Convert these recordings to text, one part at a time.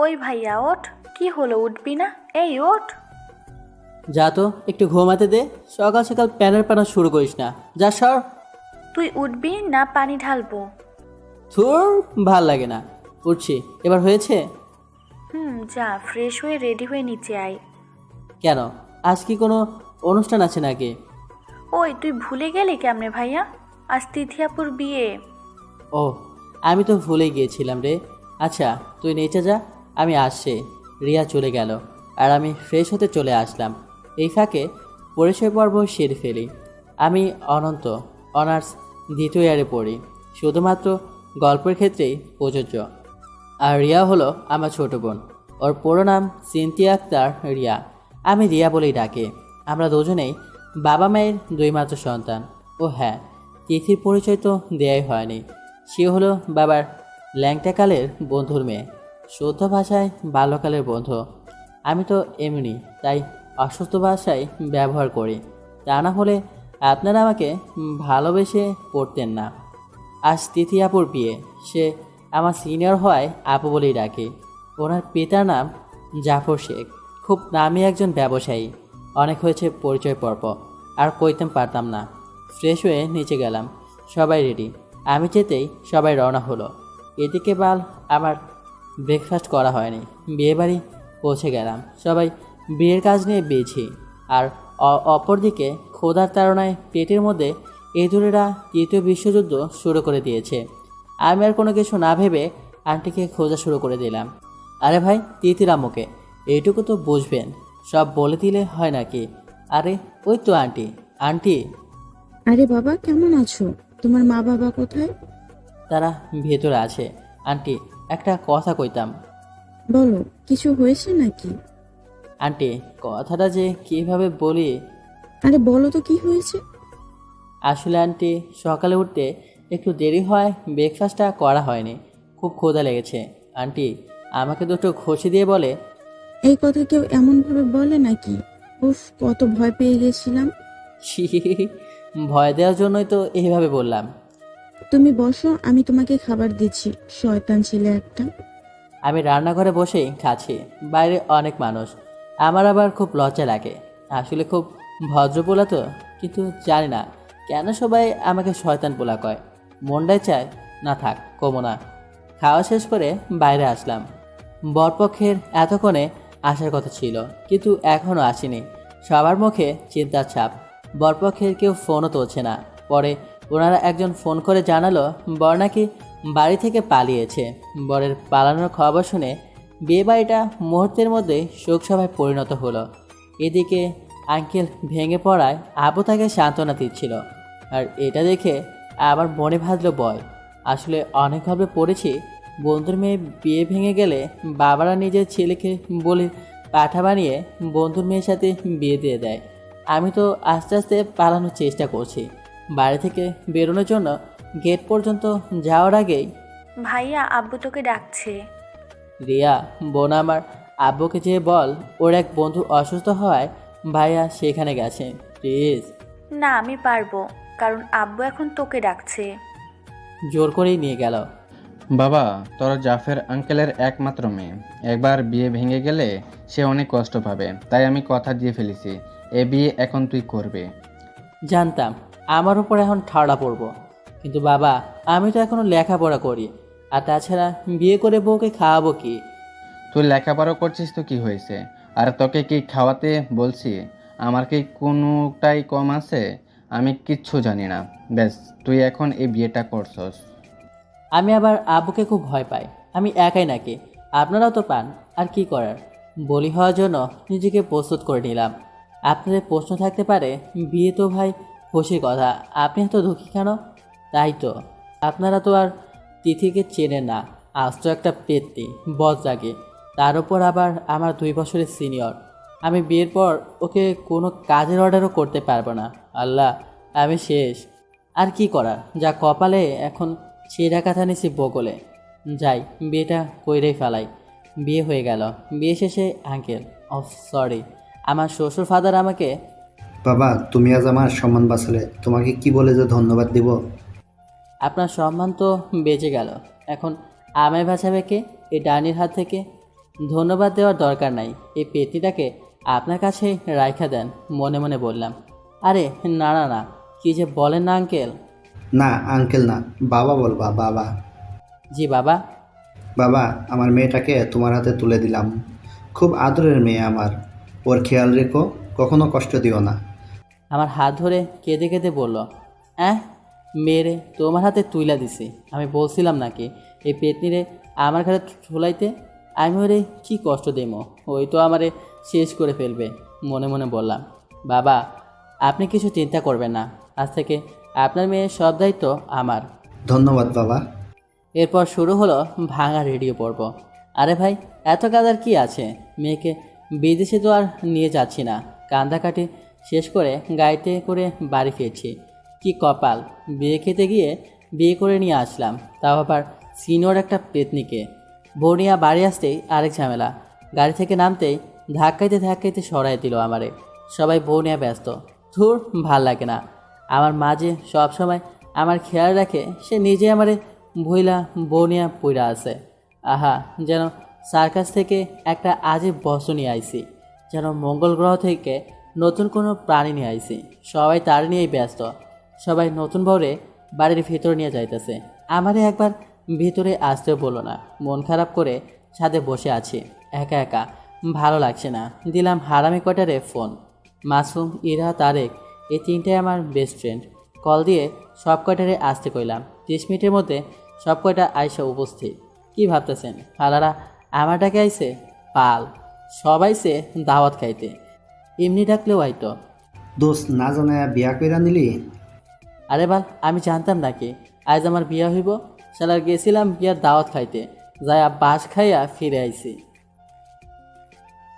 ওই ভাইয়া ওঠ। কি হলো, উঠবি না? এই ওঠ। যা তো একটু ঘুমাতে দে। সকাল সকাল প্যানের পানা শুরু করিস না, যা সর। তুই উঠবি না পানি ঢালবো? তোর ভাল লাগে না। উঠছি, এবার হয়েছে? যা, ফ্রেশ হয়ে রেডি হয়ে নিচে আয়। কেন, আজ কি কোনো অনুষ্ঠান আছে নাকি? ওই তুই ভুলে গেলি কেমনে ভাইয়া? আজ তিথিয়াপুর বিয়ে। ও, আমি তো ভুলে গিয়েছিলাম রে। আচ্ছা, তুই নিচে যা, আমি আসছি। রিয়া চলে গেল আর আমি ফ্রেশ হতে চলে আসলাম। এই ফাঁকে পরিচয় পর্ব সেরে ফেলি। আমি অনন্ত, অনার্স দ্বিতীয় ইয়ারে পড়ি। শুধুমাত্র গল্পের ক্ষেত্রেই প্রযোজ্য। আর রিয়া হলো আমার ছোট বোন। ওর পুরো নাম সিনথিয়া আক্তার রিয়া। আমি রিয়া বলেই ডাকি। আমরা দুজনেই বাবা মায়ের দুই মাত্র সন্তান। ও হ্যাঁ, তিথির পরিচয় তো দেয়াই হয়নি। সে হলো বাবার ল্যাংটাকালের বন্ধুর মেয়ে, শুদ্ধ ভাষায় বাল্যকালের বন্ধু। আমি তো এমনি, তাই অসুস্থ ভাষায় ব্যবহার করি। তা না হলে আপনারা আমাকে ভালোবেসে পড়তেন না। আজ তিথি আপুর বিয়ে। সে আমার সিনিয়র হওয়ায় আপু বলেই ডাকে। ওনার পিতার নাম জাফর শেখ। খুব নামি একজন ব্যবসায়ী। অনেক হয়েছে পরিচয় পর্ব, আর কইতেম পারতাম না। ফ্রেশ হয়ে নিচে গেলাম। সবাই রেডি। আমি যেতেই সবাই রওনা হলো। এদিকে বাল আমার ব্রেকফাস্ট করা হয়নি। বিয়েবাড়ি পৌঁছে গেলাম। সবাই বিয়ের কাজ নিয়ে বেছি। আর অপরদিকে ক্ষুধার তাড়নায় পেটের মধ্যে ইঁদুরেরা তৃতীয় বিশ্বযুদ্ধ শুরু করে দিয়েছে। আমি আর কোনো কিছু না ভেবে আন্টিকে খোঁজা শুরু করে দিলাম। আরে ভাই, তিথির আম্মুকে এইটুকু তো বুঝবেন, সব বলে দিলে হয় নাকি? আরে ওই তো আন্টি। আন্টি, আরে বাবা, কেমন আছো? তোমার মা বাবা কোথায়? তারা ভেতরে আছে। আন্টি, একটা কথা কইতাম। বলো, কিছু হয়েছে নাকি? আন্টি, কথাটা যে কিভাবে বলি। আরে বলো তো, কি হয়েছে? আসলে আন্টি, সকালে উঠতে একটু দেরি হয়, ব্রেকফাস্টটা করা হয়নি। খুব ক্ষুধা লেগেছে। আন্টি আমাকে দুটো ঘষি দিয়ে বলে। এই কথা কেউ এমন ভাবে বলে নাকি? উফ, কত ভয় পেয়ে গেছিলাম। ছি, ভয় দেওয়ার জন্যই তো এইভাবে বললাম। তুমি বসো, আমি তোমাকে খাবার দিচ্ছি, শয়তান ছেলে একটা। আমি রান্নাঘরে বসেই খাচ্ছি। বাইরে অনেক মানুষ। আমার আবার খুব লজ্জা লাগে। আসলে খুব ভদ্র পোলা তো, কিন্তু জানি না কেন সবাই আমাকে শয়তান পোলা কয়। মনটাই চায় না থাক, কমো না। খাওয়া শেষ করে বাইরে আসলাম। বরপক্ষের এতক্ষণে আসার কথা ছিল, কিন্তু এখনও আসেনি। সবার মুখে চিন্তার ছাপ। বরপক্ষের কেউ ফোনও তুলছে না। পরে ওনারা একজন ফোন করে জানালো বর নাকি বাড়ি থেকে পালিয়েছে। বরের পালানোর খবর শুনে বিয়েবাড়িটা মুহূর্তের মধ্যে শোকসভায় পরিণত হলো। এদিকে আঙ্কেল ভেঙে পড়ায় আবু তাকে সান্ত্বনা দিচ্ছিল। আর এটা দেখে আমার মনে ভাজলো ভয়। আসলে অনেক গল্পে পড়েছি, বন্ধুর মেয়ে বিয়ে ভেঙে গেলে বাবারা নিজের ছেলেকে বলে পাঠা বানিয়ে বন্ধুর মেয়ের সাথে বিয়ে দিয়ে দেয়। আমি তো আস্তে আস্তে পালানোর চেষ্টা করছি। বাড়ি থেকে বেরোনোর জন্য গেট পর্যন্ত যাওয়ার আগেই ভাইয়া, আব্বু তোকে ডাকছে। রিয়া, বোন আমার, আব্বুকে যেয়ে বল ওর এক বন্ধু অসুস্থ হওয়ায় ভাইয়া সেখানে গেছে, প্লিজ। না, আমি পারবো, কারণ আব্বু এখন তোকে ডাকছে। জোর করেই নিয়ে গেল। বাবা, তোর জাফর আঙ্কেলের একমাত্র মেয়ে। একবার বিয়ে ভেঙে গেলে সে অনেক কষ্ট পাবে, তাই আমি কথা দিয়ে ফেলেছি, এ বিয়ে এখন তুই করবে। জানতাম আমার উপর এখন ঠাড়া পড়ব, কিন্তু বাবা, আমি তো এখনো লেখাপড়া করি। আর তাছাড়া বিয়ে করে বউকে খাওয়াবো কি? তুই লেখাপড়া করছিস তো কি হয়েছে? আর তোকে কি খাওয়াতে বলছি? আমার কি কোনোটাই কম আছে? আমি কিচ্ছু জানি না। ব্যাস, তুই এখন এই বিয়েটা করছস। আমি আবার আব্বুকে খুব ভয় পাই। আমি একাই নাকি? আপনারাও তো পান। আর কি করার, বলি হওয়ার জন্য নিজেকে প্রস্তুত করে নিলাম। আপনাদের প্রশ্ন থাকতে পারে, বিয়ে তো ভাই খুশির কথা, আপনি এত দুঃখী কেন? তাই তো, আপনারা তো আর তিথিকে চেনেন না। আজ তো একটা পেত্তি বজ্রাগে, তার উপর আবার আমার 2 বছরের সিনিয়র। আমি বিয়ের পর ওকে কোনো কাজের অর্ডারও করতে পারবো না। আল্লাহ, আমি শেষ। আর কি করার, যা কপালে এখন ছেঁড়া কাঁথা নিছি বগলে। যাই, বিয়েটা কইরেই ফেলাই। বিয়ে হয়ে গেল। বিয়ে শেষে আঙ্কেল, অফ সরি, আমার শ্বশুর ফাদার আমাকে, বাবা, তুমি আজ আমার সম্মান বাঁচালে, তোমাকে কি বলে যে ধন্যবাদ দিব। আপনার সম্মান তো বেঁচে গেল। এখন আমায় বাঁচাবে কে এই ডাইনির হাত থেকে? ধন্যবাদ দেওয়ার দরকার নাই, এই পেতনিটাকে আপনার কাছে রাইখা দেন। মনে মনে বললাম, আরে না না না, কি যে বলেন না আঙ্কেল। না আঙ্কেল না, বাবা বলবা, বাবা। জি বাবা। বাবা, আমার মেয়েটাকে তোমার হাতে তুলে দিলাম। খুব আদরের মেয়ে আমার, ওর খেয়াল রেখো, কখনো কষ্ট দিও না। আমার হাত ধরে কেঁদে কেঁদে বলল, মেয়েরে তোমার হাতে তুইলা দিছি, আমি বলছিলাম নাকি এই পেতনিরে আমার ঘরে ঠুলাইতে? আমি ওরে কি কষ্ট দেমো, ওই তো আমারে শেষ করে ফেলবে। মনে মনে বললাম, বাবা আপনি কিছু চিন্তা করবেন না, আজ থেকে আপনার মেয়ের সব দায়িত্ব আমার। ধন্যবাদ বাবা। এরপর শুরু হলো ভাঙা রেডিও পর্ব। আরে ভাই, এত কাদার কি আছে? মেয়েকে বিদেশে তো আর নিয়ে যাচ্ছি না। কান্দাকাটি শেষ করে গাড়িতে করে বাড়ি ফিরছি। কি কপাল, বিয়ে খেতে গিয়ে বিয়ে করে নিয়ে আসলাম, তাও আবার সিনিয়র একটা পেতনিকে। বর্ণিয়া বাড়ি আসতেই আরেক ঝামেলা। গাড়ি থেকে নামতেই ধাক্কাইতে ধাক্কাইতে সরাই দিল আমারে। সবাই বর্ণিয়া ব্যস্ত। ধুর, ভাল লাগে না। আমার মা যে সবসময় আমার খেয়াল রাখে, সে নিজে আমারে ভইলা বর্ণিয়া পইরা আছে। আহা, যেন সার্কাস থেকে একটা আজীব বস্তু নিয়ে আইছি, যেন মঙ্গল গ্রহ থেকে নতুন কোনো প্রাণী নিয়ে আইছি। সবাই তার নিয়েই ব্যস্ত। সবাই নতুন বউরে বাড়ির ভিতরে নিয়ে যাইতেছে, আমারে একবার ভিতরে আসতেও বললো না। মন খারাপ করে ছাদে বসে আছি একা একা, ভালো লাগছে না। দিলাম হারামি কটারে ফোন। মাসুম, ইরা, তারেক, এই তিনটাই আমার বেস্ট ফ্রেন্ড। কল দিয়ে সব কয়টারে আসতে কইলাম। 30 মিনিটের মধ্যে সব কয়টা আইসা উপস্থিত। কি ভাবতেছেন, হালারা আমার ডাকে আইছে? পাল, সব আইছে দাওয়াত খাইতে। এমনি ডাকলেও আইতো। দোস্ত, না জানায় বিয়া কইরা নিলি? আরে বাল, আমি জানতাম নাকি আজ আমার বিয়া হইব? শালার গেছিলাম বিয়ার দাওয়াত খাইতে, যাইয়া বাস খাইয়া ফিরে আইছি।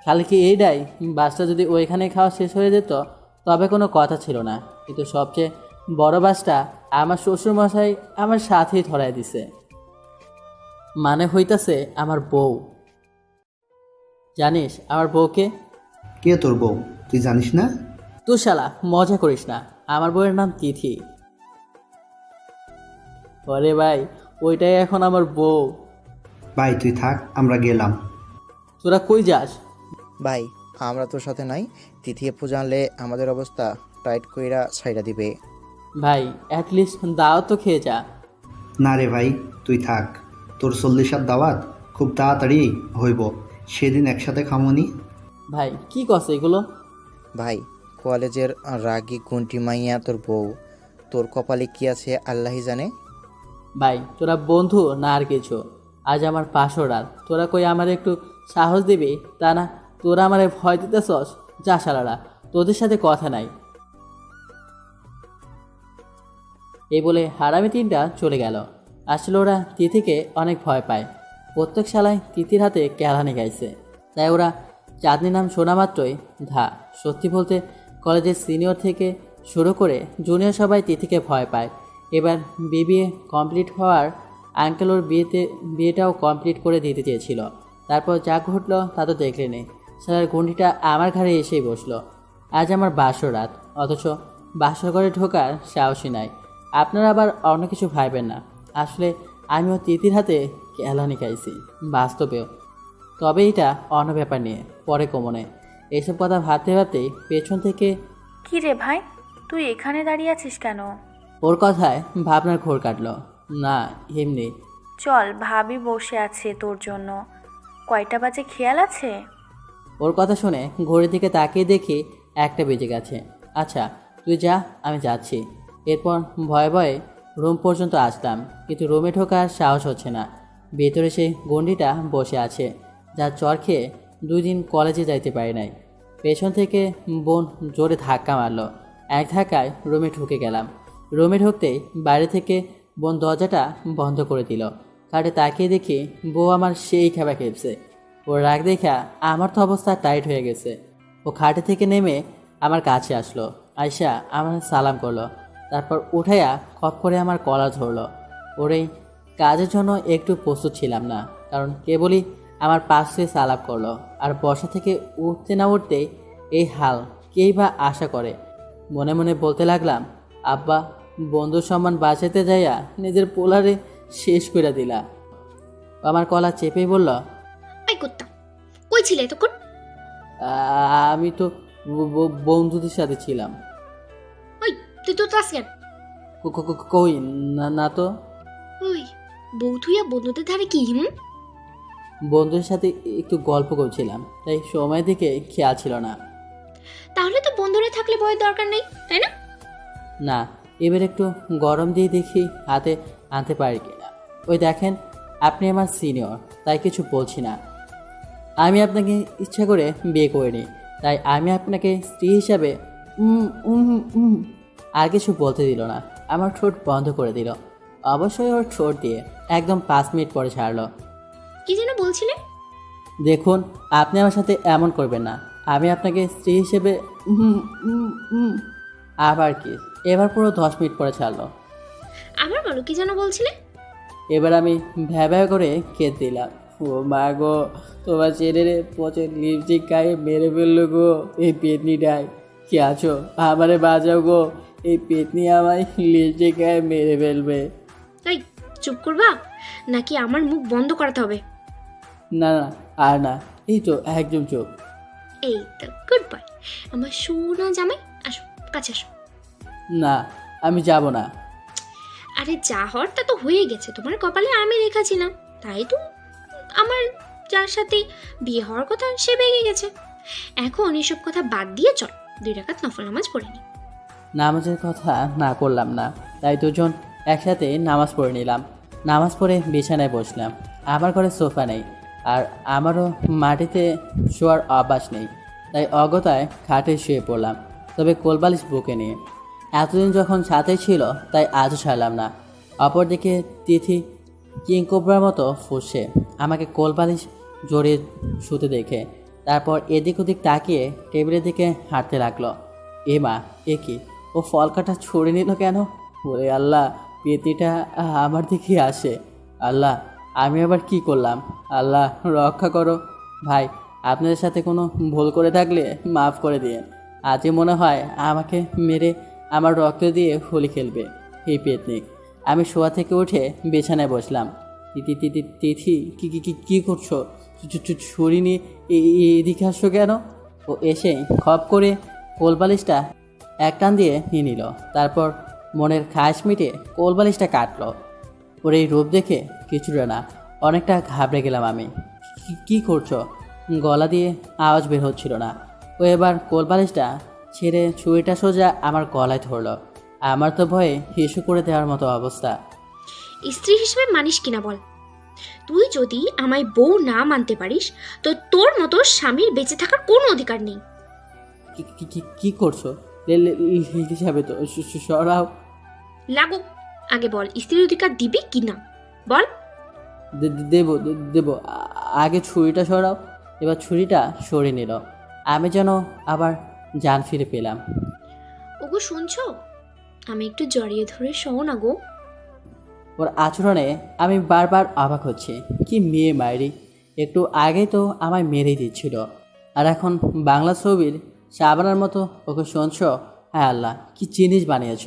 খালি কি এইটাই? বাসটা যদি ওইখানে খাওয়া শেষ হয়ে যেত তবে কোনো কথা ছিল না, কিন্তু সবচেয়ে বড় বাসটা আমার শ্বশুরমশাই আমার সাথেই ধরাই দিছে। মানে হইতাছে আমার বউ। জানিস আমার বউকে? কে তোর বউ, তুই জানিস না? তুই শালা মজা করিস না, আমার বউয়ের নাম তিথি। আরে ভাই, ওইটাই এখন আমার বউ। ভাই তুই থাক, আমরা গেলাম। তোরা কই যাস? ভাই, আমরা তোর সাথে নাই। তিথি আপু জানলে আমাদের অবস্থা টাইট কইরা ছাইড়া দিবে। ভাই অ্যাটলিস্ট দাওয়াত তো খেয়ে যা। না রে ভাই, তুই থাক। তোর 40 দাওয়াত খুব তাড়াতাড়ি হইব, সেদিন একসাথে খামনি। ভাই কি কছে এগুলো? ভাই, কলেজের রাগী গুন্টি মাইয়া তোর বউ। তোর কপালে কি আছে আল্লাহই জানে। ভাই তোরা বন্ধু না আর কিছু? আজ আমার 500 রাত, তোরা কই আমার একটু সাহস দিবি? তা না, তোরা আমারে ভয় দিতেছস? যা শালারা, তোদের সাথে কথা নাই। এই বলে হারামি তিনটা চলে গেল। আসলে ওরা তিথিকে অনেক ভয় পায়। প্রত্যেক শালায় তিথির হাতে কেলানি গাইছে, তাই ওরা চাঁদনি নাম শোনা মাত্রই ধা। সত্যি বলতে কলেজের সিনিয়র থেকে শুরু করে জুনিয়র সবাই তিথিকে ভয় পায়। এবার বিবিএ কমপ্লিট হওয়ার আঙ্কেল ওর বিয়েটাও কমপ্লিট করে দিতে চেয়েছিল। তারপর যা ঘটলো তা তো দেখলেনি। স্যার গুন্ডিটা আমার ঘরে এসেই বসলো। আজ আমার 12 রাত, অথচ বাসর ঘরে ঢোকার সাহসই নাই। আপনারা আবার অন্য কিছু ভাইবেন না, আসলে আমিও তিতির হাতে কেলানি খাইছি বাস্তবেও। তবে এটা অন্য ব্যাপার নিয়ে পরে কমনে। এইসব কথা ভাবতে ভাবতেই পেছন থেকে কি রে ভাই, তুই এখানে দাঁড়িয়ে আছিস কেন? ওর কথায় ভাবনার ঘোর কাটলো। না, এমনি। চল, ভাবি বসে আছে তোর জন্য। কয়টা বাজে খেয়াল আছে? ওর কথা শুনে ঘড়ির দিকে তাকিয়ে দেখি 1টা বেজে গেছে। আচ্ছা তুই যা, আমি যাচ্ছি। এরপর ভয়ে ভয়ে রুম পর্যন্ত আসলাম, কিন্তু রুমে ঢোকার সাহস হচ্ছে না। ভেতরে সেই গন্ডিটা বসে আছে, যার চর খেয়ে 2 দিন কলেজে যাইতে পারি নাই। পেছন থেকে বোন জোরে ধাক্কা মারলো। এক ধাক্কায় রুমে ঢুকে গেলাম। রুমে ঢুকতেই বাইরে থেকে বোন দরজাটা বন্ধ করে দিল। খাটে তাকিয়ে দেখি বউ আমার সেই খেপা খেপছে। ওর রাগ দেখা আমার তো অবস্থা টাইট হয়ে গেছে। ও খাটে থেকে নেমে আমার কাছে আসলো, আয়শা আমার সালাম করলো, তারপর উঠাইয়া খপ করে আমার কলার ধরলো। ওর এই কাজের জন্য একটু প্রস্তুত ছিলাম না, কারণ কেবলই আমার পাশ থেকে সালাম করলো, আর বসা থেকে উঠতে না উঠতেই এই হাল কেই বা আশা করে। মনে মনে বলতে লাগলাম, আব্বা বন্ধুর সম্মান বাঁচাতে যাইয়া নিজের পোলারে শেষ করে দিলা। আমার কলা চেপেই বলল, ওই কুত্তা, কই ছিলে এতক্ষণ? আমি তো বন্ধুদের সাথে ছিলাম। ওই তুই তো ক্লাস কেন? কই না না তো। ওই বউ থুইয়া বন্ধুদের ধারে কি? বন্ধুদের সাথে একটু গল্প করছিলাম, তাই সময় দিকে খেয়াল ছিল না। তাহলে তো বন্ধুরা থাকলে ভয়ের দরকার নেই, তাই না? না, এবার একটু গরম দিয়ে দেখি হাতে আনতে পারি কিনা। ওই দেখেন, আপনি আমার সিনিয়র, তাই কিছু বলছি না। আমি আপনাকে ইচ্ছা করে বিয়ে করিনি, তাই আমি আপনাকে স্ত্রী হিসাবে আর কিছু বলতে দিল না। আমার ঠোঁট বন্ধ করে দিল। অবশ্যই ওর ঠোঁট দিয়ে একদম 5 মিনিট পরে ছাড়লো। কি যেন বলছিলে? দেখুন, আপনি আমার সাথে এমন করবেন না। আমি আপনাকে স্ত্রী হিসেবে আবার কি, এবার পুরো 10 মিনিট পরে ছাড়লো। আবার বলো, কি যেন বলছিলে? এবার আমি ভ্যা করে কেঁদে দিলাম। ও মা গো, তোমার ছেলেরে পচে লিপস্টিক গায়ে মেরে ফেললো গো এই পেতনিটায়। কি আছো, আমারে বাঁচাও গো, এই পেতনি আমায় লিপস্টিক গায়ে মেরে ফেলবে। এই চুপ করবা নাকি আমার মুখ বন্ধ করাতে হবে? না না, আর না, এই তো একদম চুপ। এই তো গুড বয়, আমার সোনা জামাই। আসো, কাছে আসো। না, আমি যাব না। আরে যা হওয়ার তা তো হয়ে গেছে, তোমার কপালে আমি রেখেছিলাম, তাই তো আমার যার সাথে বিয়ে হওয়ার কথা সে বেগে গেছে। এখন এসব কথা বাদ দিয়ে চল 2 রাকাত নফল নামাজ পড়ে নি। নামাজের কথা না করলাম না, তাই দুজন একসাথে নামাজ পড়ে নিলাম। নামাজ পড়ে বিছানায় বসলাম। আমার ঘরে সোফা নেই, আর আমারও মাটিতে শোয়ার অভ্যাস নেই, তাই অগতায় খাটে শুয়ে পড়লাম, তবে কোলবালিশ বুকে নিয়ে। এতদিন যখন সাথে ছিল, তাই আজও ছাড়লাম না। অপরদিকে তিথি কিংকোবরার মতো ফুসছে আমাকে কোলবালিশ জড়িয়ে শুতে দেখে। তারপর এদিক ওদিক তাকিয়ে টেবিলের দিকে হাঁটতে লাগলো। এ মা, এ কি, ও ফল কাটা ছড়ে নিল কেন? ওরে আল্লাহ, পেতিটা আমার দিকে আসে। আল্লাহ, আমি আবার কি করলাম? আল্লাহ রক্ষা করো। ভাই, আপনাদের সাথে কোনো ভুল করে থাকলে মাফ করে দিন। আজই মনে হয় আমাকে মেরে আমার রক্ত দিয়ে হোলি খেলবে এই পেতনিক। আমি শোয়া থেকে উঠে বিছানায় বসলাম। তিথি, কি করছো? ছুরি নিয়ে এদিকে আসছো কেন? ও এসে খপ করে কোলবালিশটা এক টান দিয়ে নিয়ে নিল। তারপর মনের খাস মিটে কোলবালিশটা কাটলো। ওর এই রূপ দেখে কিছুটা না, অনেকটা ঘাবড়ে গেলাম আমি। কি করছো? গলা দিয়ে আওয়াজ বের হচ্ছিল না। ও এবার কোলবালিশটা ছেড়ে ছুরিটা সোজা আমার গলায় ধরলো। আমার তো ভয়ে হিসু করে দেওয়ার মতো অবস্থা। স্ত্রী হিসেবে মানিস কিনা বল? তুই যদি আমায় বউ না মানতে পারিস, তো তোর মতো স্বামীর বেঁচে থাকার কোনো অধিকার নেই। কি করছো? হিসাবে তো সরাও। লাগো, আগে বল স্ত্রীর অধিকার দিবি কি না বল। দেব, আগে ছুরিটা সরাও। এবার ছুরিটা সরিয়ে নিল। আমি যেন আবার জান ফিরে পেলাম। ওগো শুনছো, আমি একটু জড়িয়ে ধরে শোও না গো। ওর আচরণে আমি বারবার অবাক হচ্ছি। কি মেয়ে মায়েরি, একটু আগেই তো আমায় মেরেই দিচ্ছিল, আর এখন বাংলা ছবির শাবানার মতো ওকে শুনছো? হ্যাঁ আল্লাহ, কি জিনিস বানিয়েছ।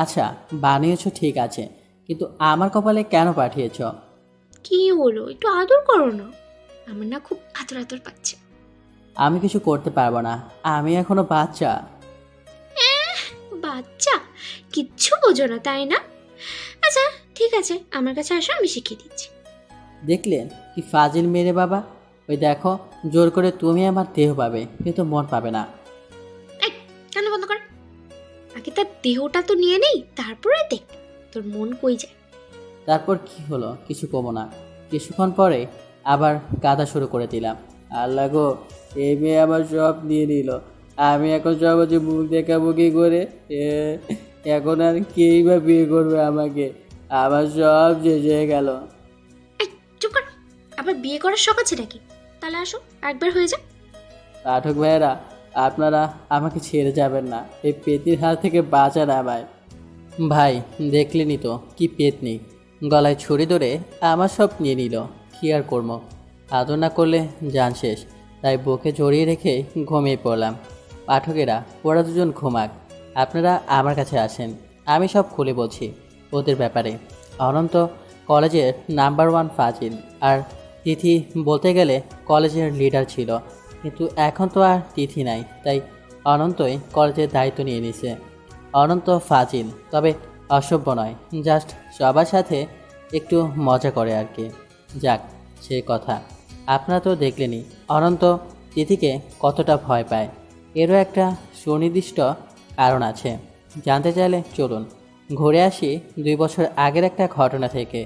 আচ্ছা বানিয়েছ ঠিক আছে, কিন্তু আমার কপালে কেন পাঠিয়েছ? কি হলো, একটু আদর করো না, আমার না খুব আদর আদর পাচ্ছে। আমি কিছু করতে পারবো না, আমি এখনো বাচ্চা। বাচ্চা, কিচ্ছু বোঝো না তাই না? আচ্ছা ঠিক আছে, আমার কাছে আসো, আমি শিখিয়ে দিচ্ছি। দেখলেন কি ফাজিল মেরে বাবা? ওই দেখো, জোর করে তুমি আমার দেহ পাবে, কিন্তু মন পাবে না। এই কেন বন্ধ কর, আগে তার দেহটা তো নিয়ে নেই, তারপরে দেখ তোর মন কই যায়। তারপর কি হলো কিছু কমো না। কিছুক্ষণ পরে আবার কাঁদা শুরু করে দিলাম। আল্লাহ গো, এই মেয়ে আমার সব নিয়ে নিল। আমি এখন সহজে মুখ দেখাবুকি করে এখন আর কেই বা বিয়ে করবে আমাকে? আমার সব শেষ হয়ে গেল। এই চুপ কর, আবার বিয়ে করার শখ আছে নাকি? তাহলে আসো একবার হয়ে যা। পাঠক ভাইয়েরা, আপনারা আমাকে ছেড়ে যাবেন না, এই পেতনির হাত থেকে বাঁচান আমায়। ভাই দেখলেনি তো কি পেতনি, গলায় ছুরি ধরে আমার সব নিয়ে নিল। কি আর করবো, আদর না করলে জান শেষ, তাই বুকে জড়িয়ে রেখে ঘুমিয়ে পড়লাম। পাঠকেরা, ওরা দুজন ঘুমাক, আপনারা আমার কাছে আসেন, আমি সব খুলে বলছি ওদের ব্যাপারে। অনন্ত কলেজের নাম্বার 1 ফাজিল, আর তিথি বলতে গেলে কলেজের লিডার ছিল, কিন্তু এখন তো আর তিথি নাই, তাই অনন্তই কলেজের দায়িত্ব নিয়ে নিছে। অনন্ত ফাজিল, তবে অসভ্য নয়, জাস্ট সবার সাথে একটু মজা করে আর কি। যাক, সে কথা। আপনারা তো দেখলেনই অনন্ত তিথিকে কতটা ভয় পায়। এরও একটা সুনির্দিষ্ট কারণ আছে। জানতে চাইলে চলুন ঘুরে আসি 2 বছর আগের একটা ঘটনা থেকে।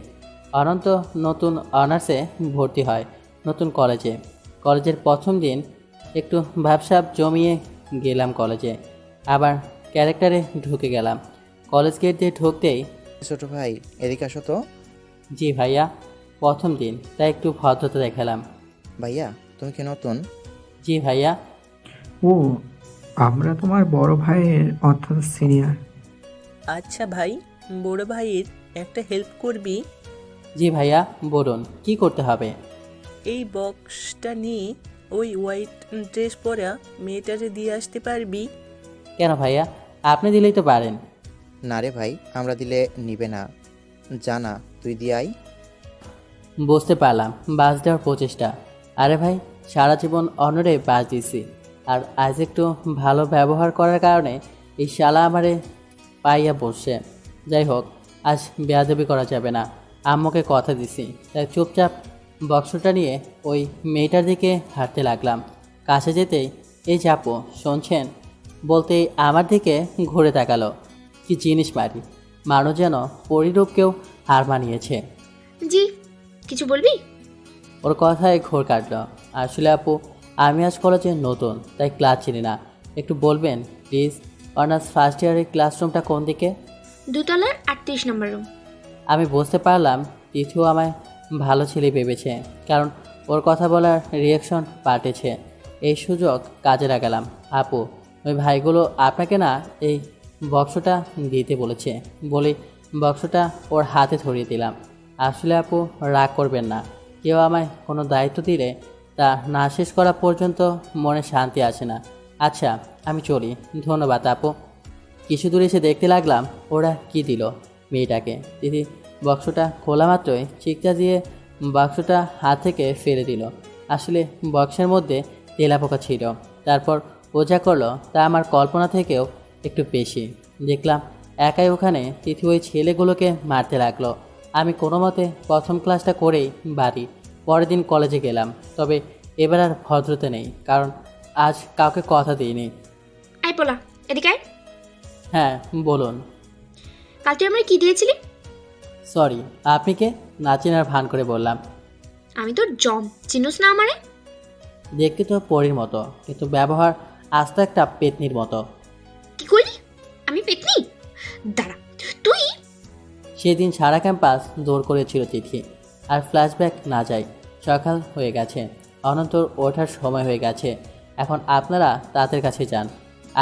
অনন্ত নতুন অনার্সে ভর্তি হয় নতুন কলেজে। কলেজের প্রথম দিন একটু ভাবসাব জমিয়ে গেলাম কলেজে, আবার ক্যারেক্টারে ঢুকে গেলাম। কলেজ গেট দিয়ে ঢুকতেই, ছোট ভাই এদিকে আসো তো। জি ভাইয়া। প্রথম দিন তাই একটু ভদ্রতা দেখালাম। ভাইয়া তুমি কি নতুন? জি ভাইয়া। ও, আমরা তোমার বড় ভাইয়ের অর্থাৎ সিনিয়র। আচ্ছা ভাই, বড় ভাইয়ের একটা হেল্প করবি? জি ভাইয়া, বলুন কি করতে হবে? এই বক্সটা নিয়ে ওই হোয়াইট ড্রেস পরা মেয়েটারে দিয়ে আসতে পারবি? কেন ভাইয়া, আপনি দিলেই তো পারেন। না রে ভাই, আমরা দিলে নিবে না। জানা তুই দিয়ে আই। বুঝতে পারলাম, বাস দেওয়ার প্রচেষ্টা। আরে ভাই, সারা জীবন অন্যরে বাস দিছি, আর আজ একটু ভালো ব্যবহার করার কারণে এই শালা আমারে পাইয়া বসছে। যাই হোক, আজ বেয়াদবি করা যাবে না, আম্মুকে কথা দিছি। তাই চুপচাপ বক্সটা নিয়ে ওই মেয়েটার দিকে হাঁটতে লাগলাম। কাছে যেতেই, এই চাপো শুনছেন বলতেই আমার দিকে ঘুরে তাকালো। কি জিনিস মারি, মানুষ যেন পরিরূপকেও হার মানিয়েছে। জি, কিছু বলবি? ওর কথায় ঘোর কাটলো। আসলে আপু, আমি আজ কলেজে নতুন, তাই ক্লাস চিনি না, একটু বলবেন প্লিজ? অনার্স ফার্স্ট ইয়ারের ক্লাসরুমটা কোন দিকে? 2 তলার 38 নম্বর রুম। আমি বুঝতে পারলাম তিথিও আমায় ভালো ছেলে ভেবেছে, কারণ ওর কথা বলার রিয়াকশন পাল্টেছে। এই সুযোগ কাজে লাগালাম। আপু, ওই ভাইগুলো আপনাকে না এই বক্সটা দিতে বলেছে, বলে বক্সটা ওর হাতে ধরিয়ে দিলাম। আসলে আপু, রাগ করবেন না, কেউ আমায় কোনো দায়িত্ব দিলে তা না শেষ করা পর্যন্ত মনে শান্তি আসে না। আচ্ছা, আমি চলি, ধন্যবাদ আপু। কিছু দূরে এসে দেখতে লাগলাম ওরা কি দিল মেয়েটাকে। দিদি বক্সটা খোলা মাত্রই চিৎকার দিয়ে বাক্সটা হাত থেকে ফেলে দিল। আসলে বক্সের মধ্যে তেলাপোকা ছিল। তারপর ও যা করলো তা আমার কল্পনা থেকেও একটু বেশি। দেখলাম একাই ওখানে তিথি ওই ছেলেগুলোকে মারতে লাগলো। আমি কোনো মতে প্রথম ক্লাসটা করেই বাড়ি। পরের দিন কলেজে গেলাম, তবে এবার আর ভদ্রতা নেই, কারণ আজ কাউকে কথা দিইনি। আই পোলা, এদিকে আয়। হ্যাঁ বলুন। কাল তুই আমার কি দিয়েছিলি? সরি, আপনি কে? না চেনার ভান করে বললাম। আমি তোর জম, চিনোস না আমারে? দেখতে তো পরীর মতো, কিন্তু ব্যবহার আস্ত একটা পেতনির মতো। কি করলি? আমি পেতনি? দাঁড়া, তুই। সেদিন সারা ক্যাম্পাস দৌড় করেছিল তিথি। আর ফ্ল্যাশব্যাক না যায়, সকাল হয়ে গেছে, অনন্তর ওঠার সময় হয়ে গেছে। এখন আপনারা তাদের কাছে যান।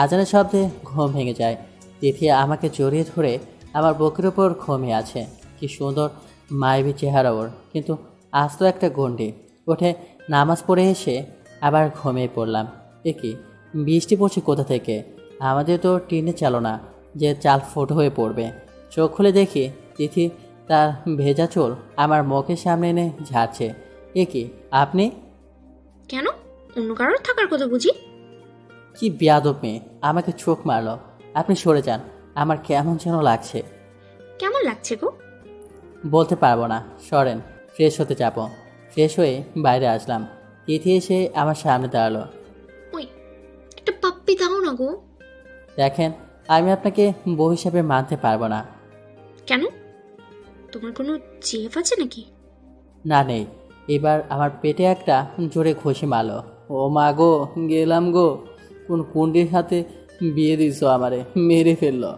আজানের শব্দে ঘুম ভেঙে যায়। তিথি আমাকে জড়িয়ে ধরে আমার বুকের ওপর ঘুমিয়ে আছে। কি সুন্দর মায়াবী চেহারা ওর, কিন্তু আস্ত একটা গণ্ডি। উঠে নামাজ পড়ে এসে আবার ঘুমিয়ে পড়লাম। এ কি, বৃষ্টি পড়ছে কোথা থেকে? আমাদের তো টিনে চালো না যে চাল ফুটো হয়ে পড়বে। চোখ খুলে দেখি তিথি তার ভেজা চুল আমার মুখের সামনে এনে ঝাড়ছে। এ কি, আপনি? কেন, অন্য কারোর থাকার কথা বুঝি? কি বেয়াদব মেয়ে, আমাকে চোখ মারলো। আপনি সরে যান, আমার কেমন যেন লাগছে। কেমন লাগছে গো? বলতে পারবো না, সরেন, ফ্রেশ হতে যাব। ফ্রেশ হয়ে বাইরে আসলাম। তিথি এসে আমার সামনে দাঁড়ালো। ওই, একটা পাপ্পি দাও না গো। দেখেন, আমি আপনাকে বউ হিসাবে মানতে পারবো না। কেন, তোমার কোনো জিএফ আছে নাকি? না, নেই। এবার আমার পেটে একটা জোরে ঘষি মারলো। ও মা গো, গেলাম গো, কোন কুন্ডির হাতে বিয়ে দিছো আমারে, মেরে ফেললো।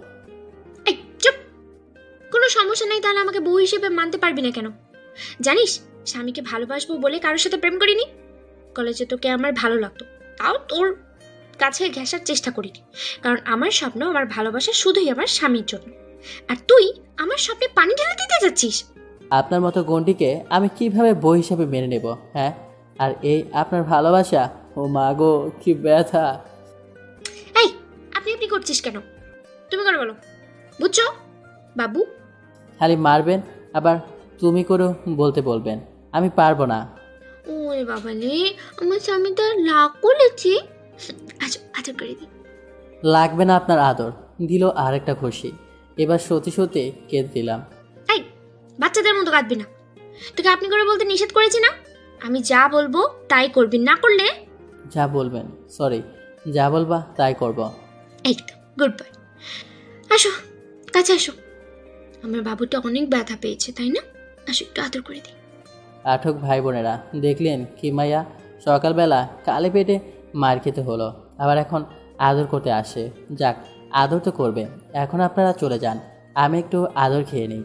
এই চুপ! কোনো সমস্যা নেই, তাহলে আমাকে বউ হিসেবে মানতে পারবি না কেন? জানিস, স্বামীকে ভালোবাসবো বলে কারোর সাথে প্রেম করিনি। কলেজে তোকে আমার ভালো লাগতো, তাও তোর কাছে ঘেঁষার চেষ্টা করিনি, কারণ আমার স্বপ্ন, আমার ভালোবাসা শুধুই আমার স্বামীর জন্য। আর তুই আমার স্বপ্নে পানি ঢেলে দিতে যাচ্ছিস। আপনার মতো গন্ডিকে আমি কিভাবে বই হিসাবে মেনে নেব? হ্যাঁ, আর এই আপনার ভালোবাসা, ও মা গো, কি ব্যথা। এই, আপনি করছিস কেন? তুমি করে বলো, বুঝছো বাবু? খালি মারবেন, আবার তুমি করেও বলতে বলবেন। আমি পারবো না। ওরে বাবা রে, আমার স্বামী তো লাগ বলেছে। আচ্ছা আচ্ছা করে দিই। লাগবে না আপনার আদর, দিল আরেকটা খুশি। এবার সত্যি সত্যি কেঁদে দিলাম। এই বাচ্চাদের মতো কাঁদবি না, তোকে আপনি করে বলতে নিষেধ করেছি না? আমি যা বলবো তাই করবি, না করলে যা বলবেন, সরি, যা বলবা তাই করব। এই তো গুড বাই। আসো কাছে আসো, আমার বাবুটা অনেক ব্যথা পেয়েছে তাই না? আসো একটু আদর করে দিই। পাঠক ভাই বোনেরা দেখলেন কি মাইয়া, সকালবেলা কালে পেটে মার খেতে হলো, আবার এখন আদর করতে আসে। যাক, আদর তো করবে। এখন আপনারা চলে যান, আমি একটু আদর খেয়ে নিই।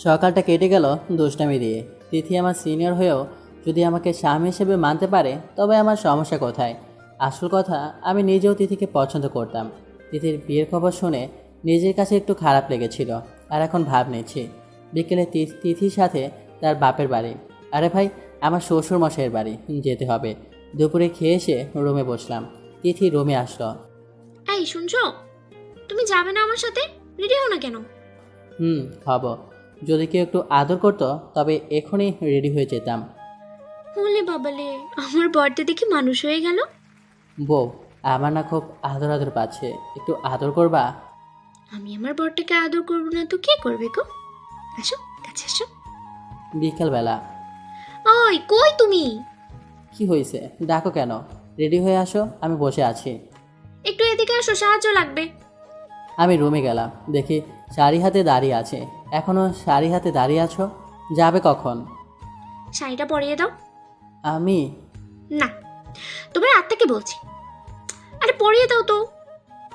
সকালটা কেটে গেল দুষ্টামি দিয়ে। তিথি আমার সিনিয়র হয়েও যদি আমাকে স্বামী হিসেবে মানতে পারে তবে আমার সমস্যা কোথায়? আসল কথা, আমি নিজেও তিথিকে পছন্দ করতাম। তিথির বিয়ের খবর শুনে নিজের কাছে একটু খারাপ লেগেছিল, আর এখন ভাব নিচ্ছি বিকেলে তিথির সাথে তার বাপের বাড়ি, আরে ভাই আমার শ্বশুর মশাইয়ের বাড়ি যেতে হবে। দুপুরে খেয়ে এসে রুমে বসলাম। তিথি রুমে আসলো। এই শুনছো, তুমি যাবে না আমার সাথে? রেডি হও না কেন? হব। যদি কেউ একটু আদর করতো তবে এখনই রেডি হয়ে যেতাম। বলে বাবালে, আমার বরটা দেখি মানুষ হয়ে গেল। বউ, আমার না খুব আদর আদর পাচ্ছে, একটু আদর করবা? আমি আমার বরটাকে আদর করবো না তো কে করবে গো? আসো কাছে আসো। বিকালবেলা। ওই কই তুমি? কি হয়েছে, ডাকো কেন? রেডি হয়ে আসো, আমি বসে আছি। একটু এদিকে আসো, সাহায্য লাগবে। আমি রুমে গেলাম, দেখি শাড়ি হাতে দাঁড়িয়ে আছে। এখনও শাড়ি হাতে দাঁড়িয়ে আছো? যাবে কখন? শাড়িটা পরিয়ে দাও। আমি? না, তোমার আত্মাকে বলছি, আরে পরিয়ে দাও তো।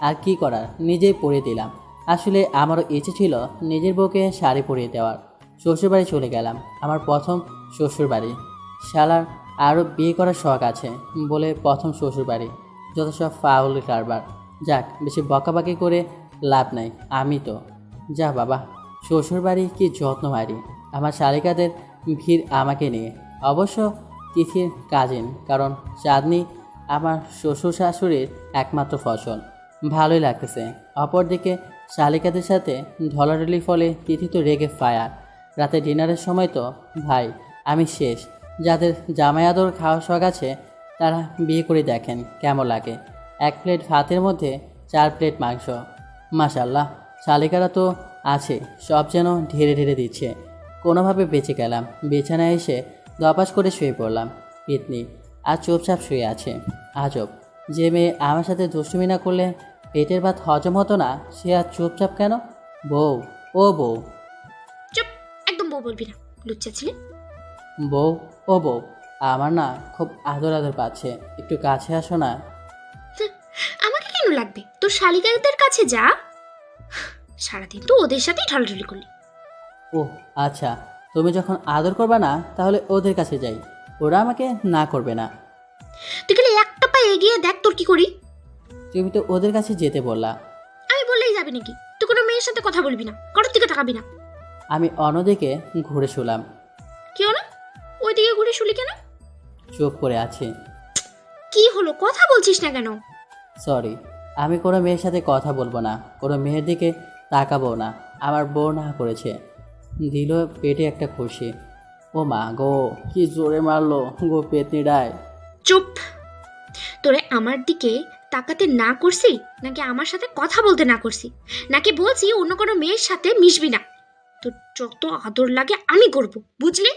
আর কি করার, নিজেই পরিয়ে দিলাম। আসলে আমারও ইচ্ছে ছিল নিজের বউকে শাড়ি পরিয়ে দেওয়ার। শ্বশুরবাড়ি চলে গেলাম, আমার প্রথম শ্বশুরবাড়ি। শালার আরও বিয়ে করার শখ আছে বলে প্রথম শ্বশুরবাড়ি, যত সব ফাউল কারবার। যাক, বেশি বকাবাকি করে লাভ নাই। আমি তো যা বাবা, শ্বশুরবাড়ি কি যত্ন মারি। আমার শালিকাদের ভিড় আমাকে নিয়ে, অবশ্য তিথির কাজিন, কারণ চাঁদনি আমার শ্বশুর শাশুড়ির একমাত্র ফসল। ভালোই লাগতেছে। অপরদিকে শালিকাদের সাথে ঢলাঢলি ফলে তিথি তো রেগে ফায়ার। রাতে ডিনারের সময় তো ভাই আমি শেষ। যাদের জামাই আদর খাওয়ার শখ আছে তারা বিয়ে করে দেখেন কেমন লাগে। 1 প্লেট ভাতের মধ্যে 4 প্লেট মাংস। মাশাল্লাহ, শালিকারা তো আছে, সব যেন ঢেরে ঢেরে দিচ্ছে। কোনোভাবে বেঁচে গেলাম। বিছানায় এসে দপাস করে শুয়ে পড়লাম। পিতনি আর চুপচাপ শুয়ে আছে। আজব, যে মেয়ে আমার সাথে দুষ্টুমি না করলে পেটের ভাত হজম হতো না, সে আর চুপচাপ কেন? বউ, ও বউ। চুপ, একদম বউ বলবি না, লুচ্চা ছিলে। বউ, ও বউ, আমার না খুব আদর আদর পাচ্ছে, একটু কাছে আসো না। আমাকে কেন লাগবে? তোর শালিকাদের কাছে যা, সারাদিন তো ওদের সাথেই ঢলাঢলি করলি। ও আচ্ছা, তুমি যখন আদর করবে না তাহলে ওদের কাছে যাই, ওরা আমাকে না করবে না। তুই গেলে একটা পা এগিয়ে দেখ তোর কি করি। তুমি তো ওদের কাছে যেতে বললা। আমি বললেই যাবি নাকি? তুই কোনো মেয়ের সাথে কথা বলবি না, কারোর দিকে তাকাবি না। আমি অন্যদিকে ঘুরে শুলাম। কি হলো? ওইদিকে ঘুরে শুলি কেন? চুপ করে আছি। কি হলো, কথা বলছিস না কেন? সরি, আমি কোনো মেয়ের সাথে কথা বলবো না, কোনো মেয়ের দিকে তাকাবো না। আমার বউ না করেছে, দিল পেটে একটা খুশি। ও মা গো, কি জোরে মারলো গো পেতনিটায়। চুপ! তোরে আমার দিকে তাকাতে না করছি, নাকি আমার সাথে কথা বলতে না করছি, নাকি বলছি অন্য কোনো মেয়ের সাথে মিশবি না? তোর যত আদর লাগে আমি করব, বুঝলি?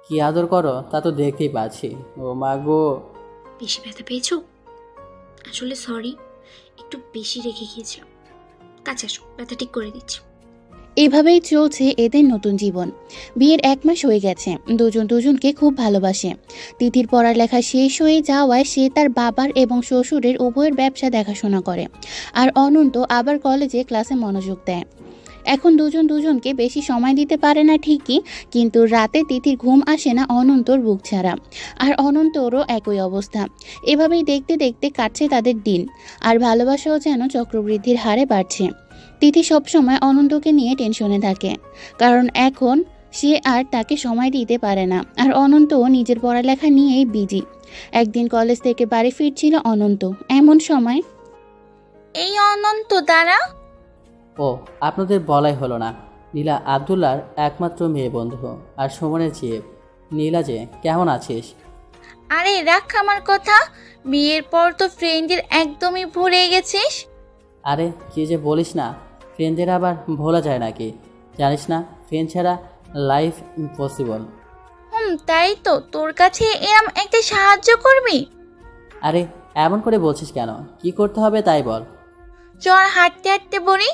কি আদর করো তা তো দেখতেই পাচ্ছি। ও মা গো। বেশি ব্যথা পেয়েছো? আসলে সরি, একটু বেশি রেখে গিয়েছিলাম। কাছে আসো, ব্যথা ঠিক করে দিচ্ছি। এভাবেই চলছে এদের নতুন জীবন। বিয়ের 1 মাস হয়ে গেছে, দুজন দুজনকে খুব ভালোবাসে। তিথির পড়ালেখা শেষ হয়ে যাওয়ায় সে তার বাবার এবং শ্বশুরের উভয়ের ব্যবসা দেখাশোনা করে, আর অনন্ত আবার কলেজে ক্লাসে মনোযোগ দেয়। এখন দুজন দুজনকে বেশি সময় দিতে পারে না ঠিকই, কিন্তু রাতে তিথির ঘুম আসে না অনন্তর বুক ছাড়া, আর অনন্তরও একই অবস্থা। এভাবেই দেখতে দেখতে কাটছে তাদের দিন, আর ভালোবাসাও যেন চক্রবৃদ্ধির হারে বাড়ছে। তিথি সবসময় অনন্তকে নিয়ে টেনশনে থাকে, কারণ এখন সে আর তাকে সময় দিতে পারে না, আর অনন্তও নিজের পড়ালেখা নিয়েই বিজি। একদিন কলেজ থেকে বাড়ি ফিরছিল অনন্ত, এমন সময় এই অনন্ত দাঁড়া। ও, আপনাদের বলাই হলো না, নীলা আবদুল্লার একমাত্র মেয়ে বন্ধু আর সুমনের জিএফ। নীলা যে, কেমন আছিস? আরে রাখ আমার কথা, বিয়ের পর তো ফ্রেন্ডের একদমই ভুলে গেছিস। আরে কি যে বলিস না, ফ্রেন্ডদের আবার ভোলা যায় নাকি? জানিস না, ফ্রেন্ড ছাড়া লাইফ ইম্পসিবল। তাই তো, তোর কাছে এরম একটা সাহায্য করবি? আরে এমন করে বলছিস কেন? কি করতে হবে তাই বল। চল হাঁটতে হাঁটতে বলি।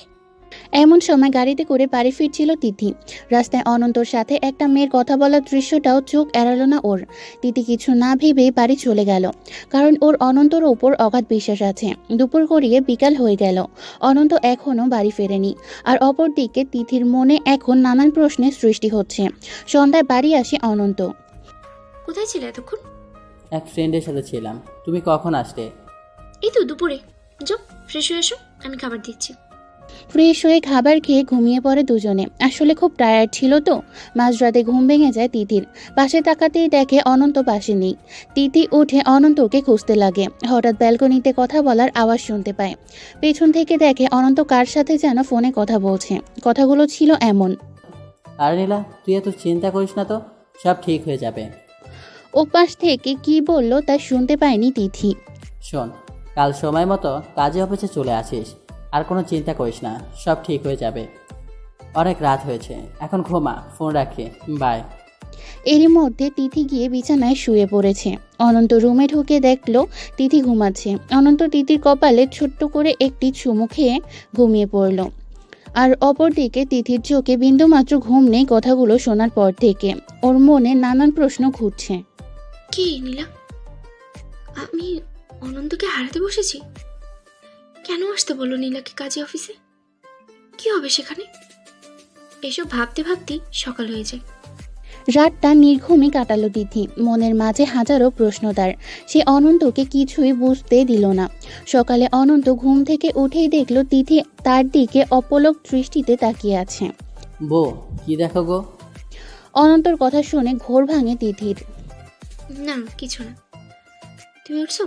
এমন সময় গাড়িতে করে বাড়ি ফিরছিল তিথি। রাস্তায় অনন্তর সাথে একটা মেয়ের কথা বলার দৃশ্যটাও চোখ এড়ালো না ওর। তিথি কিছু না ভেবে বাড়ি চলে গেল, কারণ ওর অনন্তর ওপর অগাধ বিশ্বাস আছে। দুপুর গড়িয়ে বিকাল হয়ে গেল, অনন্ত এখনও বাড়ি ফেরেনি। আর অপরদিকে তিথির মনে এখন নানান প্রশ্নের সৃষ্টি হচ্ছে। সন্ধ্যায় বাড়ি আসে অনন্ত। কোথায় ছিলে এতক্ষণ? এক ফ্রেন্ডের সাথে ছিলাম। তুমি কখন আসলে? এই তো দুপুরে। যাও ফ্রেশ হয়ে এসো, আমি খাবার দিচ্ছি। ফ্রেশ হয়ে খাবার খেয়ে ঘুমিয়ে পড়ে দুজনে। আসলে খুব টায়ার্ড ছিল তো। মাঝরাতে ঘুম ভেঙে যায় তিথির। পাশে তাকাতেই দেখে অনন্ত পাশে নেই। তিথি উঠে অনন্তকে খুঁজতে লাগে। হঠাৎ ব্যালকনিতে কথা বলার আওয়াজ শুনতে পায়। পেছন থেকে দেখে অনন্ত কার সাথে যেন ফোনে কথা বলছে। কথাগুলো ছিল এমন: আর নীলা, তুই এত চিন্তা করিস না তো, সব ঠিক হয়ে যাবে। ওপাশ থেকে কি বলল তা শুনতে পায়নি তিথি। শোন, কাল সময় মতো কাজে অফিসে চলে আসিস। আর কোনো চিন্তা করিস না, সব ঠিক হয়ে যাবে। অনেক রাত হয়েছে, এখন ঘুমা, ফোন রাখি, বাই। এরই মধ্যে তিথি গিয়ে বিছানায় শুয়ে পড়েছে। অনন্ত রুমে ঢুকে দেখলো তিথি ঘুমাচ্ছে। অনন্ত তিথির কপালে ছোট্ট করে একটি চুমু খেয়ে ঘুমিয়ে পড়ল। আর অপরদিকে তিথির চোখে বিন্দুমাত্র ঘুম নেই কথাগুলো শোনার পর থেকে। ওর মনে নানান প্রশ্ন ঘুরছে। কি নীলা, আমি অনন্তকে হারাতে বসেছি? কেন আসতে বললো নীলাকে কাজে অফিসে? কি হবে সেখানে? এসব ভাবতে ভাবতেই সকাল হয়ে যায়। রাতটা নির্ঘুমই কাটালো তিথি। মনের মাঝে হাজারো প্রশ্ন তার। সে অনন্তকে কিছুই বুঝতে দিল না। সকালে অনন্ত ঘুম থেকে উঠেই দেখলো তিথি তার দিকে অপলক দৃষ্টিতে তাকিয়ে আছে। বউ, কি দেখো গো? অনন্তর কথা শুনে ঘোর ভাঙে তিথির। না কিছু না, তুমি উঠছো?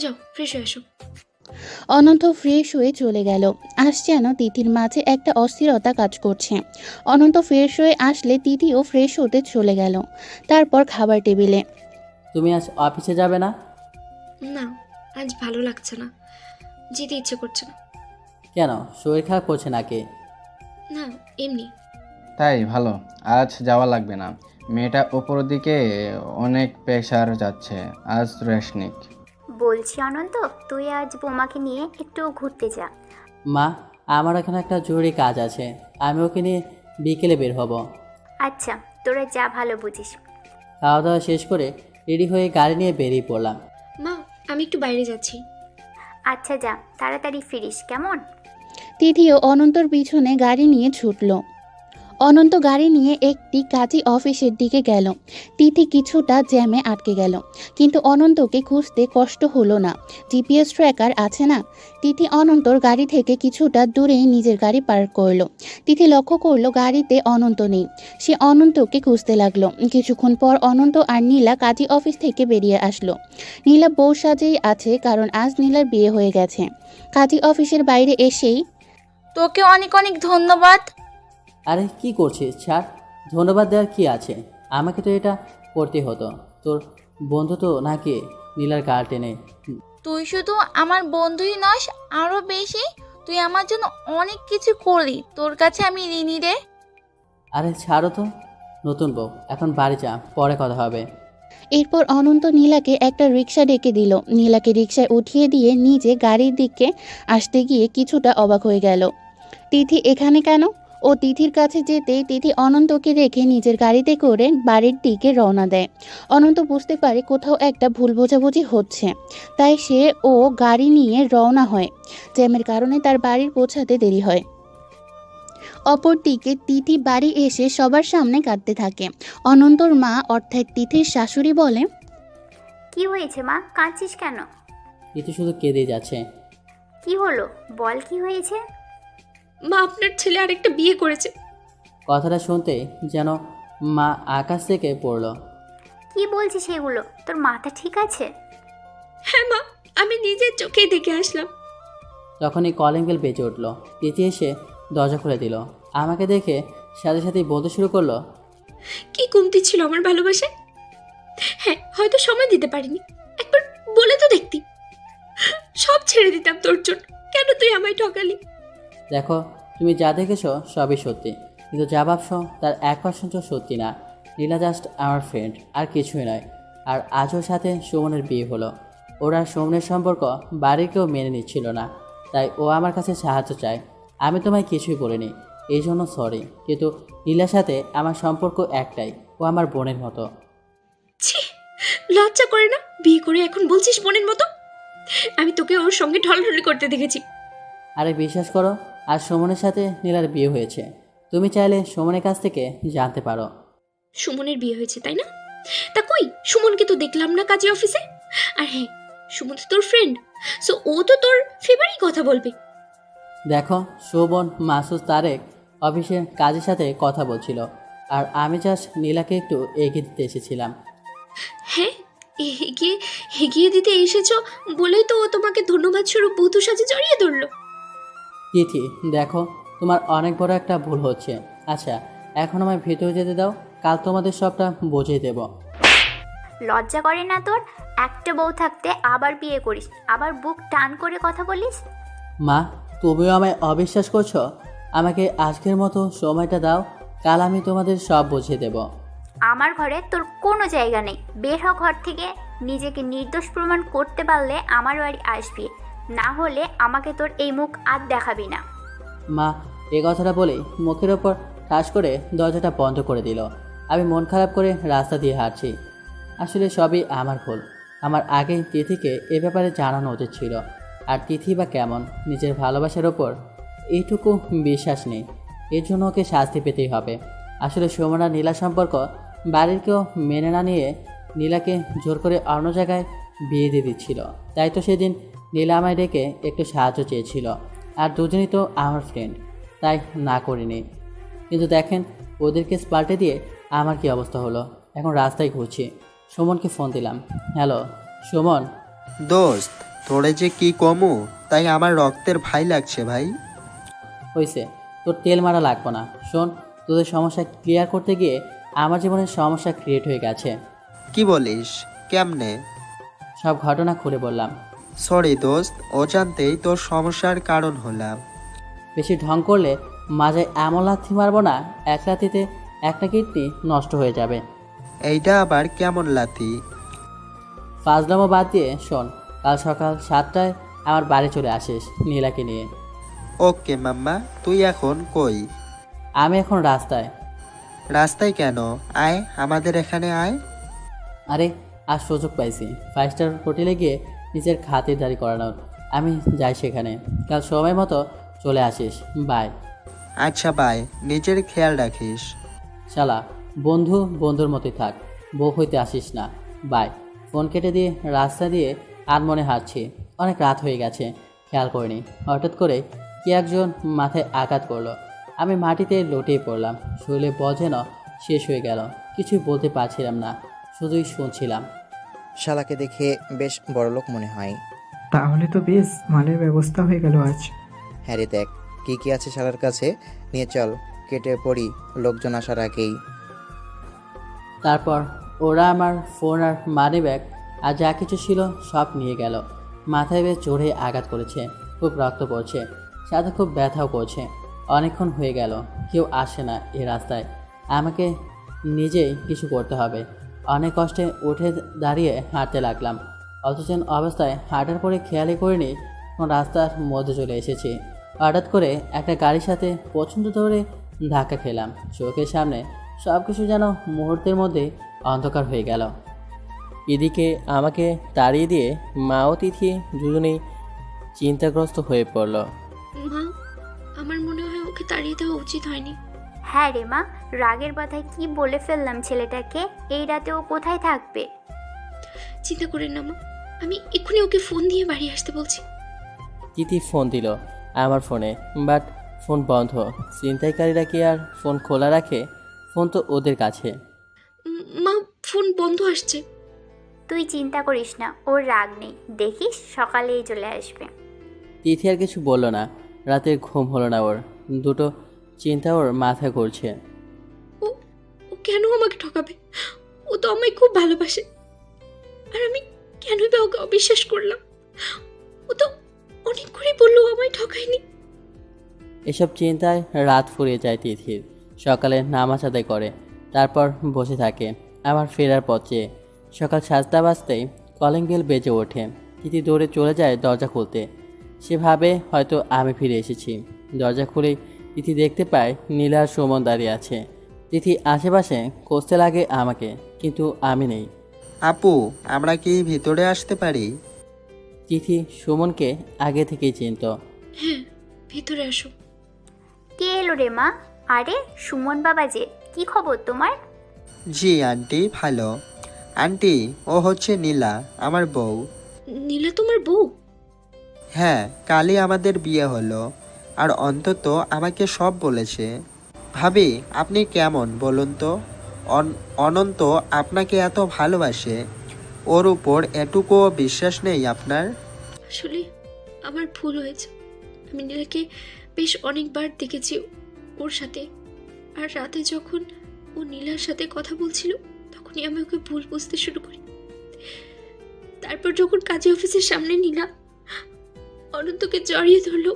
যাও ফ্রেশ হয়ে এসো। অনন্ত ফ্রেশ হয়ে চলে গেল। আজ যেন তিথির মাঝে একটা অস্থিরতা কাজ করছে। অনন্ত ফ্রেশ হয়ে আসলে তিথিও ফ্রেশ হতে চলে গেল। তারপর খাবার টেবিলে। তুমি আজ অফিসে যাবে না? না, আজ ভালো লাগছে না, যেতে ইচ্ছে করছে না। কেন, শরীর খারাপ করছে নাকি? না এমনি। তাই ভালো, আজ যাওয়া লাগবে না। মেয়েটা ওপর দিকে অনেক প্রেশার যাচ্ছে, আজ রেস্ট নিক। বলছি অনন্ত, তুই আজ বোমাকে নিয়ে একটু ঘুরতে যা। মা, আমার এখানে একটা জরুরি কাজ আছে, আমি ওকে নিয়ে বিকেলে বের হব। আচ্ছা, তোরা যা ভালো বুঝিস। খাওয়া দাওয়া শেষ করে রেডি হয়ে গাড়ি নিয়ে বেরিয়ে পড়লাম। মা, আমি একটু বাইরে যাচ্ছি। আচ্ছা যা, তাড়াতাড়ি ফিরিস কেমন? তিথিও অনন্তর পিছনে গাড়ি নিয়ে ছুটল। অনন্ত গাড়ি নিয়ে একটি কাজী অফিসের দিকে গেল। তিথি কিছুটা জ্যামে আটকে গেল, কিন্তু অনন্তকে খুঁজতে কষ্ট হলো না। জিপিএস ট্র্যাকার আছে না। তিথি অনন্তর গাড়ি থেকে কিছুটা দূরেই নিজের গাড়ি পার্ক করলো। তিথি লক্ষ্য করলো গাড়িতে অনন্ত নেই। সে অনন্তকে খুঁজতে লাগলো। কিছুক্ষণ পর অনন্ত আর নীলা কাজী অফিস থেকে বেরিয়ে আসলো। নীলা বউ সাজেই আছে, কারণ আজ নীলার বিয়ে হয়ে গেছে। কাজী অফিসের বাইরে এসেই, তোকে অনেক অনেক ধন্যবাদ। আরে কি করছিস? ছাড়, ধন্যবাদ দেওয়ার কি আছে? আমাকে তো এটা করতে হতো। তোর বন্ধু তো নাকি নীলার গা টেনে। তুই শুধু আমার বন্ধুই নস, আরো বেশি। তুই আমার জন্য অনেক কিছু করলি, তোর কাছে আমি ঋণী রে। আরে ছাড়ো তো, নতুন বউ, এখন বাড়ি যা, পরে কথা হবে। এরপর অনন্ত নীলাকে একটা রিক্সা ডেকে দিল। নীলাকে রিক্সায় উঠিয়ে দিয়ে নিজে গাড়ির দিকে আসতে গিয়ে কিছুটা অবাক হয়ে গেল। তিথি এখানে কেন? ও তিথির কাছে যেতেই তিথি অনন্তকে রেখে নিজের গাড়িতে করে বাড়ির দিকে রওনা দেয়। অনন্ত বুঝতে পারে কোথাও একটা ভুল বোঝাবুঝি হচ্ছে, তাই সে ও গাড়ি নিয়ে রওনা হয়। জ্যামের কারণে তার বাড়ির পৌঁছাতে দেরি হয়। অপরদিকে তিথি বাড়ি এসে সবার সামনে কাঁদতে থাকে। অনন্তর মা অর্থাৎ তিথির শাশুড়ি বলে, কি হয়েছে মা, কাঁদছিস কেন? কিন্তু শুধু কেঁদে যাচ্ছে। কি হলো বল, কি হয়েছে? মা, আপনার ছেলে আরেকটা বিয়ে করেছে। কথাটা শুনতে যেন মা আকাশ থেকে পড়লো। কি বলছিস সেগুলো? তোর মাথা ঠিক আছে? হ্যাঁ মা, আমি নিজের চোখেই দেখে আসলাম। তখনই কলিং বেল বেজে উঠলো। তিথি এসে দরজা খুলে দিল। আমাকে দেখে সাথে সাথেই বলতে শুরু করলো, কি কমতি ছিল আমার ভালোবাসায়? হ্যাঁ, হয়তো সময় দিতে পারিনি, একবার বলে তো দেখতি। সব ছেড়ে দিতাম তোর জন্য, কেন তুই আমায় ঠকালি? দেখো, তুমি যা দেখেছো সবই সত্যি, কিন্তু যা ভাবছো তার 1% সত্যি না। নীলা জাস্ট আমার ফ্রেন্ড, আর কিছুই নয়। আর আজ ওর সাথে সুমনের বিয়ে হলো। ওরা সুমনের সম্পর্ক বাড়ির কেউ মেনে নিচ্ছিল না, তাই ও আমার কাছে সাহায্য চায়। আমি তোমায় কিছুই বলিনি, এই জন্য সরি। কিন্তু নীলার সাথে আমার সম্পর্ক একটাই, ও আমার বোনের মতো। ছি, লজ্জা করে না? বিয়ে করে এখন বলছিস বোনের মতো? আমি তোকে ওর সঙ্গে ঢলঢলি করতে দেখেছি। আরে বিশ্বাস করো, আর সুমনের সাথে নীলার বিয়ে হয়েছে। তুমি চাইলে সুমনের কাছ থেকে জানতে পারো। সুমনের বিয়ে হয়েছে তাই না? তা কই, সুমনকে তো দেখলাম না কাজী অফিসে। আর হ্যাঁ, সুমন তো তোর ফ্রেন্ড, সো ও তো তোর ফেভারই কথা বলবে। দেখো, সুমন, মাসুদ, তারেক অফিসের কাজের সাথে কথা বলছিল, আর আমি জাস্ট নীলাকে একটু এগিয়ে দিতে এসেছিলাম। হ্যাঁ, এগিয়ে এগিয়ে দিতে এসেছো বলেই তো ও তোমাকে ধন্যবাদ স্বরূপ বধূ সাজে জড়িয়ে ধরলো। তিথি, দেখো, তোমার অনেক বড় একটা ভুল হচ্ছে। আচ্ছা, এখন আমায় ভেতরে যেতে দাও, কাল তোমাদের সবটা বুঝিয়ে দেব। লজ্জা করে না তোর? একটা বউ থাকতে আবার বিয়ে করিস, আবার বুক টান করে কথা বলিস। মা, তুমিও আমায় অবিশ্বাস করছো? আমাকে আজকের মতো সময়টা দাও, কাল আমি তোমাদের সব বুঝিয়ে দেব। আমার ঘরে তোর কোনো জায়গা নেই, বের হ ঘর থেকে। নিজেকে নির্দোষ প্রমাণ করতে পারলে আমার বাড়ি আসবি, না হলে আমাকে তোর এই মুখ আর দেখাবি না। মা এই কথাটা বলেই মুখের ওপর ঠাস করে দরজাটা বন্ধ করে দিল। আমি মন খারাপ করে রাস্তা দিয়ে হাঁটছি। আসলে সবই আমার ভুল। আমার আগেই তিথিকে এ ব্যাপারে জানানো উচিত ছিল। আর তিথি বা কেমন, নিজের ভালোবাসার ওপর এইটুকু বিশ্বাস নেই, এর জন্য ওকে শাস্তি পেতেই হবে। আসলে সুমন আর নীলা সম্পর্ক বাড়ির কেউ মেনে না নিয়ে নীলাকে জোর করে অন্য জায়গায় বিয়ে দিয়ে দিচ্ছিল। তাই তো সেদিন নীলা আমায় ডেকে একটু সাহায্য চেয়েছিল, আর দুজনই তো আমার ফ্রেন্ড, তাই না করিনি। কিন্তু দেখেন, ওদেরকে পাল্টে দিয়ে আমার কি অবস্থা হলো। এখন রাস্তায় ঘুরছি, সুমনকে ফোন দিলাম। হ্যালো সুমন। দোস্ত, তোরে যে কি কমু, তাই আমার রক্তের ভাই লাগছে ভাই। হয়েছে, তোর তেল মারা লাগবো না। শোন, তোদের সমস্যা ক্লিয়ার করতে গিয়ে আমার জীবনের সমস্যা ক্রিয়েট হয়ে গেছে। কি বলিস? কেমনে? সব ঘটনা খুলে বললাম। সরি দোস্ত, অজান্তেই তোর সমস্যার কারণ হলাম। বেশি ঢং করলে মাজায় এমন লাথি মারবো না, এক লাথিতে একটা কিডনি নষ্ট হয়ে যাবে। এইটা আবার কেমন লাথি? ফাজলামো বাদ দিয়ে শোন, কাল সকাল 7টায় আমার বাড়ি চলে আসিস নীলাকে নিয়ে। ওকে মাম্মা, তুই এখন কই? আমি এখন রাস্তায়। রাস্তায় কেন? আয় আমাদের এখানে আয়। আরে আজ সুযোগ পাইছি 5 স্টার হোটেলে গিয়ে নিজের খাতিরদারি করানোর। আমি যাই সেখানে, কাল সময় মতো চলে আসিস। বাই। আচ্ছা বাই, নিজের খেয়াল রাখিস। শালা, বন্ধু বন্ধুর মতোই থাক, বউ হইতে আসিস না। বাই। ফোন কেটে দিয়ে রাস্তা দিয়ে আনমনে হাঁটছি। অনেক রাত হয়ে গেছে, খেয়াল করিনি। হঠাৎ করে কি একজন মাথায় আঘাত করলো। আমি মাটিতে লুটিয়ে পড়লাম। শরীরে বল যেন শেষ হয়ে গেল। কিছুই বলতে পারছিলাম না, শুধুই শুনছিলাম। শালাকে দেখে বেশ বড়লোক মনে হয়। তাহলে তো বেশ মালের ব্যবস্থা হয়ে গেল আজ। হ্যাঁ রে, দেখ কি কি আছে শালার কাছে, নিয়ে চল, কেটে পড়ি লোকজন আসার আগেই। তারপর ওরা আমার ফোন আর মানি ব্যাগ আর যা কিছু ছিল সব নিয়ে গেল। মাথায় বেশ জোরে আঘাত করেছে, খুব রক্ত পড়ছে, সাথে খুব ব্যথাও করছে। অনেকক্ষণ হয়ে গেল, কেউ আসে না এই রাস্তায়। আমাকে নিজেই কিছু করতে হবে। অনেক কষ্টে উঠে দাঁড়িয়ে হাঁটতে লাগলাম। অচেতন অবস্থায় হাঁটার পরে খেয়ালই করিনি কোন রাস্তার মধ্যে চলে এসেছি। হঠাৎ করে একটা গাড়ির সাথে পছন্দ ধরে ধাক্কা খেলাম। চোখের সামনে সব কিছু যেন মুহূর্তের মধ্যে অন্ধকার হয়ে গেল। এদিকে আমাকে তাড়িয়ে দিয়ে মা ও তিথি দুজনেই চিন্তাগ্রস্ত হয়ে পড়ল। মা, আমার মনে হয় ওকে তাড়িয়ে দেওয়া উচিত হয়নি। হ্যাঁ রে মা, রাগের মাথায় কি বলে ফেললাম ছেলেটাকে। এই রাতে ও কোথায় থাকবে? চিন্তা করেন না মা, আমি এক্ষুনি ওকে ফোন দিয়ে বাড়ি আসতে বলছি। তিথি ফোন দিল আমার ফোনে, বাট ফোন বন্ধ। ছিনতাইকারীরা কি আর ফোন খোলা রাখে? ফোন তো ওদের কাছে। মা, ফোন বন্ধ আসছে। তুই চিন্তা করিস না, ওর রাগ নেই, দেখিস সকালেই চলে আসবে। তিথি আর কিছু বলল না। রাতে ঘুম হলো না ওর। দুটো চিন্তা ওর মাথায় ঘুরছে। ও কেন আমাকে ঠকাবে? ও তো আমায় খুব ভালোবাসে, আর আমি কেনই বা ওকে অবিশ্বাস করলাম। ও তো অনেক করে বললো আমায় ঠকায়নি। এসব চিন্তায় রাত ফুরিয়ে যায় তিথির। সকালে নামাজ আদায় করে, তারপর বসে থাকে আমার ফেরার পথে। সকাল 7টা বাজতেই কলিং বেল বেজে ওঠে। তিথি দৌড়ে চলে যায় দরজা খুলতে। সে ভাবে হয়তো আমি ফিরে এসেছি। দরজা খুলেই তিথি দেখতে পায় নীলা আর সুমন দাঁড়িয়ে আছে। তিথি আশেপাশে খুঁজতে লাগে আমাকে, কিন্তু আমি নেই। আপু, আমরা কি ভিতরে আসতে পারি? তিথি সুমনকে আগে থেকেই চিনত। হ্যাঁ, ভিতরে আসো। কে এলো রে মা? আরে সুমন বাবা যে, কি খবর তোমার? জি আন্টি, ভালো। আন্টি, ও হচ্ছে নীলা, আমার বউ। নীলা তোমার বউ? হ্যাঁ, কালই আমাদের বিয়ে হলো, আর অন্তত আমাকে সব বলেছে। ভাবি, আপনি কেমন বলুন তো? অনন্ত আপনাকে এত ভালোবাসে, ওর উপর এটুকুও বিশ্বাস নেই আপনার? আসলে আমার ভুল হয়েছে। আমি নীলাকে বেশ অনেকবার দেখেছি ওর সাথে, আর রাতে যখন ও নীলার সাথে কথা বলছিল তখনই আমি ওকে ভুল বুঝতে শুরু করি। তারপর যখন কাজী অফিসের সামনে নীলা অনন্তকে জড়িয়ে ধরলো,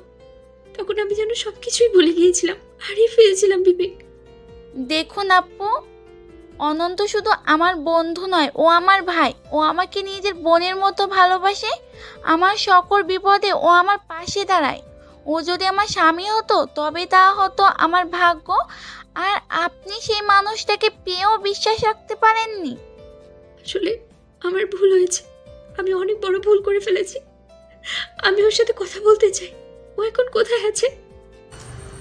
তখন আমি যেন সবকিছুই ভুলে গিয়েছিলাম, হারিয়ে ফেলেছিলাম বিবেক। দেখুন আপু, অনন্ত শুধু আমার বন্ধু নয়, ও আমার ভাই। ও আমাকে নিজের বোনের মতো ভালোবাসে। আমার সকল বিপদে ও আমার পাশে দাঁড়ায়। ও যদি আমার স্বামী হতো তবে তা হতো আমার ভাগ্য। আর আপনি সেই মানুষটাকে পেয়েও বিশ্বাস রাখতে পারেননি। আসলে আমার ভুল হয়েছে, আমি অনেক বড় ভুল করে ফেলেছি। আমি ওর সাথে কথা বলতে চাই। ও এখন কোথায় আছে?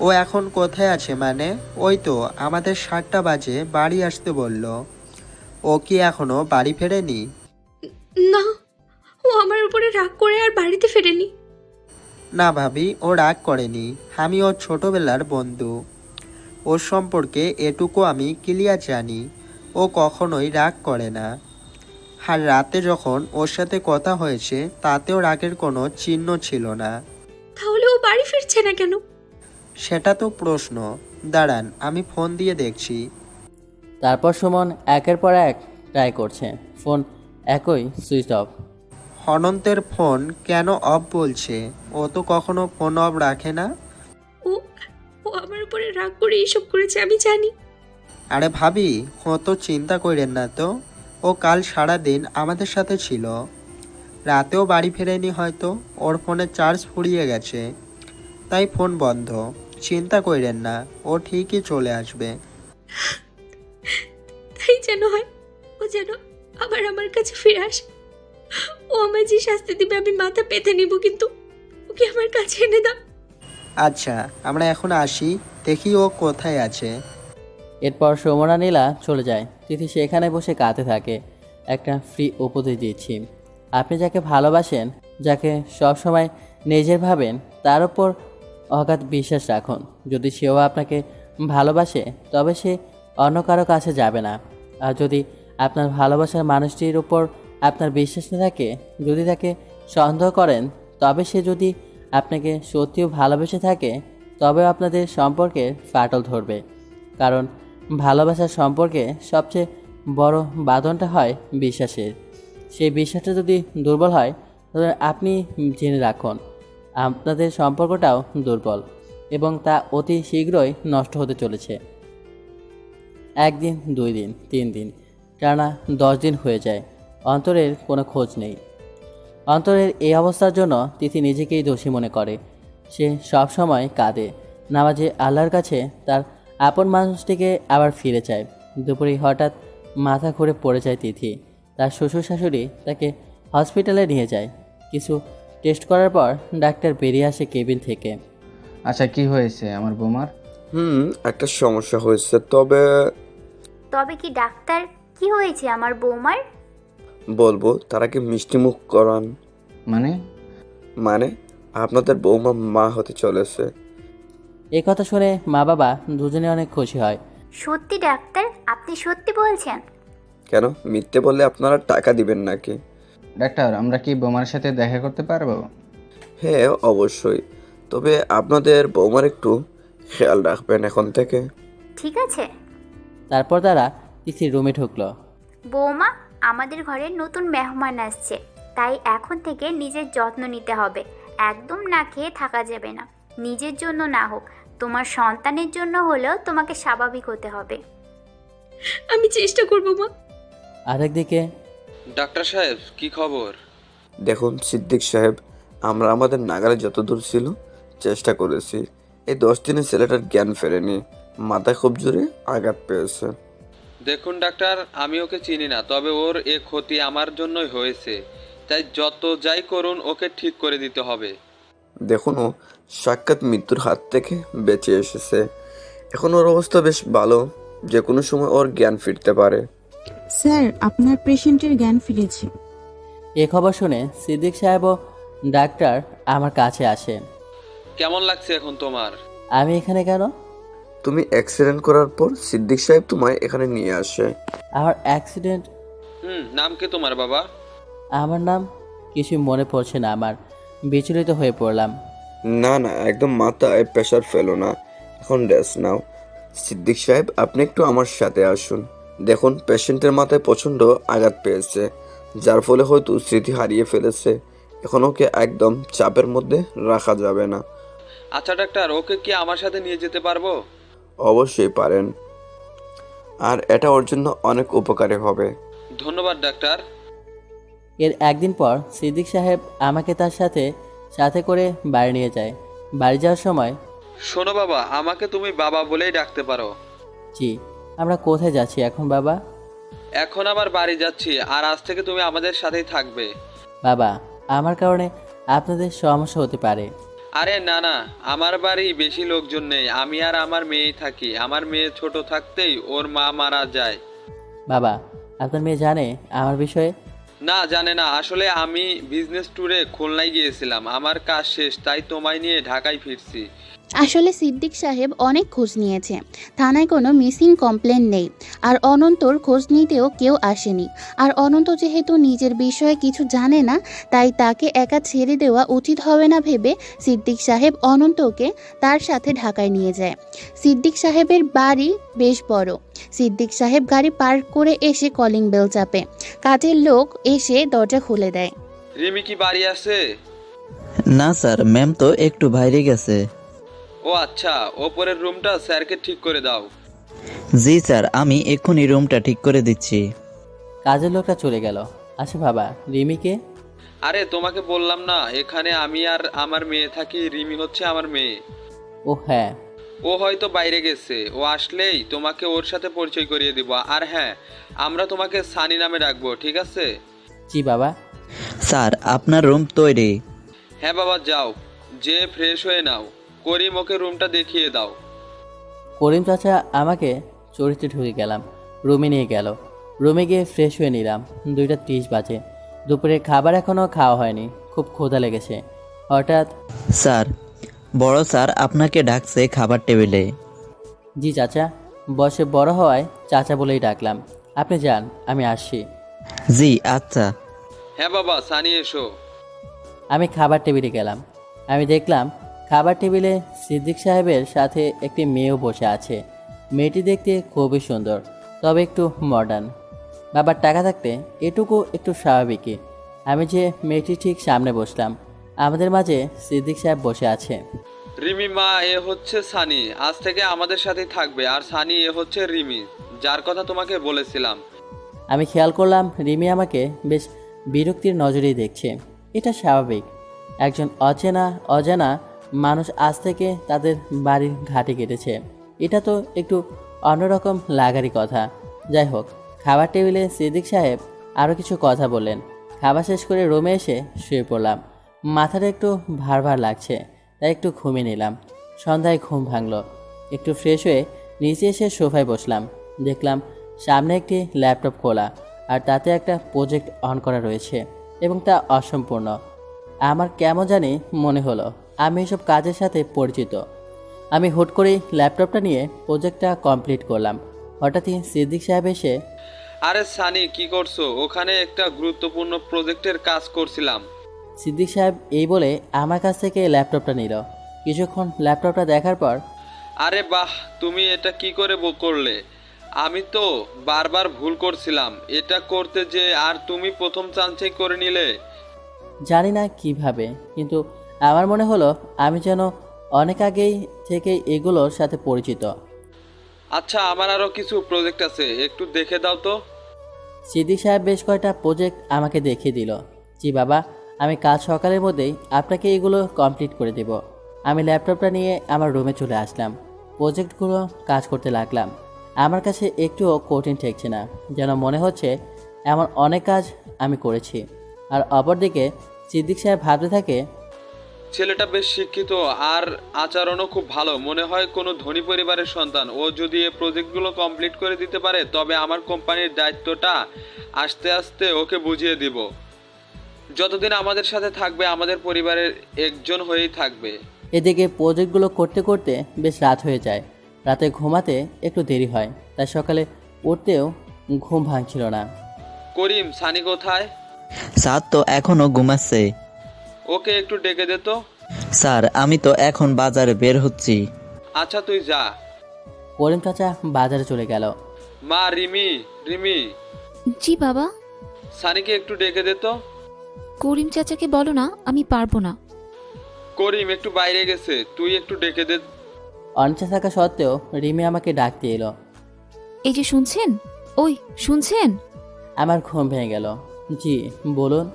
ও এখন কোথায় আছে মানে? ওই তো আমাদের 7টা বাজে বাড়ি আসতে বলল। ও কি এখনো বাড়ি ফেরেনি? না, ও আমার উপরে রাগ করে আর বাড়িতে ফেরেনি। না ভাবি, ও রাগ করেনি। আমি ওর ছোটবেলার বন্ধু। ওর সম্পর্কে এটুকু আমি ক্লিয়ার জানি। ও কখনোই রাগ করে না। আর রাতে যখন ওর সাথে কথা হয়েছে তাতেও রাগের কোনো চিহ্ন ছিল না। তাহলে ও বাড়ি ফিরছে না কেন? সেটা তো প্রশ্ন। দাঁড়ান, আমি ফোন দিয়ে দেখছি। তারপর সুমন একের পর এক ট্রাই করছে, ফোন একই সুইচ অফ। অনন্তের ফোন কেন অফ বলছে? ও তো কখনো ফোন অফ রাখে না। ও ও আমার উপরে রাগ করে এসব করেছে, আমি জানি। আরে ভাবি, ও তো চিন্তা করেন না তো। ও কাল সারা দিন আমাদের সাথে ছিল। রাতেও বাড়ি ফেরেনি হয়তো। ওর ফোনে চার্জ ফুরিয়ে গেছে, তাই ফোন বন্ধ। চিন্তা করেন না, ও ঠিকই চলে আসবে। তাই যেন হয়, ও যেন আবার আমার কাছে ফিরে আসে। ও আমায় যে শাস্তি দিবে আমি মাথা পেতে নিব, কিন্তু ওকে আমার কাছে এনে দাও। আচ্ছা, আমরা এখন আসি, দেখি ও কোথায় আছে। এরপর সুমন আর নীলা চলে যায়। তিথি সেখানে বসে কাঁদতে থাকে। একটা ফ্রি উপদেশ দিচ্ছি, আপনি যাকে ভালোবাসেন, যাকে সবসময় নিজের ভাবেন, তার উপর অগাধ বিশ্বাস রাখুন। যদি সেও আপনাকে ভালোবাসে তবে সে অন্য কারো কাছে যাবে না। আর যদি আপনার ভালোবাসার মানুষটির উপর আপনার বিশ্বাস না থাকে, যদি তাকে সন্দেহ করেন, তবে সে যদি আপনাকে সত্যিও ভালোবেসে থাকে, তবে আপনাদের সম্পর্কে ফাটল ধরবে। কারণ ভালোবাসার সম্পর্কে সবচেয়ে বড় বাঁধনটা হয় বিশ্বাসের। সেই বিশ্বাসটা যদি দুর্বল হয়, তাহলে আপনি জেনে রাখুন আপনাদের সম্পর্কটাও দুর্বল, এবং তা অতি শীঘ্রই নষ্ট হতে চলেছে। 1 দিন, 2 দিন, 3 দিন, টানা 10 দিন হয়ে যায়। অন্তরের কোনো খোঁজ নেই। অন্তরের এই অবস্থার জন্য তিথি নিজেকেই দোষী মনে করে। সে সবসময় কাঁদে, নামাজে আল্লাহর কাছে তার আপন মানুষটিকে আবার ফিরে চায়। দুপুরে হঠাৎ মাথা ঘুরে পড়ে যায় তিথি। তার শ্বশুর শাশুড়ি তাকে হসপিটালে নিয়ে যায়। কিছু টেস্ট করার পর ডাক্তার বেরিয়ে আসে কেবিন থেকে। আচ্ছা, কি হয়েছে আমার বৌমার? একটা সমস্যা হয়েছে। তবে কি ডাক্তার, কি হয়েছে আমার বৌমার? বলবো, তার আগে মিষ্টি মুখ করান। মানে আপনাদের বৌমা মা হতে চলেছে। এই কথা শুনে মা বাবা দুজনে অনেক খুশি হয়। সত্যি ডাক্তার, আপনি সত্যি বলছেন? কেন মিথ্যে বললে আপনারা টাকা দিবেন নাকি? ডাক্তার, আমরা কি বৌমার সাথে দেখা করতে পারবো? হ্যাঁ অবশ্যই, তবে আপনাদের বৌমার একটু খেয়াল রাখবেন এখন থেকে। ঠিক আছে। তারপর তারা তিথির রুমে ঢুকলো। বৌমা, আমাদের ঘরে নতুন মেহমান আসছে, তাই এখন থেকে নিজের যত্ন নিতে হবে। একদম না খেয়ে থাকা যাবে না। নিজের জন্য না হোক, তোমার সন্তানের জন্য হলেও তোমাকে স্বাভাবিক হতে হবে। আমি চেষ্টা করবো মা। আরেকদিকে ডাক্তার সাহেব, কি খবর? দেখুন সিদ্দিক সাহেব, আমরা আমাদের নাগালে যতদূর ছিল চেষ্টা করেছি। এই 10 দিনে ছেলেটার জ্ঞান ফেরেনি, মাথায় খুব জোরে আঘাত পেয়েছে। দেখুন ডাক্তার, আমি ওকে চিনি না, তবে ওর এ ক্ষতি আমার জন্যই হয়েছে, তাই যত যাই করুন ওকে ঠিক করে দিতে হবে। দেখুন, ও সাক্ষাৎ মৃত্যুর হাত থেকে বেঁচে এসেছে। এখন ওর অবস্থা বেশ ভালো, যে কোনো সময় ওর জ্ঞান ফিরতে পারে। স্যার, আপনার পেশেন্টের জ্ঞান ফিরেছে। এ খবর শুনে সিদ্দিক সাহেব ও ডাক্তার আমার কাছে আসে। কেমন লাগছে এখন তোমার? আমি এখানে কেন? তুমি অ্যাক্সিডেন্ট করার পর সিদ্দিক সাহেব তোমায় এখানে নিয়ে আসে। আমার অ্যাক্সিডেন্ট? নাম কি তোমার বাবা? আমার নাম কিছু মনে পড়ছে না আমার, বিচলিত হয়ে পড়লাম। না না, একদম মাথায় প্রেশার ফেলো না, এখন রেস্ট নাও। সিদ্দিক সাহেব, আপনি একটু আমার সাথে আসুন। দেখুন, পেশেন্টের মাথায় প্রচণ্ড আঘাত পেয়েছে, যার ফলে হয়তো স্মৃতি হারিয়ে ফেলেছে। এখন ওকে একদম চাপের মধ্যে রাখা যাবে না। আচ্ছা ডাক্তার, ওকে কি আমার সাথে নিয়ে যেতে পারবো? অবশ্যই পারেন, আর এটা ওর জন্য অনেক উপকারী হবে। ধন্যবাদ ডাক্তার। এর একদিন পর সিদ্দিক সাহেব আমাকে তার সাথে সাথে করে বাড়ি নিয়ে যায়। বাড়ি যাওয়ার সময়, শোনো বাবা, আমাকে তুমি বাবা বলেই ডাকতে পারো। জি, আমরা কোথায় যাচ্ছি এখন বাবা? এখন আবার বাড়ি যাচ্ছি, আর আজ থেকে তুমি আমাদের সাথেই থাকবে। বাবা, আমার কারণে আপনাদের সমস্যা হতে পারে। আরে না না, আমার বাড়ি বেশি লোকজন নেই, আমি আর আমার মেয়েই থাকি। আমার মেয়ে ছোট থাকতেই ওর মা মারা যায়। বাবা, আপনার মেয়ে জানে আমার বিষয়ে? না, জানে না। আসলে আমি বিজনেস ট্যুরে খুলনায় গিয়েছিলাম, আমার কাজ শেষ, তাই তোমায় নিয়ে ঢাকায় ফিরছি। আসলে সিদ্দিক সাহেব অনেক খোঁজ নিয়েছে, থানায় কোনো মিসিং কমপ্লেন নেই, আর অনন্তর খোঁজ নিতেও কেউ আসেনি। আর অনন্ত যেহেতু নিজের বিষয়ে কিছু জানে না, তাই তাকে একা ছেড়ে দেওয়া উচিত হবে না ভেবে সিদ্দিক সাহেব অনন্তকে তার সাথে ঢাকায় নিয়ে যায়। সিদ্দিক সাহেবের বাড়ি বেশ বড়। সিদ্দিক সাহেব গাড়ি পার্ক করে এসে কলিং বেল চাপে। কাজের লোক এসে দরজা খুলে দেয়। রিমি কি বাড়ি আছে? না স্যার, ম্যাম তো একটু বাইরে গেছে। ও আচ্ছা, ওপরের রুমটা স্যারকে ঠিক করে দাও। জি স্যার, আমি এক্ষুনি রুমটা ঠিক করে দিচ্ছি। কাজের লোকটা চলে গেল। আচ্ছা বাবা, রিমিকে? আরে তোমাকে বললাম না, এখানে আমি আর আমার মেয়ে থাকি, রিমি হচ্ছে আমার মেয়ে। ও হ্যাঁ। ও হয়তো বাইরে গেছে, ও আসলেই তোমাকে ওর সাথে পরিচয় করিয়ে দিব। আর হ্যাঁ, আমরা তোমাকে সানি নামে ডাকবো, ঠিক আছে? জি বাবা। স্যার, আপনার রুম তৈরি। হ্যাঁ বাবা, যাও, যে ফ্রেশ হয়ে নাও। করিম, ওকে রুমটা দেখিয়ে দাও। করিম চাচা আমাকে চরিত্রে ঢুকে গেলাম, রুমে নিয়ে গেল। রুমে গিয়ে ফ্রেশ হয়ে নিলাম। 2:30 বাজে। দুপুরের খাবার এখনও খাওয়া হয়নি, খুব ক্ষুধা লেগেছে। হঠাৎ, স্যার, বড় স্যার আপনাকে ডাকছে খাবার টেবিলে। জি চাচা। বয়সে বড় হওয়ায় চাচা বলেই ডাকলাম। আপনি যান, আমি আসছি। জি আচ্ছা। হ্যাঁ বাবা, সানি এসো। আমি খাবার টেবিলে গেলাম। আমি দেখলাম খাবার টেবিলে সিদ্দিক সাহেবের সাথে একটি মেয়েও বসে আছে। মেয়েটি দেখতে খুবই সুন্দর, তবে একটু মডার্ন। বাবার টাকা থাকতে এটুকু একটু স্বাভাবিকই। আমি যে মেয়েটি ঠিক সামনে বসলাম, আমাদের মাঝে সিদ্দিক সাহেব বসে আছে। রিমি মা, এ হচ্ছে সানি, আজ থেকে আমাদের সাথেই থাকবে। আর সানি, এ হচ্ছে রিমি, যার কথা তোমাকে বলেছিলাম। আমি খেয়াল করলাম রিমি আমাকে বেশ বিরক্তির নজরেই দেখছে। এটা স্বাভাবিক, একজন অজানা মানুষ আজ থেকে তাদের বাড়ির ঘাটে কেটেছে। এটা তো একটু অন্যরকম লাগারই কথা। যাই হোক, খাবার টেবিলে সিদ্দিক সাহেব আরও কিছু কথা বললেন। খাবার শেষ করে রুমে এসে শুয়ে পড়লাম। মাথাটা একটু ভার ভার লাগছে, তাই একটু ঘুমিয়ে নিলাম। সন্ধ্যায় ঘুম ভাঙলো। একটু ফ্রেশ হয়ে নিচে এসে সোফায় বসলাম। দেখলাম সামনে একটি ল্যাপটপ খোলা, আর তাতে একটা প্রজেক্ট অন করা রয়েছে এবং তা অসম্পূর্ণ। আমার কেমন জানি মনে হলো আমি এসব কাজের সাথে পরিচিত। আমি হুট করেই ল্যাপটপটা নিয়ে প্রজেক্টটা কমপ্লিট করলাম। হঠাৎই সিদ্দিক সাহেব এসে, আরে সানি, কি করছো? ওখানে একটা গুরুত্বপূর্ণ প্রজেক্টের কাজ করছিলাম। সিদ্দিক সাহেব এই বলে আমার কাছ থেকে ল্যাপটপটা নিল। কিছুক্ষণ ল্যাপটপটা দেখার পর, আরে বাহ, তুমি এটা কি করে করলে? আমি তো বারবার ভুল করছিলাম এটা করতে, যে আর তুমি প্রথম চান্সেই করে নিলে। জানি না কিভাবে, কিন্তু আমার মনে হলো আমি যেন অনেক আগেই থেকে এগুলোর সাথে পরিচিত। আচ্ছা, আমার আরও কিছু প্রজেক্ট আছে, একটু দেখে দাও তো। সিদ্দিক সাহেব বেশ কয়েকটা প্রজেক্ট আমাকে দেখিয়ে দিল। জি বাবা, আমি কাল সকালের মধ্যেই আপনাকে এগুলো কমপ্লিট করে দেব। আমি ল্যাপটপটা নিয়ে আমার রুমে চলে আসলাম। প্রজেক্টগুলো কাজ করতে লাগলাম। আমার কাছে একটুও কঠিন ঠেকছে না, যেন মনে হচ্ছে এমন অনেক কাজ আমি করেছি। আর অপরদিকে সিদ্দিক সাহেব ভাবতে থাকে, ছেলেটা বেশ শিক্ষিত আর আচরণও খুব ভালো, মনে হয় কোনো ধনী পরিবারের সন্তান। ও যদি এই প্রজেক্টগুলো কমপ্লিট করে দিতে পারে তবে আমার কোম্পানির দায়িত্বটা আস্তে আস্তে ওকে বুঝিয়ে দিব। যতদিন আমাদের সাথে থাকবে আমাদের পরিবারের একজন হয়েই থাকবে। এদিকে প্রজেক্টগুলো করতে করতে বেশ রাত হয়ে যায়। রাতে ঘুমাতে একটু দেরি হয়, তাই সকালে উঠতেও ঘুম ভাঙছিল না। করিম, সানি কোথায়? স্যার তো এখনো ঘুমাচ্ছে। ওকে একটু ডেকে দে তো। স্যার আমি তো এখন বাজারে বের হচ্ছি। আচ্ছা তুই যা। করিম চাচা বাজারে চলে গেল। মা, রিমি, রিমি, জি বাবা। সানিকে একটু ডেকে দে তো। করিম চাচাকে বলো না, আমি পারবো না। করিম একটু বাইরে গেছে, তুই একটু ডেকে দে। অনিচ্ছা থাকা সত্ত্বেও রিমি আমাকে ডাকতে এলো। এই যে শুনছেন, ওই শুনছেন? আমার ঘুম ভেঙে গেল। জি বলুন।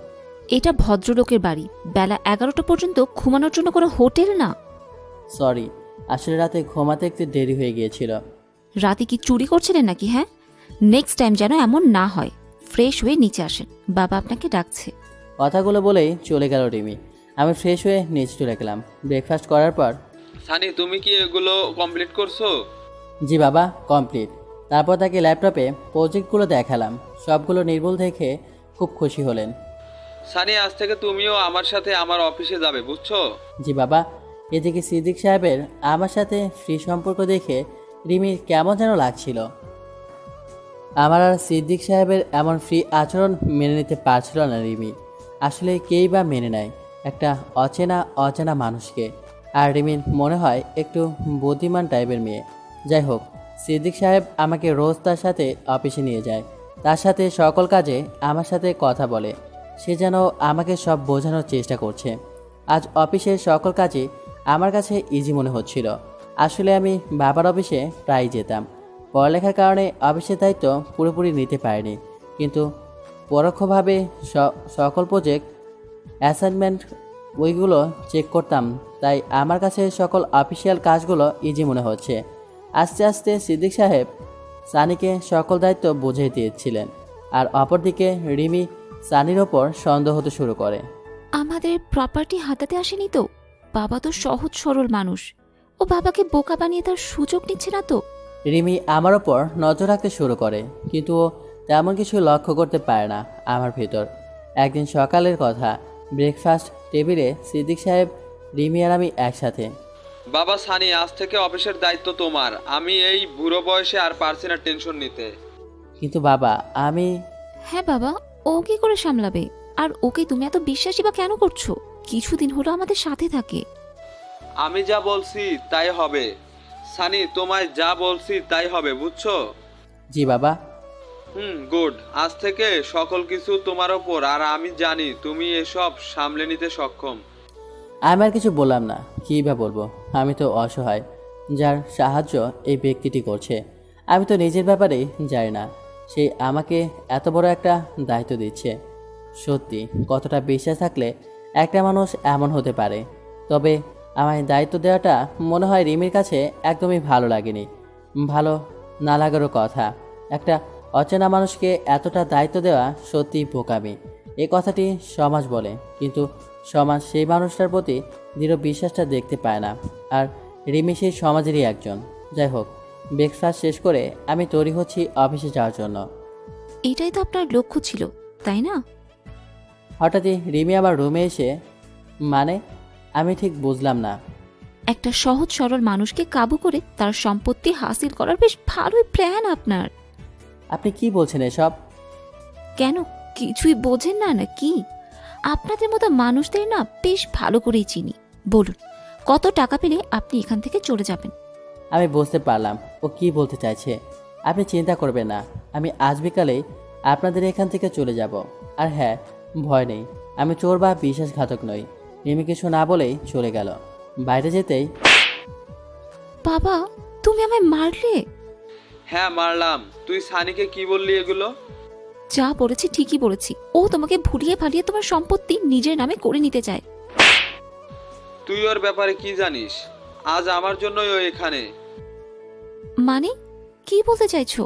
এটা ভদ্রলোকের বাড়ি, বেলা 11টা পর্যন্ত ঘুমানোর জন্য কোনো হোটেল না। সরি, আসলে রাতে ঘুমাতে একটু দেরি হয়ে গিয়েছিল। রাতে কি চুরি করছিলেন নাকি? হ্যাঁ, নেক্সট টাইম যেন এমন না হয়। ফ্রেশ হয়ে নিচে আসেন, বাবা আপনাকে ডাকছে। কথাগুলো বলেই চলে গেল রিমি। আমি ফ্রেশ হয়ে নিচে চলে গেলাম। ব্রেকফাস্ট করার পর, সানি তুমি কি এগুলো কমপ্লিট করছো? জি বাবা, কমপ্লিট। তারপর তাকে ল্যাপটপে প্রজেক্টগুলো দেখালাম। সবগুলো নির্ভুল দেখে খুব খুশি হলেন। সানি, আজ থেকে তুমিও আমার সাথে আমার অফিসে যাবে, বুঝছো? জি বাবা। এদিকে সিদ্দিক সাহেবের আমার সাথে ফ্রি সম্পর্ক দেখে রিমির কেমন যেন লাগছিল। আমার আর সিদ্দিক সাহেবের এমন ফ্রি আচরণ মেনে নিতে পারছিল না রিমি। আসলে কেই বা মেনে নেয় একটা অচেনা মানুষকে। আর রিমির মনে হয় একটু বুদ্ধিমান টাইপের মেয়ে। যাই হোক, সিদ্দিক সাহেব আমাকে রোজ তার সাথে অফিসে নিয়ে যায়। তার সাথে সকল কাজে আমার সাথে কথা বলে। সে যেন আমাকে সব বোঝানোর চেষ্টা করছে। আজ অফিসের সকল কাজই আমার কাছে ইজি মনে হচ্ছিল। আসলে আমি বাবার অফিসে প্রায় যেতাম। পড়ালেখার কারণে অফিসের দায়িত্ব পুরোপুরি নিতে পারিনি, কিন্তু পরোক্ষভাবে সকল প্রজেক্ট অ্যাসাইনমেন্ট ওইগুলো চেক করতাম। তাই আমার কাছে সকল অফিসিয়াল কাজগুলো ইজি মনে হচ্ছে। আস্তে আস্তে সিদ্দিক সাহেব সানিকে সকল দায়িত্ব বুঝিয়ে দিয়েছিলেন। আর অপরদিকে রিমি সানির ওপর সন্দেহ হতে শুরু করে। আমাদের প্রপার্টি হাতাতে আসেনি তো? বাবা তো সহজ সরল মানুষ, ও বাবাকে বোকা বানিয়ে তার সুযোগ নিচ্ছে না তো? রিমি আমার ওপর নজর রাখতে শুরু করে, কিন্তু ও তেমন কিছু লক্ষ্য করতে পারে না আমার ভেতর। একদিন সকালের কথা, ব্রেকফাস্ট টেবিলে সিদ্দিক সাহেব, রিমি আর আমি একসাথে। বাবা, সানি আজ থেকে অফিসের দায়িত্ব তোমার। আমি এই বুড়ো বয়সে আর পারছি না টেনশন নিতে। কিন্তু বাবা আমি। হ্যাঁ বাবা, ও কি করে সামলাবে? আর ওকে তুমি এত বিশ্বাসী বা কেন করছো? কিছুদিন হলো আমাদের সাথে থাকে। আমি যা বলছি তাই হবে। সানি, তোমায় যা বলছি তাই হবে, বুঝছো? জি বাবা। গুড। আজ থেকে সকল কিছু তোমার ওপর, আর আমি জানি তুমি এসব সামলে নিতে সক্ষম। আমি আর কিছু বললাম না। কী বা বলবো, আমি তো অসহায়, যার সাহায্য এই ব্যক্তিটি করছে। আমি তো নিজের ব্যাপারেই জানি না, সে আমাকে এত বড় একটা দায়িত্ব দিচ্ছে। সত্যি কতটা বিশ্বাস থাকলে একটা মানুষ এমন হতে পারে। তবে আমার দায়িত্ব দেওয়াটা মনে হয় রিমির কাছে একদমই ভালো লাগেনি। ভালো না লাগারও কথা। একটা অচেনা মানুষকে এতটা দায়িত্ব দেওয়া সত্যিই বোকামি। এ কথাটি সমাজ বলে, কিন্তু সমাজ সেই মানুষটার প্রতি দৃঢ় বিশ্বাসটা দেখতে পায় না। আর রিমি সেই সমাজেরই একজন। যাই হোক, ব্রেকফাস্ট শেষ করে আমি তৈরি হচ্ছি অফিসে যাওয়ার জন্য। এটাই তো আপনার লক্ষ্য ছিল, তাই না? হঠাৎই রিমি আমার রুমে এসে, মানে আমি ঠিক বুঝলাম না। একটা সহজ সরল মানুষকে কাবু করে তার সম্পত্তি হাসিল করার বেশ ভালোই প্ল্যান আপনার। আপনি কি বলছেন এসব? কেন, কিছুই বোঝেন না নাকি? আপনাদের মতো মানুষদের না বেশ ভালো করেই চিনি। বলুন, কত টাকা পেলে আপনি এখান থেকে চলে যাবেন? আমি বুঝতে পারলাম ও কি বলতে চাইছে। আপনি চিন্তা করবেন না, আমি আজ বিকালেই আপনাদের এখান থেকে চলে যাব। আর হ্যাঁ, ভয় নেই, আমি চোর বা বিশ্বাসঘাতক নই। রিমি কিছু না বলেই চলে গেল। বাইরে যেতেই বাবা, তুমি আমায় মারলে? হ্যাঁ মারলাম। তুই সানিকে কি বললি এগুলো? যা বলেছি ঠিকই বলেছি। ও তোমাকে ভুলিয়ে ভালিয়ে তোমার সম্পত্তি নিজের নামে করে নিতে চায়। তুই ওর ব্যাপারে কি জানিস? আজ আমার জন্যই ও এখানে। মানে কি বলতে চাইছো?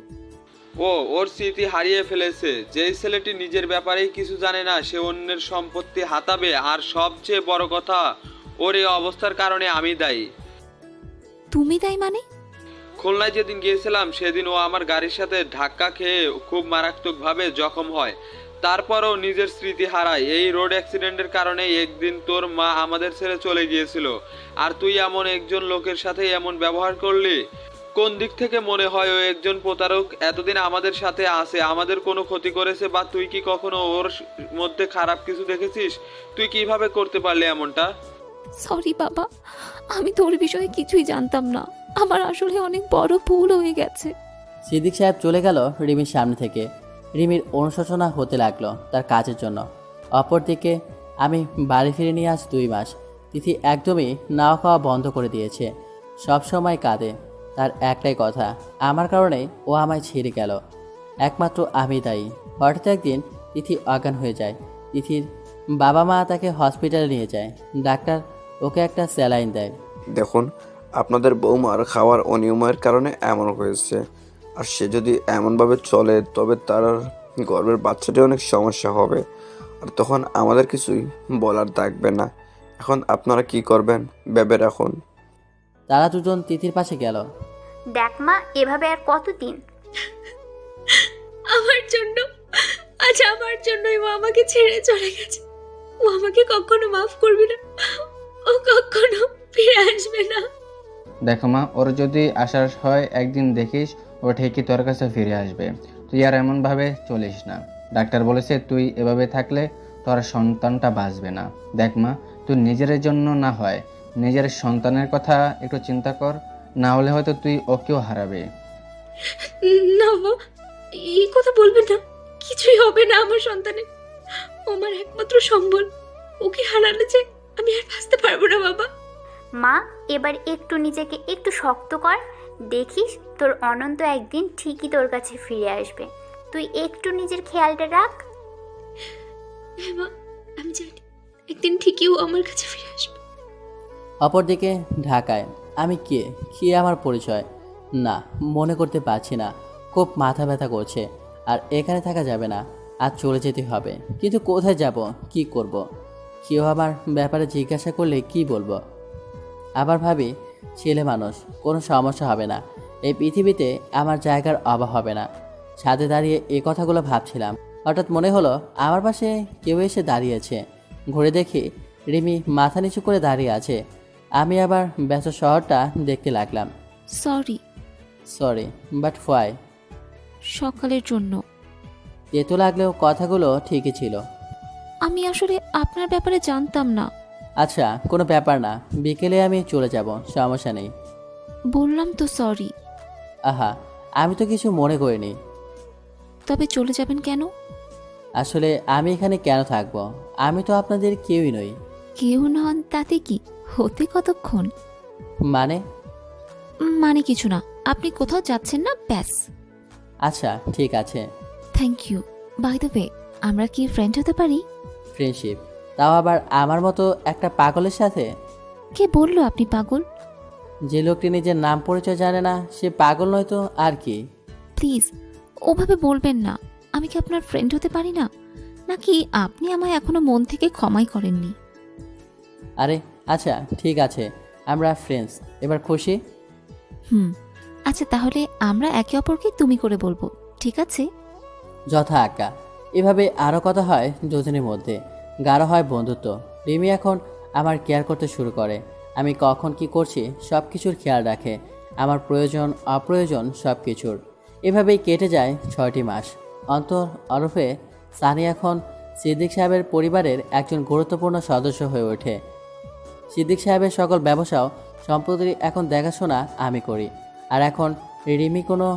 ওর স্মৃতি হারিয়ে ফেলেছে। যেই ছেলেটি নিজের ব্যাপারেই কিছু জানে না, সে অন্যের সম্পত্তি হাতাবে। আর সবচেয়ে বড় কথা, ওর এই অবস্থার কারণে আমি দায়ী। তুমি দায়ী মানে? খুলনায় যেদিন গিয়েছিলাম সেদিন ও আমার গাড়ির সাথে ধাক্কা খেয়ে খুব মারাত্মকভাবে জখম হয়। তারপরও নিজের স্মৃতি হারায়। এই রোড অ্যাক্সিডেন্টের কারণে একদিন তোর মা আমাদের ছেড়ে চলে গিয়েছিল। আর তুই এমন একজন লোকের সাথে এমন ব্যবহার করলি। কোন দিক থেকে মনে হয় ও একজন প্রতারক? এতদিন আমাদের সাথে আছে, আমাদের কোনো ক্ষতি করেছে? বা তুই কি কখনো ওর মধ্যে খারাপ কিছু দেখেছিস? তুই কিভাবে করতে পারলি এমনটা? সরি বাবা, আমি তোর বিষয়ে কিছুই জানতাম না। আমার আসলে অনেক বড় ভুল হয়ে গেছে। সিদ্দিক সাহেব চলে গেল রিমির সামনে থেকে। রিমির অনুশোচনা হতে লাগলো তার কাজের জন্য। অপরদিকে আমি বাড়ি ফিরে নিয়ে আজ 2 মাস। তিথি একদমই নাওয়া খাওয়া বন্ধ করে দিয়েছে। সব সময় কাঁদে। তার একটাই কথা, আমার কারণে ও আমায় ছেড়ে গেল। একমাত্র আমি দায়ী। হঠাৎ একদিন তিথি অজ্ঞান হয়ে যায়। তিথির বাবা মা তাকে হসপিটালে নিয়ে যায়। ডাক্তার ওকে একটা স্যালাইন দেয়। দেখুন, আপনাদের বৌমার খাওয়ার অনিয়মের কারণে এমন হয়েছে। আর সে যদি এমনভাবে চলে তবে তার গর্ভের বাচ্চাটি অনেক সমস্যা হবে। আর তখন আমাদের কিছুই বলার থাকবে না। এখন আপনারা কি করবেন ভেবে রাখুন। তারা দুজন তিথির পাশে গেল। দেখ মা, এভাবে আর কতদিন? আমার জন্য, আজ আমার জন্যই ও আমাকে ছেড়ে চলে গেছে। ও আমাকে কখনো মাফ করবে না। ও কখনো ফিরে আসবে না। দেখো মা, ওর যদি আসার হয় একদিন দেখিস ও ঠিকই তোর কাছে ফিরে আসবে। তুই আর এমনভাবে চলিস না। ডাক্তার বলেছে তুই এভাবে থাকলে তোর সন্তানটা বাঁচবে না। দেখ মা, তুই নিজের জন্য না হয় নিজের সন্তানের কথা একটু চিন্তা কর। না হলে হয়তো তুই ওকেও হারাবে। না বাবা, এই কথা বলবেন না। কিছুই হবে না আমার সন্তানের। ও আমার একমাত্র সম্বল। ওকে হারালে যে আমি আর বাঁচতে পারবো না বাবা। মা, এবার একটু নিজেকে একটু শক্ত কর। দেখিস তোর অনন্ত একদিন ঠিকই তোর কাছে ফিরে আসবে। তুই একটু নিজের খেয়ালটা রাখ। হ্যাঁ মা, আমি জানি একদিন ঠিকই ও আমার কাছে ফিরে আসবে। অপরদিকে ঢাকায় আমি কে, কি আমার পরিচয়? না, মনে করতে পারছি না। খুব মাথা ব্যথা করছে। আর এখানে থাকা যাবে না, আজ চলে যেতে হবে। কিন্তু কোথায় যাব, কি করব? কেউ আমার ব্যাপারে জিজ্ঞাসা করলে কি বলবো? আবার ভাবি, ছেলে মানুষ, কোনো সমস্যা হবে না। এই পৃথিবীতে আমার জায়গার অভাব হবে না। ছাদে দাঁড়িয়ে এই কথাগুলো ভাবছিলাম। হঠাৎ মনে হলো আমার পাশে কেউ এসে দাঁড়িয়েছে। ঘুরে দেখি রিমি মাথা নিচু করে দাঁড়িয়ে আছে। আমি আবার ব্যস্ত শহরটা দেখতে লাগলাম। Sorry, but why? সকালের জন্য। তেতো লাগলেও কথাগুলো ঠিকই ছিল। আমি আসলে আপনার ব্যাপারে জানতাম না। আচ্ছা, কোনো ব্যাপার না, বিকেলে আমি চলে যাব, সমস্যা নেই। বললাম তো সরি। আহা, আমি তো কিছু মনে করিনি। তবে চলে যাবেন কেন? আসলে আমি এখানে কেন থাকবো? আমি তো আপনাদের কেউই নই। কেউ নন তাতে কি, হতে কতক্ষণ? মানে কিছু না, আপনি কোথাও যাচ্ছেন না, ব্যাস। আচ্ছা, ঠিক আছে। Thank you. By the way, আমরা কি ফ্রেন্ড হতে পারি? ফ্রেন্ডশিপ? তাও আবার আমার মতো একটা পাগলের সাথে? কে বললো আপনি পাগল? যে লোকটি নিজের নাম পরিচয় জানে না সে পাগল নয় তো আর কি? প্লিজ ওভাবে বলবেন না। আমি কি আপনার ফ্রেন্ড হতে পারি না? নাকি আপনি আমায় এখনো মন থেকে ক্ষমাই করেননি? আরে আচ্ছা, ঠিক আছে, আমরা ফ্রেন্ডস। এবার খুশি? আচ্ছা, তাহলে আমরা একে অপরকে তুমি করে বলবো, ঠিক আছে? যথা আজ্ঞা। এভাবে আরও কথা হয় দুজনের মধ্যে, গাঢ় হয় বন্ধুত্ব। রিমি এখন আমার কেয়ার করতে শুরু করে। আমি কখন কি করছি সব কিছুর খেয়াল রাখে, আমার প্রয়োজন অপ্রয়োজন সব কিছুর। এভাবেই কেটে যায় 6টি মাস। অন্তর ওরফে সানি এখন সিদ্দিক সাহেবের পরিবারের একজন গুরুত্বপূর্ণ সদস্য হয়ে ওঠে। সিদ্দিক সাহেবের সকল ব্যবসাও সম্পত্তি এখন দেখাশোনা আমি করি। আর এখন রিমি কোনো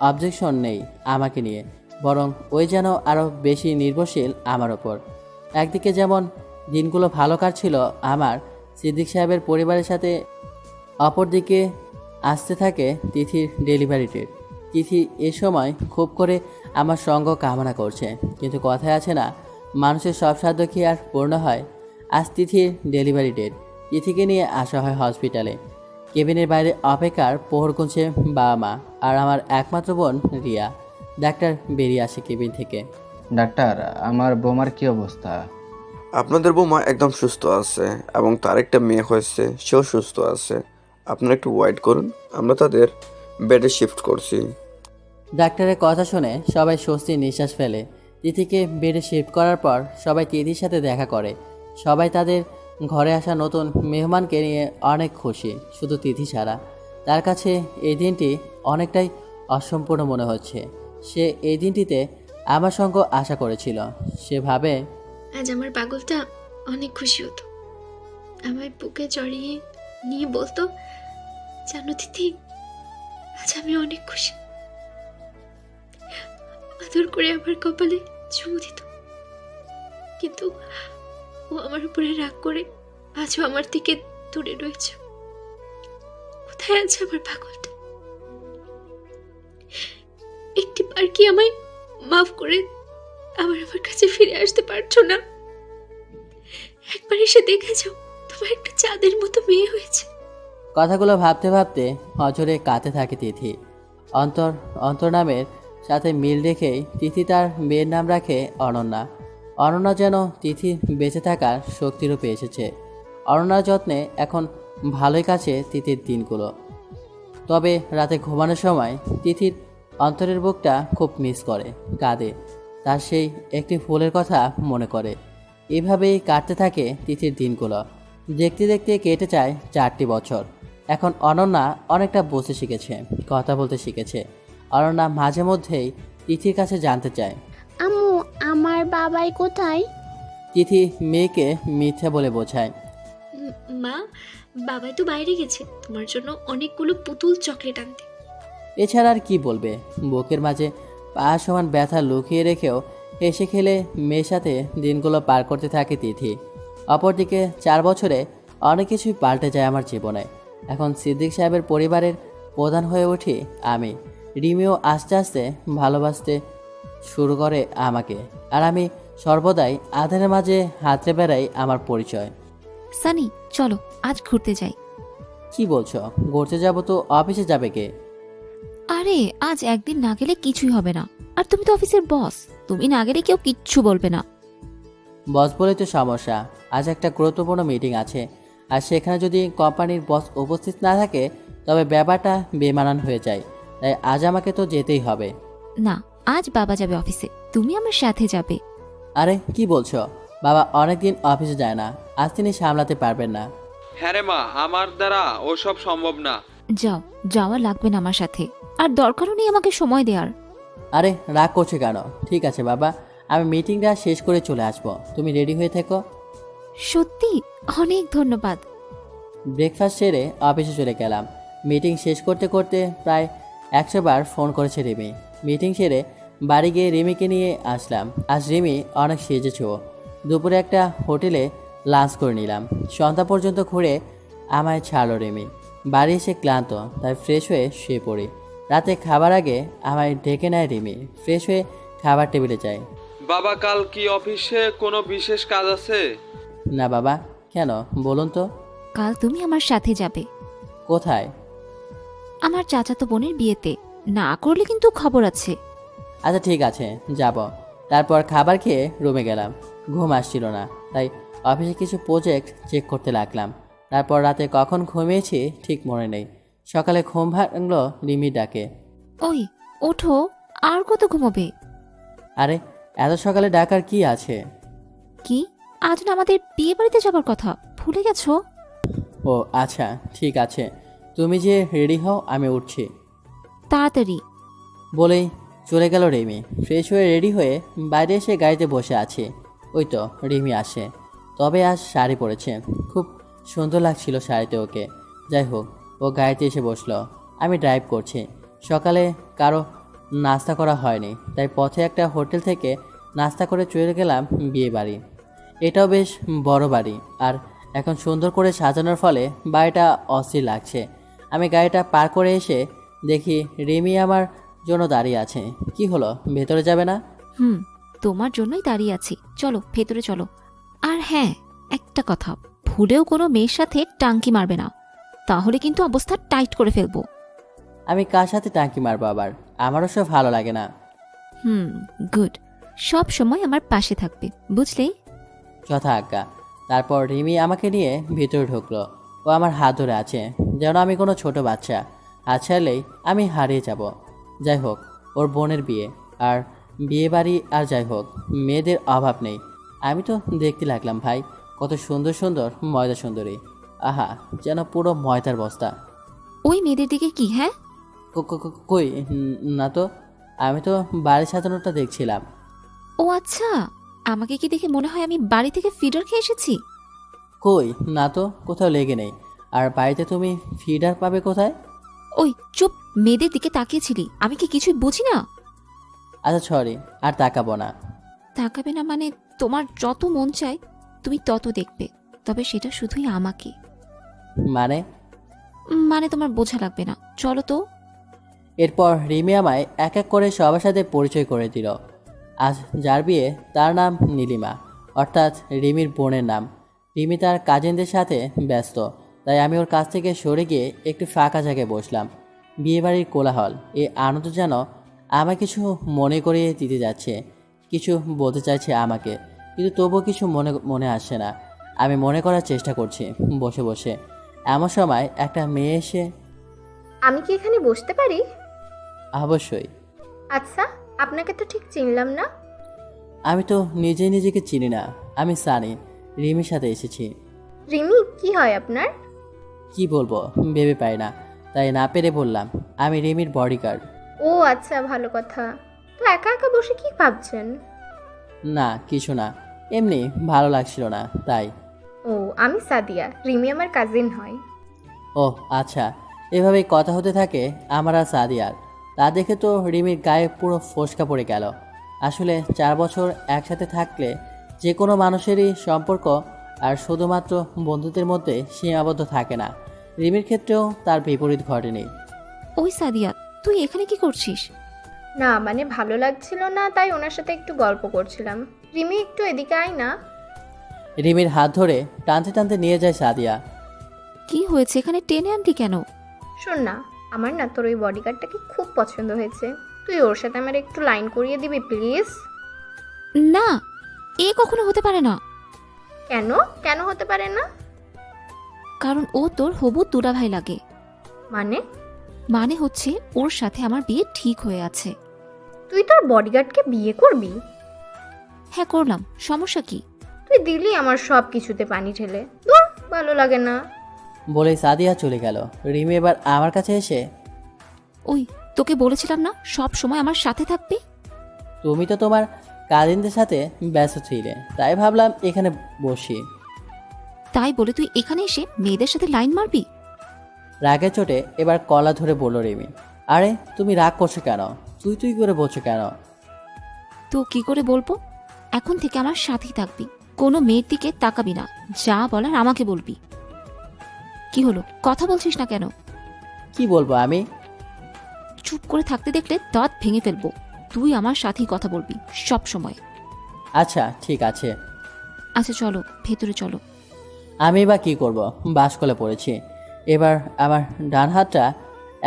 অবজেকশন নেই আমাকে নিয়ে, বরং ওই যেন আরও বেশি নির্ভরশীল আমার ওপর। একদিকে যেমন দিনগুলো ভালো কাটছিল আমার সিদ্দিক সাহেবের পরিবারের সাথে, অপরদিকে আসতে থাকে তিথির ডেলিভারি ডেট। তিথি এ সময় খুব করে আমার সঙ্গ কামনা করছে, কিন্তু কথায় আছে না, মানুষের সব সাধ্য কি আর পূর্ণ হয়। আজ তিথির ডেলিভারি ডেট। তিথিকে নিয়ে আসা হয় হসপিটালে। কেবিনের বাইরে অপেক্ষার পোহর গুনছে বাবা মা আর আমার একমাত্র বোন রিয়া। ডাক্তার বেরিয়ে আসে কেবিন থেকে। ডাক্তার, আমার বৌমার কি অবস্থা? আপনাদের বৌমা একদম সুস্থ আছে এবং তার একটা মেয়ে হয়েছে, সেও সুস্থ আছে। আপনারা একটু ওয়েট করুন, আমরা তাদের বেডে শিফট করছি। ডাক্তারের কথা শুনে সবাই স্বস্তির নিঃশ্বাস ফেলে। তিথিকে বেডে শিফট করার পর সবাই তিথির সাথে দেখা করে। সবাই তাদের ঘরে আসা নতুন মেহমানকে নিয়ে অনেক খুশি, শুধু তিথি ছাড়া। তার কাছে এই দিনটি অনেকটাই অসম্পূর্ণ মনে হচ্ছে। সে এই দিনটিতে আমার সঙ্গ আশা করেছিল। সে ভাবে, আজ আমার পাগলটা অনেক খুশি হতো, আমায় বুকে জড়িয়ে নিয়ে বলতো, জানো তিথি, আজ আমি অনেক খুশি। আদর করে আমার কপালে চুমু দিত। কিন্তু ও আমার উপরে রাগ করে আজও আমার থেকে দূরে রয়েছে। কোথায় আছে আমার পাগলটা? একটি বার কি আমায় মাফ করে আবার আমার কাছে ফিরে আসতে পারছো না? একবার এসে দেখে যাও, তোমার একটা চাঁদের মতো মেয়ে হয়েছে। কথাগুলো ভাবতে ভাবতে অজরে কাঁদতে থাকে তিথি। অন্তর নামের সাথে মিল রেখেই তিথি তার মেয়ের নাম রাখে অনন্যা। অনন্যা যেন তিথি বেঁচে থাকার শক্তিরও পেয়ে এসেছে। অনন্যার যত্নে এখন ভালোই কাছে তিথির দিনগুলো। তবে রাতে ঘুমানোর সময় তিথির অন্তরের বুকটা খুব মিস করে, কাঁদে। তার সেই একটি ফুলের কথা মনে করে। এভাবেই কাটতে থাকে তিথির দিনগুলো। দেখতে দেখতে কেটে যায় 4টি বছর। এখন অনন্যা অনেকটা বুঝতে শিখেছে, কথা বলতে শিখেছে। অনন্যা মাঝে মধ্যেই তিথির কাছে জানতে চায়, আম্মু, আমার বাবাই কোথায়? তিথি মেয়েকে মিথ্যে বলে বোঝায়। মা, বাবাই তো বাইরে গেছে তোমার জন্য অনেকগুলো পুতুল চকলেট আনতে। এছাড়া আর কি বলবে। বুকের মাঝে পা সমান ব্যথা লুকিয়ে রেখেও হেসে খেলে মেয়ের সাথে দিনগুলো পার করতে থাকে তিথি। অপরদিকে 4 বছরে অনেক কিছুই পাল্টে যায় আমার জীবনে। এখন সিদ্দিক সাহেবের পরিবারের প্রধান হয়ে উঠি আমি। রিমিও আস্তে আস্তে ভালোবাসতে শুরু করে আমাকে, আর আমি সর্বদাই আধারের মাঝে হাতড়ে বেড়াই আমার পরিচয়। সানি, চলো আজ ঘুরতে যাই। কি বলছো? ঘুরতে যাব তো অফিসে যাবে কে? আরে আজ একদিন না গেলে কিছুই হবে না। আর তুমি তো অফিসের বস, তুমি না গেলে কেউ কিচ্ছু বলবে না। বস বলেই তো সমস্যা। আজ একটা গুরুত্বপূর্ণ মিটিং আছে, আর সেখানে যদি কোম্পানির বস উপস্থিত না থাকে তবে ব্যাপারটা বেমানান হয়ে যায়। তাই আজ আমাকে তো যেতেই হবে। না, আজ বাবা যাবে অফিসে, তুমি আমার সাথে যাবে। আরে কি বলছো? বাবা অনেকদিন অফিসে যায় না, আজ তিনি সামলাতে পারবেন না। হ্যাঁ রে মা, আমার দ্বারা ওসব সম্ভব না। যাও, যাওয়া লাগবে না আমার সাথে, আর দরকারও নেই আমাকে সময় দেওয়ার। আরে রাগ করছে কেন? ঠিক আছে বাবা, আমি মিটিংটা শেষ করে চলে আসবো, তুমি রেডি হয়ে থেকো। সত্যি অনেক ধন্যবাদ। ব্রেকফাস্ট সেরে অফিসে চলে গেলাম। মিটিং শেষ করতে করতে প্রায় 100 বার ফোন করেছে রিমি। মিটিং সেরে বাড়ি গিয়ে রিমিকে নিয়ে আসলাম। আজ রিমি অনেক সেজেছে। দুপুরে একটা হোটেলে লাঞ্চ করে নিলাম। সন্ধ্যা পর্যন্ত ঘুরে আমায় ছাড়লো রিমি। বাড়ি এসে ক্লান্ত, তাই ফ্রেশ হয়ে শুয়ে পড়ি। রাতে খাবার আগে আমায় ডেকে নেয় রিমি। ফ্রেশ হয়ে খাবার টেবিলে যাই। বাবা, কাল কি অফিসে কোনো বিশেষ কাজ আছে? না বাবা, কেন বলুন তো? কাল তুমি আমার সাথে যাবে। কোথায়? আমার চাচাতো বোনের বিয়েতে। না করলে কিন্তু খবর আছে। আচ্ছা ঠিক আছে, যাব। তারপর খাবার খেয়ে রুমে গেলাম। ঘুম আসছিল না, তাই অফিসে কিছু প্রজেক্ট চেক করতে লাগলাম। তারপর রাতে কখন ঘুমিয়েছি ঠিক মনে নেই। সকালে ঘুম ভাঙলো রিমি ডাকে। ওই ওঠো, আর কত ঘুমোবে? আরে এত সকালে ডাকার কি আছে? কি, আজ না আমাদের বিয়ে বাড়িতে যাবার কথা, ভুলে গেছো? ও আচ্ছা ঠিক আছে, তুমি যে রেডি হও, আমি উঠছি। তাড়াতাড়ি। বলেই চলে গেল রিমি। ফ্রেশ হয়ে রেডি হয়ে বাইরে এসে গাড়িতে বসে আছি। ওই তো রিমি আসে, তবে আজ শাড়ি পরেছে। খুব সুন্দর লাগছিল শাড়িতে ওকে। যাই হোক, ও গাড়িতে এসে বসলো। আমি ড্রাইভ করছি। সকালে কারো নাস্তা করা হয়নি, তাই পথে একটা হোটেল থেকে নাস্তা করে চলে গেলাম বিয়ে বাড়ি। এটাও বেশ বড় বাড়ি, আর এখন সুন্দর করে সাজানোর ফলে বাড়িটা অস্থির লাগছে। আমি গাড়িটা পার করে এসে দেখি রিমি আমার জন্য দাঁড়িয়ে আছে। কি হলো, ভেতরে যাবে না? তোমার জন্যই দাঁড়িয়ে আছি, চলো ভেতরে চলো। আর হ্যাঁ, একটা কথা, ভুলেও কোনো মেয়ের সাথে টাঙ্কি মারবে না, তাহলে কিন্তু অবস্থা টাইট করে ফেলবো। আমি কার সাথে টাঙ্কি মারবো আবার? আমারও সব ভালো লাগে না। গুড, সব সময় আমার পাশে থাকবে, বুঝলে? যথা আজ্ঞা। তারপর রিমি আমাকে নিয়ে ভিতরে ঢুকলো। ও আমার হাত ধরে আছে যেন আমি কোনো ছোট বাচ্চা। হাত ছাড়লেই আমি হারিয়ে যাব। যাই হোক, ওর বোনের বিয়ে, আর বিয়ে বাড়ি, আর যাই হোক, মেয়েদের অভাব নেই। আমি তো দেখতে লাগলাম ভাই, কত সুন্দর সুন্দর ময়দা সুন্দরী। আহা, যেন পুরো ময়দার বস্তা। ওই মেয়েদের দিকে কি? হ্যাঁ, কই না তো, আমি তো বাড়ি সাজানোটা দেখছিলাম। ও আচ্ছা, আমাকে কি দেখে মনে হয় আমি বাড়ি থেকে ফিডার খেয়ে এসেছি? কই না তো, কোথাও লেগে নেই। আর বাড়িতে তুমি ফিডার পাবে কোথায়? ওই চুপ, মেয়েদের দিকে তাকিয়েছিলি, আমি কি কিছুই বুঝি না? আচ্ছা সরি, আর তাকাবো না। তাকাবে না মানে? তোমার যত মন চায় তুমি তত দেখবে, তবে সেটা শুধুই আমাকে। মানে তোমার বোঝা লাগবে না, চলো তো। এরপর রিমি আমায় এক এক করে সবার সাথে পরিচয় করে দিল। আজ যার বিয়ে তার নাম নীলিমা, অর্থাৎ রিমির বোনের নাম। রিমি তার কাজিনদের সাথে ব্যস্ত, তাই আমি ওর কাছ থেকে সরে গিয়ে একটু ফাঁকা জায়গায় বসলাম। বিয়েবাড়ির কোলাহল, এই আনন্দ যেন আমায় কিছু মনে করিয়ে দিতে যাচ্ছে, কিছু বলতে চাইছে আমাকে, কিন্তু তবুও কিছু মনে আসছে না। আমি মনে করার চেষ্টা করছি বসে বসে। এমন সময় একটা মেয়ে এসে, আমি কি এখানে বসতে পারি? অবশ্যই। আচ্ছা, আপনাকে তো ঠিক চিনলাম না। আমি তো নিজেকে চিনি না। আমি সানি, রিমির সাথে এসেছি। রিমি কি হয় আপনার? কি বলবো ভেবে পাই না, তাই না পেরে বললাম আমি রিমির বডিগার্ড। ও আচ্ছা, ভালো কথা। তো একা একা বসে কি ভাবছেন? না কিছু না, এমনি ভালো লাগছিল না তাই। ও, আমি সাদিয়া, রিমি আমার কাজিন হয়। ও আচ্ছা, এভাবেই কথা হতে থাকে আমার আর সাদিয়ার। তা দেখে তো রিমির গায়ে পুরো ফোসকা পড়ে গেল। আসলে 4 বছর একসাথে থাকলে যে কোনো মানুষেরই সম্পর্ক আর শুধুমাত্র বন্ধুদের মধ্যে সীমাবদ্ধ থাকে না। রিমির ক্ষেত্রেও তার বিপরীত ঘটেনি। ওই সাদিয়া, তুই এখানে কি করছিস? না মানে ভালো লাগছিল না, তাই ওনার সাথে একটু গল্প করছিলাম। রিমি একটু এদিকে আয় না। রিমির হাত ধরে টানতে টানতে নিয়ে যায় সাদিয়া। কি হয়েছে, এখানে টেনে আনলি কেন? শোন না, আমার না তোর ওই বডিগার্ডটাকে খুব পছন্দ হয়েছে। তুই ওর সাথে আমার একটু লাইন করিয়ে দিবি প্লিজ? না, এ কখনো হতে পারে না। কেন কেন হতে পারে না? কারণ ও তোর হবু দুলাভাই লাগে। মানে হচ্ছে ওর সাথে আমার বিয়ে ঠিক হয়ে আছে। তুই তোর বডিগার্ডকে বিয়ে করবি? হ্যাঁ করলাম, সমস্যা কি? তুই দিলি আমার সব কিছুতে পানি ঢেলে। দূর, ভালো লাগে না। বলে সাদিয়া চলে গেল। রিমি এবার আমার কাছে এসে, ওই তোকে বলেছিলাম না সব সময় আমার সাথে থাকবি? তুমি তো তোমার কাজিনদের সাথে ব্যস্ত ছিলে, তাই ভাবলাম এখানে বসি। তাই বলে তুই এখানে এসে মেয়েদের সাথে লাইন মারবি? রাগে চোটে এবার কলা ধরে বলল রিমি। আরে তুমি রাগ করছো কেন? তুই করে বলছো কেন? তো কি করে বলবো? এখন থেকে আমার সাথেই থাকবি, কোনো মেয়ের দিকে তাকাবি না, যা বলার আমাকে বলবি। কি হলো, কথা বলছিস না কেন? কি বলবো আমি? চুপ করে থাকতে দেখলে দাঁত ভেঙে ফেলবো। তুই আমার সাথেই কথা বলবি সব সময়। আচ্ছা ঠিক আছে। আচ্ছা চলো ভেতরে চলো। আমি বা কি করব, বাসকলে পড়েছি। এবার আমার ডান হাতটা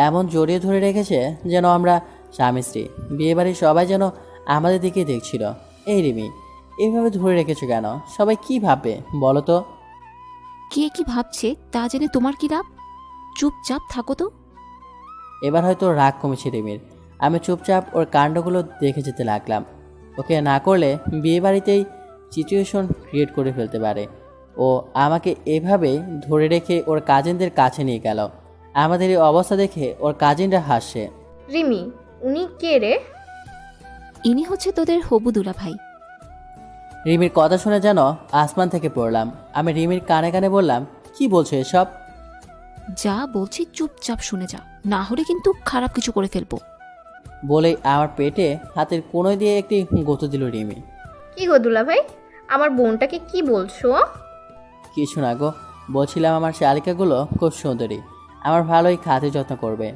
এমন জড়িয়ে ধরে রেখেছে যেন আমরা স্বামী স্ত্রী। বিয়েবাড়ির সবাই যেন আমাদের দিকে দেখছিল। এই রিমি, এইভাবে ধরে রেখেছো কেন? সবাই কি ভাববে বলো তো? কে কি ভাবছে তা জেনে তোমার কি লাভ? চুপচাপ থাকো তো। এবার হয়তো রাগ কমেছে রিমির। আমি চুপচাপ ওর কাণ্ডগুলো দেখে যেতে লাগলাম। ওকে না করলে বিয়েবাড়িতেই সিচুয়েশন ক্রিয়েট করে ফেলতে পারে। ও আমাকে এভাবেই ধরে রেখে ওর কাজিনদের কাছে নিয়ে গেল। আমাদের এই অবস্থা দেখে ওর কাজিনরা হাসছে। রিমি, উনি কে রে? ইনি হচ্ছে তোদের হবু দুলাভাই। রিমির কথা শুনে যেন আসমান থেকে পড়লাম। আমি রিমির কানে কানে বললাম, কি বলছো এসব? যা বলছি চুপচাপ শুনে যা, না হলে কিন্তু খারাপ কিছু করে ফেলবো। বলেই আমার পেটে হাতের কোণয় দিয়ে একটি গুঁতো দিল রিমি। কি গো দুলা ভাই, আমার বোনটাকে কি বলছো? কিছু না গো, বলছিলাম আমার শালিকাগুলো খুব সুন্দরী, আমার ভালোই খাতে যত্ন করবে।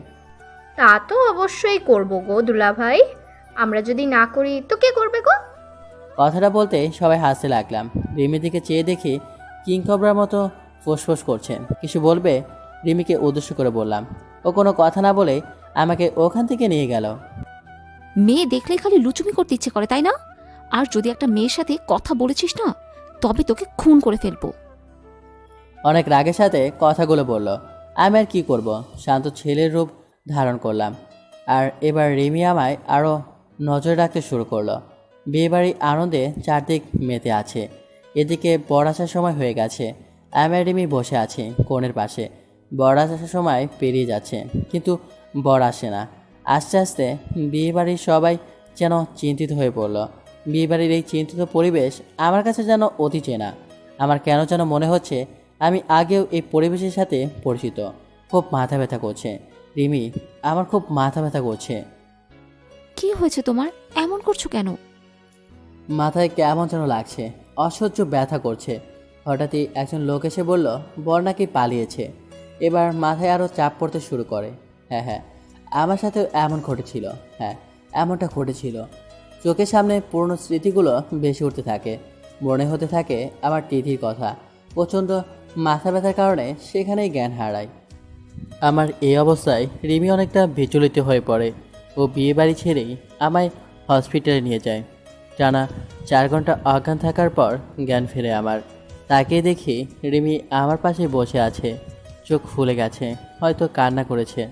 তা তো অবশ্যই করবো গো দুলা ভাই, আমরা যদি না করি তো কে করবে গো? কথাটা বলতে সবাই হাসতে লাগলাম। রিমির দিকে চেয়ে দেখি কিংকবরার মতো ফোঁসফোঁস করছেন। কিছু বলবে রিমিকে উদ্দেশ্য করে বললাম। ও কোনো কথা না বলে আমাকে ওখান থেকে নিয়ে গেল। মেয়ে দেখলে খালি লুচুমি করতে ইচ্ছে করে, তাই না? আর যদি একটা মেয়ের সাথে কথা বলেছিস না, তবে তোকে খুন করে ফেলবো। অনেক রাগের সাথে কথাগুলো বলল। আমি আর কি করব, শান্ত ছেলের রূপ ধারণ করলাম। আর এবার রিমি আমায় আরও নজর রাখতে শুরু করলো। বিয়েবাড়ির আনন্দে চারদিক মেতে আছে। এদিকে বর আসার সময় হয়ে গেছে। আমি আর রিমি বসে আছি কনের পাশে। বর আসার সময় পেরিয়ে যাচ্ছে, কিন্তু বর আসে না। আস্তে আস্তে বিয়েবাড়ির সবাই যেন চিন্তিত হয়ে পড়ল। বিয়েবাড়ির এই চিন্তিত পরিবেশ আমার কাছে যেন অতি চেনা। আমার কেন যেন মনে হচ্ছে আমি আগেও এই পরিবেশের সাথে পরিচিত। খুব মাথা ব্যথা করছে রিমি, আমার খুব মাথা ব্যথা করছে। কি হয়েছে তোমার? এমন করছো কেন? মাথায় কেমন যেন লাগছে, অসহ্য ব্যথা করছে। হঠাৎই একজন লোক এসে বলল বর নাকি পালিয়েছে। এবার মাথায় আরও চাপ পড়তে শুরু করে। হ্যাঁ, আমার সাথেও এমন ঘটেছিল। হ্যাঁ, এমনটা ঘটেছিল। চোখের সামনে পুরনো স্মৃতিগুলো বেশি উঠতে থাকে। মনে হতে থাকে আমার তিথির কথা। প্রচণ্ড মাথা ব্যথার কারণে সেখানেই জ্ঞান হারায়। আমার এই অবস্থায় রিমি অনেকটা বিচলিত হয়ে পড়ে। ও বিয়ে বাড়ি ছেড়েই আমায় হসপিটালে নিয়ে যায়। টানা 4 ঘন্টা অজ্ঞান থাকার পর জ্ঞান ফেরে আমার। তাকে দেখি রিমি আমার পাশে বসে আছে, চোখ ফুলে গেছে, হয়তো কান্না করেছে।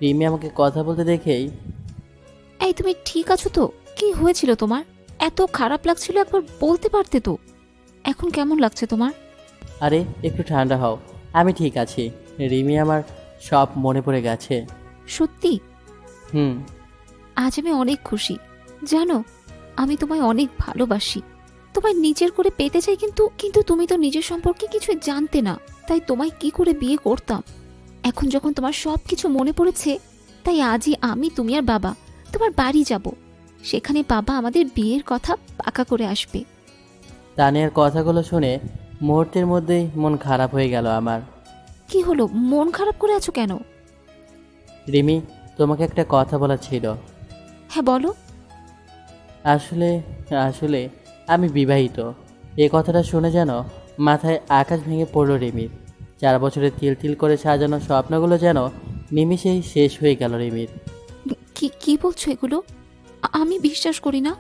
রিমি আমাকে কথা বলতে দেখেই, এই তুমি ঠিক আছো তো? কি হয়েছিল তোমার? এত খারাপ লাগছিল, একবার বলতে পারতে তো। এখন কেমন লাগছে তোমার? আরে একটু ঠান্ডা হও, আমি ঠিক আছি। রিমি আমার সব মনে পড়ে গেছে। সত্যি? হুম। আজ আমি অনেক খুশি। জানো, আমি তোমায় অনেক ভালোবাসি, তোমায় নিজের করে পেতে চাই, কিন্তু তুমি তো নিজের সম্পর্কে কিছু জানতে না, তাই তোমায় কি করে বিয়ে করতাম। এখন যখন তোমার সব কিছু মনে পড়েছে, তাই আজই আমি, তুমি আর বাবা তোমার বাড়ি যাব। সেখানে বাবা আমাদের বিয়ের কথা পাকা করে আসবে। তানিয়ার কথাগুলো শুনে মুহূর্তের মধ্যেই মন খারাপ হয়ে গেল আমার। কি হলো, মন খারাপ করে আছো কেন? রিমি, তোমাকে একটা কথা বলার ছিল। হ্যাঁ বলো। আসলে আমি বিবাহিত। এই কথাটা শুনে যেন মাথায় আকাশ ভেঙে পড়ল রিমির। 4 বছরের তিল তিল করে সাজানো স্বপ্নগুলো যেন নিমিষেই শেষ হয়ে গেল রিমির। কি বলছো এগুলো? আমি বিশ্বাস করি না।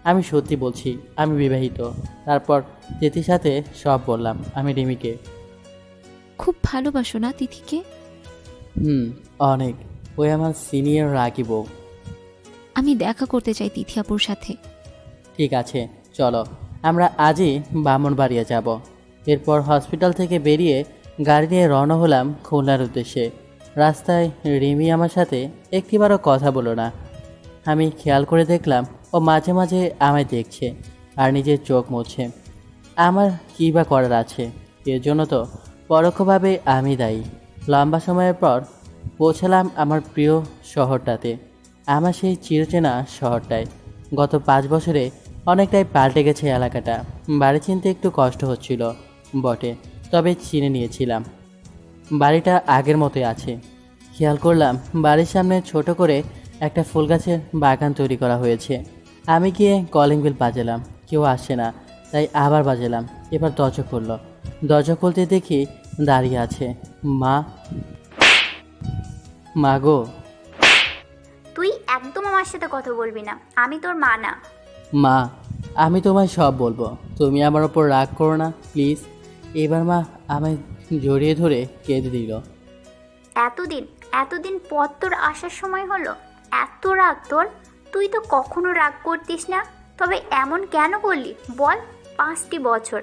আমি সত্যি বলছি, আমি বিবাহিত। তারপর তিথির সাথে সব বললাম আমি রিমিকে। খুব ভালোবাসো না তিথিকে? অনেক। ওই আমার সিনিয়র রাগি বউ। আমি দেখা করতে চাই তিথি আপুর সাথে। ঠিক আছে, চলো আমরা আজই ব্রাহ্মণবাড়িয়া যাব। এরপর হসপিটাল থেকে বেরিয়ে গাড়ি নিয়ে রওনা হলাম খুলনার উদ্দেশ্যে। রাস্তায় রিমি আমার সাথে একটিবারও কথা বলো না। আমি খেয়াল করে দেখলাম ও মাঝে মাঝে আমায় দেখছে আর নিজের চোখ মুছছে। আমার কী বা করার আছে? এর জন্য তো পরোক্ষভাবে আমি দায়ী। লম্বা সময়ের পর পৌঁছালাম আমার প্রিয় শহরটাতে, আমার সেই চিরচেনা শহরটায়। গত 5 বছরে অনেকটাই পাল্টে গেছে এলাকাটা। বাড়ি চিনতে একটু কষ্ট হচ্ছিল বটে, তবে চিনে নিয়েছিলাম। বাড়িটা আগের মতোই আছে। খেয়াল করলাম বাড়ির সামনে ছোট করে একটা ফুল গাছের বাগান তৈরি করা হয়েছে। আমি গিয়ে কলিং বেল বাজালাম, কেউ আসে না, তাই আবার বাজালাম। এবার দরজা খুলল। দরজা খুলতে দেখি দাঁড়িয়ে আছে মা গো। তুই একদম আমার সাথে কথা বলবি না, আমি তোর মা না। মা, আমি তোমায় সব বলবো, তুমি আমার ওপর রাগ করো না প্লিজ। এবার মা আমায় জড়িয়ে ধরে কেঁদে দিল। এতদিন পর তোর আসার সময় হলো? এত রাগ তোর? তুই তো কখনো রাগ করতিস না, তবে এমন কেন করলি বল? 5টি বছর,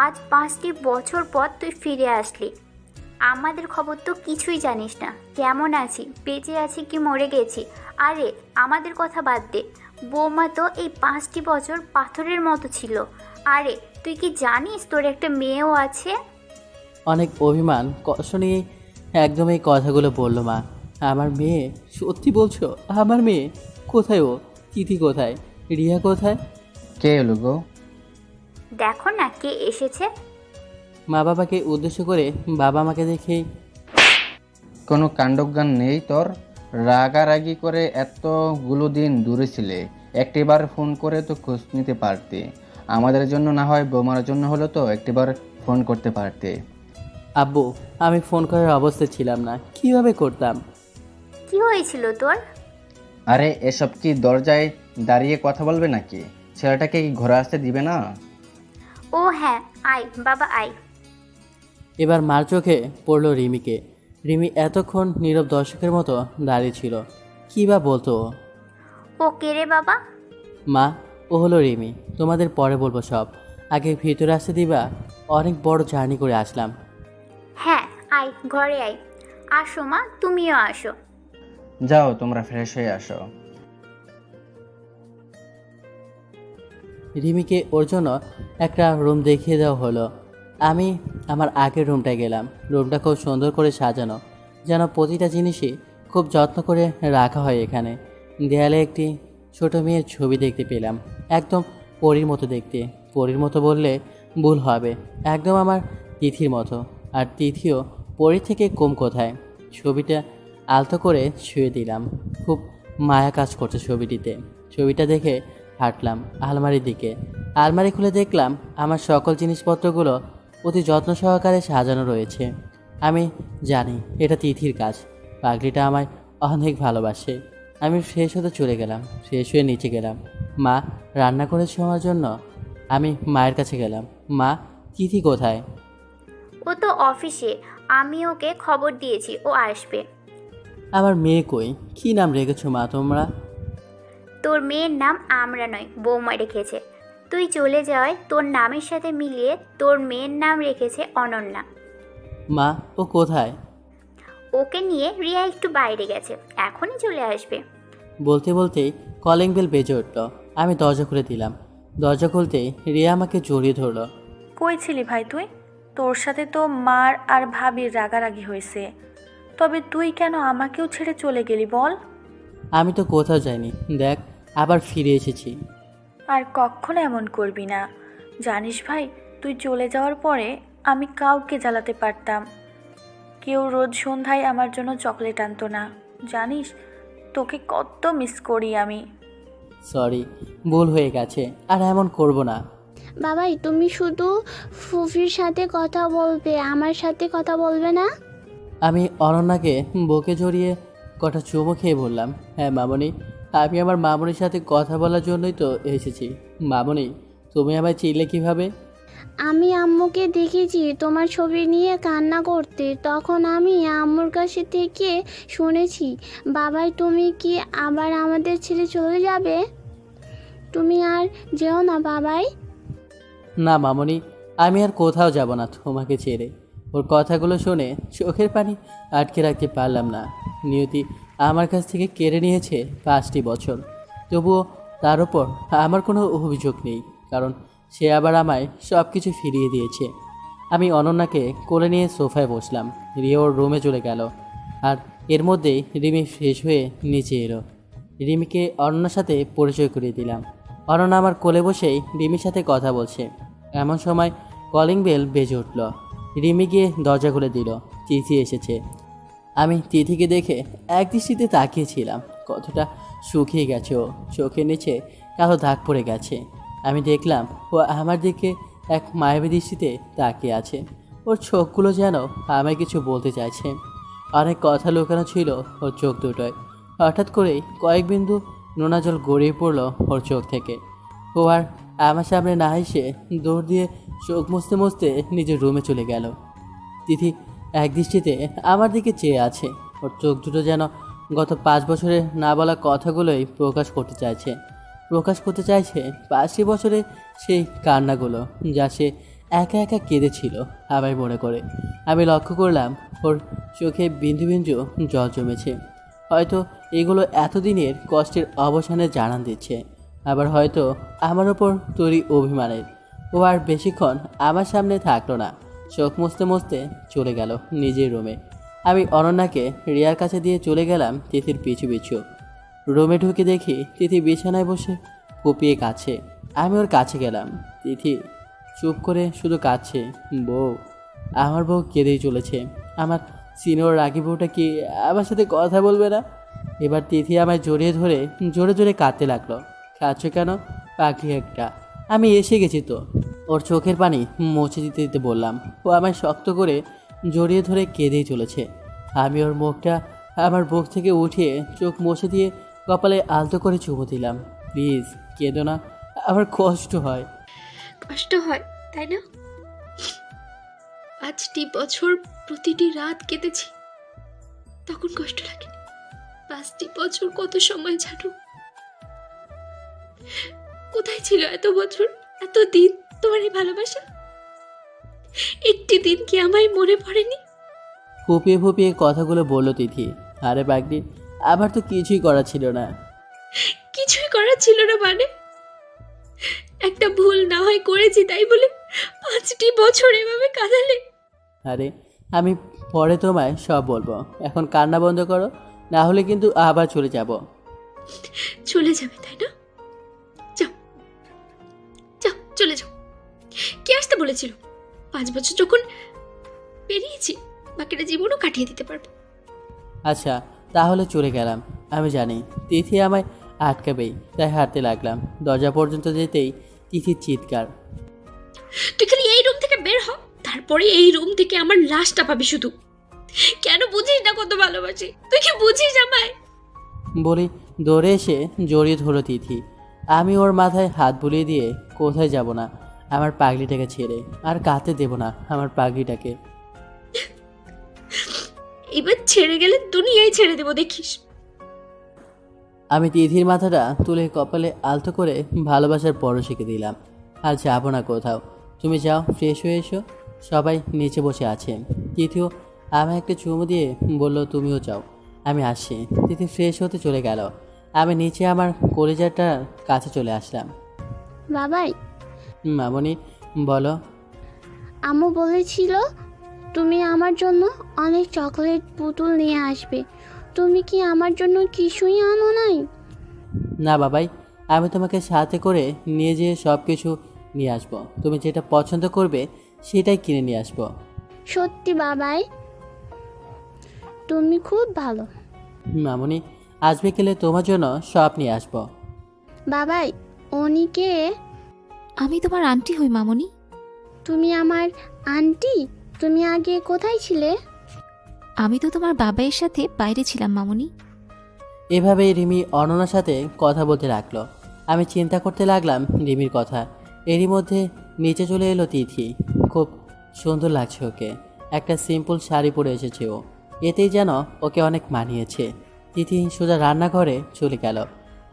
আজ 5টি বছর পর তুই ফিরে আসলি। আমাদের খবর তো কিছুই জানিস না, কেমন আছি, বেঁচে আছি কি মরে গেছি। আরে আমাদের কথা বাদ দে, বৌমা তো এই 5টি বছর পাথরের মতো ছিল। আরে তুই কি জানিস তোর একটা মেয়েও আছে? অনেক অভিমান কষ্ট নিয়ে একদম এই কথাগুলো বলল মা। আমার মেয়ে? সত্যি বলছো? আমার মেয়ে? কোথায় ও? তিথি কোথায়? রিয়া কোথায়? কে এলো গো? দেখো না কে এসেছে। মা বাবাকে উদ্দেশ্য করে বাবা আমাকে দেখেই, কোনো কাণ্ডজ্ঞান নেই তোর? রাগারাগি করে এতগুলো দিন দূরে ছিলে, একটিবার ফোন করে তো খোঁজ নিতে পারতে। আমাদের জন্য না হয় বৌমার জন্য হলো তো একটিবার ফোন করতে পারতে। আব্বু আমি ফোন করার অবস্থায় ছিলাম না, কিভাবে করতাম? কি হয়েছিল তোর? আরে এসব কি দরজায় দাঁড়িয়ে কথা বলবে নাকি? ছেলেটাকে কি ঘরে আসতে দিবে না? ও হ্যাঁ, আয় বাবা আয়। এবার মার চোখে পড়ল রিমিকে। রিমি এতক্ষণ নীরব দর্শকের মতো দাঁড়িয়ে ছিল। কী বা বলতো ও? ও কে রে বাবা? মা, ও হলো রিমি। তোমাদের পরে বলবো সব, আগে ভিতরে আসতে দিবা? অনেক বড় জার্নি করে আসলাম। হ্যাঁ আয়, ঘরে আয়। আসো মা, তুমিও আসো। যাও তোমরা ফ্রেশ হয়ে আসো। রিমিকে ওর জন্য একটা রুম দেখিয়ে দেওয়া হলো। আমি আমার আগের রুমটায় গেলাম। রুমটা খুব সুন্দর করে সাজানো, যেন প্রতিটা জিনিসই খুব যত্ন করে রাখা হয় এখানে। দেয়ালে একটি ছোট মেয়ের ছবি দেখতে পেলাম, একদম পরীর মতো দেখতে। পরীর মতো বললে ভুল হবে, একদম আমার তিথির মতো। আর তিথিও পরীর থেকে কম কোথায়। ছবিটা আলতো করে ছুঁয়ে দিলাম। খুব মায়া কাজ করছে ছবিটিতে। ছবিটা দেখে হাঁটলাম আলমারির দিকে। আলমারি খুলে দেখলাম আমার সকল জিনিসপত্রগুলো অতি যত্ন সহকারে সাজানো রয়েছে। আমি জানি এটা তিথির কাজ। পাগলিটা আমায় অনেক ভালোবাসে। আমি ফ্রেশ হতে চলে গেলাম। ফ্রেশ হয়ে নিচে গেলাম। মা রান্না করেছে আমার জন্য। আমি মায়ের কাছে গেলাম। মা, তিথি কোথায়? ও তো অফিসে, আমি ওকে খবর দিয়েছি ও আসবে। আমার মেয়ে কই? কী নাম রেখেছো মা তোমরা? তোর মেয়ের নাম আমরা নয়, বৌমা রেখেছে। তুই চলে যাওয়ায় তোর নামের সাথে মিলিয়ে তোর মেয়ের নাম রেখেছে অনন্যা। মা, ও কোথায়? ওকে নিয়ে রিয়া একটু বাইরে গেছে, এখনই চলে আসবে। বলতে বলতেই কলিং বেল বেজে উঠল। আমি দরজা খুলে দিলাম। দরজা খুলতেই রিয়া আমাকে জড়িয়ে ধরলো। কই ছিলি ভাই তুই? তোর সাথে তো মার আর ভাবির রাগারাগি হয়েছে, তবে তুই কেন আমাকেও ছেড়ে চলে গেলি বল? আমি তো কোথাও যাইনি, দেখ আবার ফিরে এসেছি। আর কখনো এমন করবি না। জানিস ভাই, তুই চলে যাওয়ার পরে আমি কাউকে জ্বালাতে পারতাম। কেউ রোজ সন্ধ্যায় আমার জন্য চকলেট আনতো না। জানিস, তোকে কত মিস করি আমি। সরি, ভুল হয়ে গেছে, আর এমন করব না। বাবাই তুমি শুধু ফুফির সাথে কথা বলবে, আমার সাথে কথা বলবে না? আমি অনন্যাকে বুকে জড়িয়ে কটা চুমো খেয়ে বললাম, হ্যাঁ মামনি, আমি আমার মামনির সাথে কথা বলার জন্যই তো এসেছি। মামনি, তুমি আমায় চিনলে কিভাবে? আমি আম্মুকে দেখেছি তোমার ছবি নিয়ে কান্না করতে, তখন আমি আম্মুর কাছে থেকে শুনেছি। বাবাই তুমি কি আবার আমাদের ছেড়ে চলে যাবে? তুমি আর যেও না বাবাই। না মামনি, আমি আর কোথাও যাব না তোমাকে ছেড়ে। ওর কথাগুলো শুনে চোখের পানি আটকে রাখতে পারলাম না। নিয়তি আমার কাছ থেকে কেড়ে নিয়েছে 5টি বছর, তবুও তার ওপর আমার কোনো অভিযোগ নেই, কারণ সে আবার আমায় সব কিছু ফিরিয়ে দিয়েছে। আমি অনন্যাকে কোলে নিয়ে সোফায় বসলাম। রিয়া ওর রুমে চলে গেল, আর এর মধ্যেই রিমি ফ্রেশ হয়ে নিচে এলো। রিমিকে অনন্যার সাথে পরিচয় করিয়ে দিলাম। অনন্যা আমার কোলে বসেই রিমির সাথে কথা বলছে। এমন সময় কলিং বেল বেজে উঠল। রিমি গিয়ে দরজা খুলে দিল। তিথি এসেছে। আমি তিথিকে দেখে এক দৃষ্টিতে তাকিয়েছিলাম। কতটা শুকিয়ে গেছে ও, চোখের নিচে কালো দাগ পড়ে গেছে। আমি দেখলাম ও আমার দিকে এক মায়াবী দৃষ্টিতে তাকিয়ে আছে। ওর চোখগুলো যেন আমায় কিছু বলতে চাইছে। অনেক কথা লুকানো ছিল ওর চোখ দুটোয়। হঠাৎ করেই কয়েক বিন্দু নোনা জল গড়িয়ে পড়ল ওর চোখ থেকে। ও আর আমার সামনে না এসে দৌড় দিয়ে চোখ মুছতে মুছতে নিজের রুমে চলে গেল। তিথি এক দৃষ্টিতে আমার দিকে চেয়ে আছে। ওর চোখ দুটো যেন গত 5 বছরের না বলা কথাগুলোই প্রকাশ করতে চাইছে। 5টি বছরে সেই কান্নাগুলো, যা সে একা একা কেঁদেছিল আবার মনে করে। আমি লক্ষ্য করলাম ওর চোখে বিন্দু বিন্দু জল জমেছে। হয়তো এগুলো এতদিনের কষ্টের অবসানে জানান দিচ্ছে, আবার হয়তো আমার ওপর তৈরি অভিমানের। ও আর বেশিক্ষণ আমার সামনে থাকলো না। চোখ মুছতে মুছতে চলে গেল নিজের রুমে। আমি অনন্যাকে রিয়ার কাছে দিয়ে চলে গেলাম তিথির পিছু পিছু। রুমে ঢুকে দেখি তিথি বিছানায় বসে কুপিয়ে কাছে। আমি ওর কাছে গেলাম। তিথি চুপ করে শুধু কাঁদছে। বউ, আমার বউ কেঁদেই চলেছে। আমার সিনিয়র রাগি বউটা কি আমার সাথে কথা বলবে না? এবার তিথি আমায় জড়িয়ে ধরে জোরে জোরে কাঁদতে লাগলো। কাঁদছো কেন পাখি একটা? আমি এসে গেছি তো। ওর চোখের পানি মুছে দিতে দিতে বললাম। ও আমায় শক্ত করে জড়িয়ে ধরে কেঁদেই চলেছে। আমি ওর মুখটা আমার বুক থেকে উঠিয়ে চোখ মুছে দিয়ে কপালে আলতো করে চুমু দিলাম। প্লিজ কেঁদো না, আমার কষ্ট হয়। কষ্ট হয় তাই না? 5টি বছর প্রতিটি রাত কেটেছি, তখন কষ্ট লাগে। 5টি বছর কত সময় জানো? কোথায় ছিল এত বছর, এত দিন তোমার এই ভালোবাসা? একটি দিন কি আমায় মনে পড়েনি? ফুপিয়ে ফুপিয়ে কথাগুলো বলল তিথি। আরে বাগদি, আমার তো কিছুই করা ছিল না। কিছুই করার ছিল না মানে? একটা ভুল না হয় করেছি তাই বলে 5টি বছর এভাবে কাঁদালে? আরে আমি পরে তোমায় সব বলবো, এখন কান্না বন্ধ করো, না হলে কিন্তু আবার চলে যাব। চলে যাবে তাই না? যাও যাও, চলে যাও। কে আসতে বলেছিল? 5 বছর যখন পেরিয়েছি, বাকিটা জীবনও কাটিয়ে দিতে পারবো। আচ্ছা তাহলে চলে গেলাম। আমি জানি তিথি আমায় আটকাবেই, তাই হাঁটতে লাগলাম। দরজা পর্যন্ত যেতেই তিথির চিৎকার। তুই খালি এই রুম থেকে বের হ, তারপরে এই রুম থেকে আমার লাশটা পাবি শুধু। কেন বুঝিস না কত ভালোবাসি? তুই কি বুঝিস আমায়? বলি দৌড়ে এসে জড়িয়ে ধরো তিথি। আমি ওর মাথায় হাত বুলিয়ে দিয়ে কোথায় যাব না, আমার পাগলিটাকে ছেড়ে আর কাঁদতে দেব না আমার পাগলিটাকে। এবার ছেড়ে গেলে দুনিয়ায় ছেড়ে দেবো, দেখিস। আমি তিথির মাথাটা তুলে কপালে আলতো করে ভালোবাসার পরশিকে দিলাম। আর যাবো না কোথাও, তুমি যাও, ফ্রেশ হয়ে এসো। সবাই নিচে বসে আছেন। তিথিও আমায় একটা চুমু দিয়ে বলল তুমিও যাও, আমি আসছি। তিথি ফ্রেশ হতে চলে গেল। আমি নিচে আমার কলিজাটার কাছে চলে আসলাম। বাবাই, মামনি বলো। আম্মু বলেছিল তুমি আমার জন্য অনেক চকলেট পুতুল নিয়ে আসবে। তুমি কি আমার জন্য কিছুই আনো নাই? না বাবাই, আমি তোমাকে সাথে করে নিয়ে যেয়ে সব কিছু নিয়ে আসবো। তুমি যেটা পছন্দ করবে সেটাই কিনে নিয়ে আসবো। সত্যি বাবাই, তুমি খুব ভালো। মামনি আজ বিকেলে তোমার জন্য সব নিয়ে আসবো। বাবাই, উনি কে? আমি তোমার আন্টি হই মামনি। তুমি আমার আন্টি? তুমি আগে কোথায় ছিলে? আমি তো তোমার বাবাইয়ের সাথে বাইরে ছিলাম মামনি। এভাবেই রিমি অনন্যার সাথে কথা বলতে লাগলো। আমি চিন্তা করতে লাগলাম রিমির কথা। এরই মধ্যে নিচে চলে এলো তিথি। খুব সুন্দর লাগছে ওকে। একটা সিম্পল শাড়ি পরে এসেছে ও, এতেই যেন ওকে অনেক মানিয়েছে। তিথি সোজা রান্নাঘরে চলে গেল।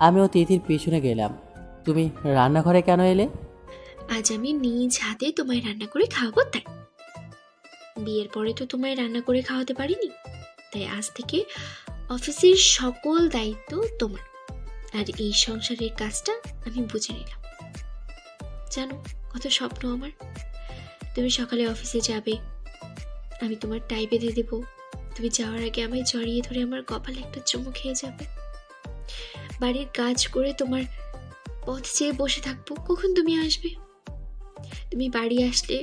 আমিও তিথির পিছনে গেলাম। তুমি রান্নাঘরে কেন এলে? আজ আমি নিজ হাতে তোমায় রান্না করে খাওয়াবো তাই। বিয়ের পরে তো তোমায় রান্না করে খাওয়াতে পারিনি, তাই আজ থেকে অফিসের সকল দায়িত্ব তোমার, আর এই সংসারের কাজটা আমি বুঝে নিলাম। জানো কত স্বপ্ন আমার। তুমি সকালে অফিসে যাবে, আমি তোমার টাই বেঁধে দেব। তুমি যাওয়ার আগে আমায় জড়িয়ে ধরে আমার কপালে একটা চুমু খেয়ে যাবে। বাড়ির কাজ করে তোমার পথ চেয়ে বসে থাকবো কখন তুমি আসবে। তুমি বাড়ি আসলে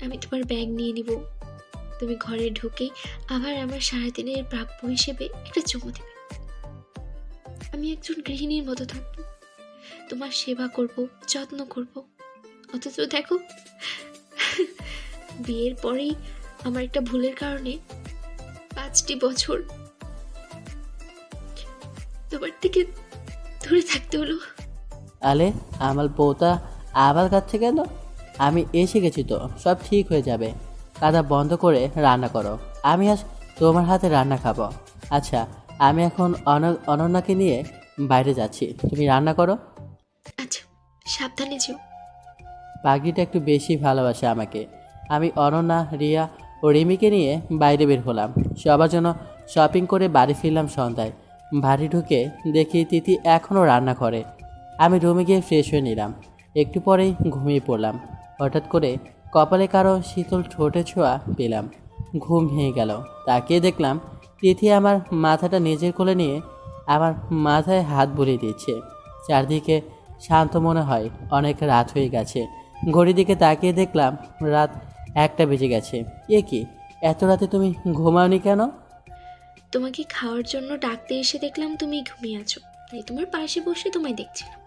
আমি তোমার ব্যাগ নিয়ে নিব। তুমি ঘরে ঢুকেই আবার আমার সারাদিনের প্রাপ্য হিসেবে একটা চুমু দেবে। আমি একজন গৃহিণীর মতো থাকবো, তোমার সেবা করব, যত্ন করব। অথচ দেখো, বিয়ের পরেই আমার একটা ভুলের কারণে 5টি বছর তোমার থেকে দূরে থাকতে হলো। আলে আমার বউটা আবার কাছে গেল। আমি এসে গেছি তো, সব ঠিক হয়ে যাবে। কাদা বন্ধ করে রান্না করো, আমি আজ তোমার হাতে রান্না খাবো। আচ্ছা আমি এখন অনন্যাকে নিয়ে বাইরে যাচ্ছি, তুমি রান্না করো। আচ্ছা সাবধানে যেও। পাগড়িটা একটু বেশি ভালোবাসে আমাকে। আমি অনন্যা, রিয়া ও রিমিকে নিয়ে বাইরে বের হলাম। সবার জন্য শপিং করে বাড়ি ফিরলাম সন্ধ্যায়। বাড়ি ঢুকে দেখি তিথি এখনও রান্না করে। আমি রুমে গিয়ে ফ্রেশ হয়ে নিলাম। একটু পরেই ঘুমিয়ে পড়লাম। হঠাৎ করে কপালে কারো শীতল ঠোঁটে ছোঁয়া পেলাম। ঘুম ভেঙে গেল। তাকিয়ে দেখলাম তিথি আমার মাথাটা নিজের কোলে নিয়ে আমার মাথায় হাত বুলিয়ে দিচ্ছে। চারদিকে শান্ত মনে হয় অনেক রাত হয়ে গেছে। ঘড়ির দিকে তাকিয়ে দেখলাম রাত 1টা বেজে গেছে। এ কি, এত রাতে তুমি ঘুমাওনি কেন? তোমাকে খাওয়ার জন্য ডাকতে এসে দেখলাম তুমি ঘুমিয়ে আছো, তাই তোমার পাশে বসে তোমায় দেখছিলাম।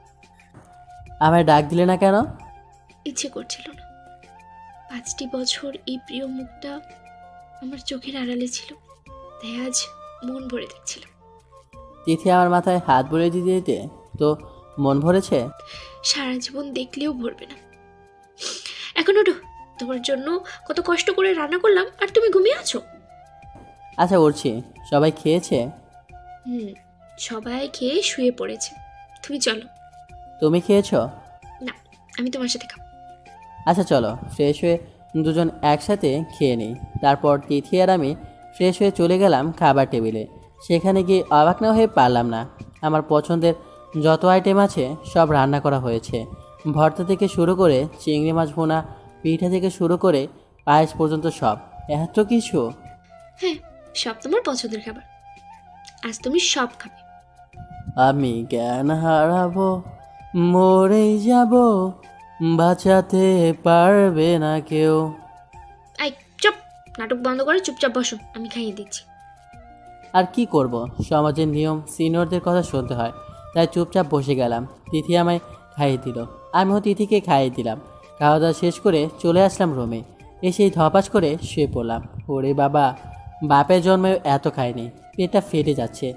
আমায় ডাক দিলে না কেন? ইচ্ছে করছিল না। 5টি বছর এই প্রিয় মুখটা আমার চোখের আড়ালে ছিল, তাই আজ মন ভরে দেখছিলাম। তিথি আমার মাথায় হাত বুলিয়ে দিতে দিতে তো মন ভরেছে? সারা জীবন দেখলেও ভরবে না। এখন ওঠো, তোমার জন্য কত কষ্ট করে রান্না করলাম আর তুমি ঘুমিয়ে আছো। আচ্ছা উঠছি। সবাই খেয়েছে? সবাই খেয়ে শুয়ে পড়েছে, তুমি চলো। তুমি খেয়েছো? না, আমি তোমার সাথে খাবো। আচ্ছা চলো, ফ্রেশ হয়ে দুজন একসাথে খেয়ে নিই। তারপর তিথি আর আমি ফ্রেশ হয়ে চলে গেলাম খাবার টেবিলে। সেখানে গিয়ে অবাক না হয়ে পারলাম না। আমার পছন্দের যত আইটেম আছে সব রান্না করা হয়েছে। ভর্তা থেকে শুরু করে চিংড়ি মাছ ভুনা, পিঠা থেকে শুরু করে পায়েস পর্যন্ত সব। এত কিছু! হ্যাঁ, সব তোমার পছন্দের খাবার, আজ তুমি সব খাবে। আমি জ্ঞান হারাবো, মরেই যাব, বাঁচাতে পারবে না কেউ। আই চুপ, নাটক বন্ধ করে চুপচাপ বসো, আমি খাইয়ে দিচ্ছি। আর কি করব, সমাজের নিয়ম, সিনিয়রদের কথা শুনতে হয়, তাই চুপচাপ বসে গেলাম। তিথি আমায় খাইয়ে দিল, আমিও তিথিকে খাইয়ে দিলাম। খাওয়া দাওয়া শেষ করে চলে আসলাম রুমে। এসেই ধপাস করে শুয়ে পড়লাম। ওরে বাবা, বাপের জন্মেও এত খাইনি, পেটটা ফেটে যাচ্ছে।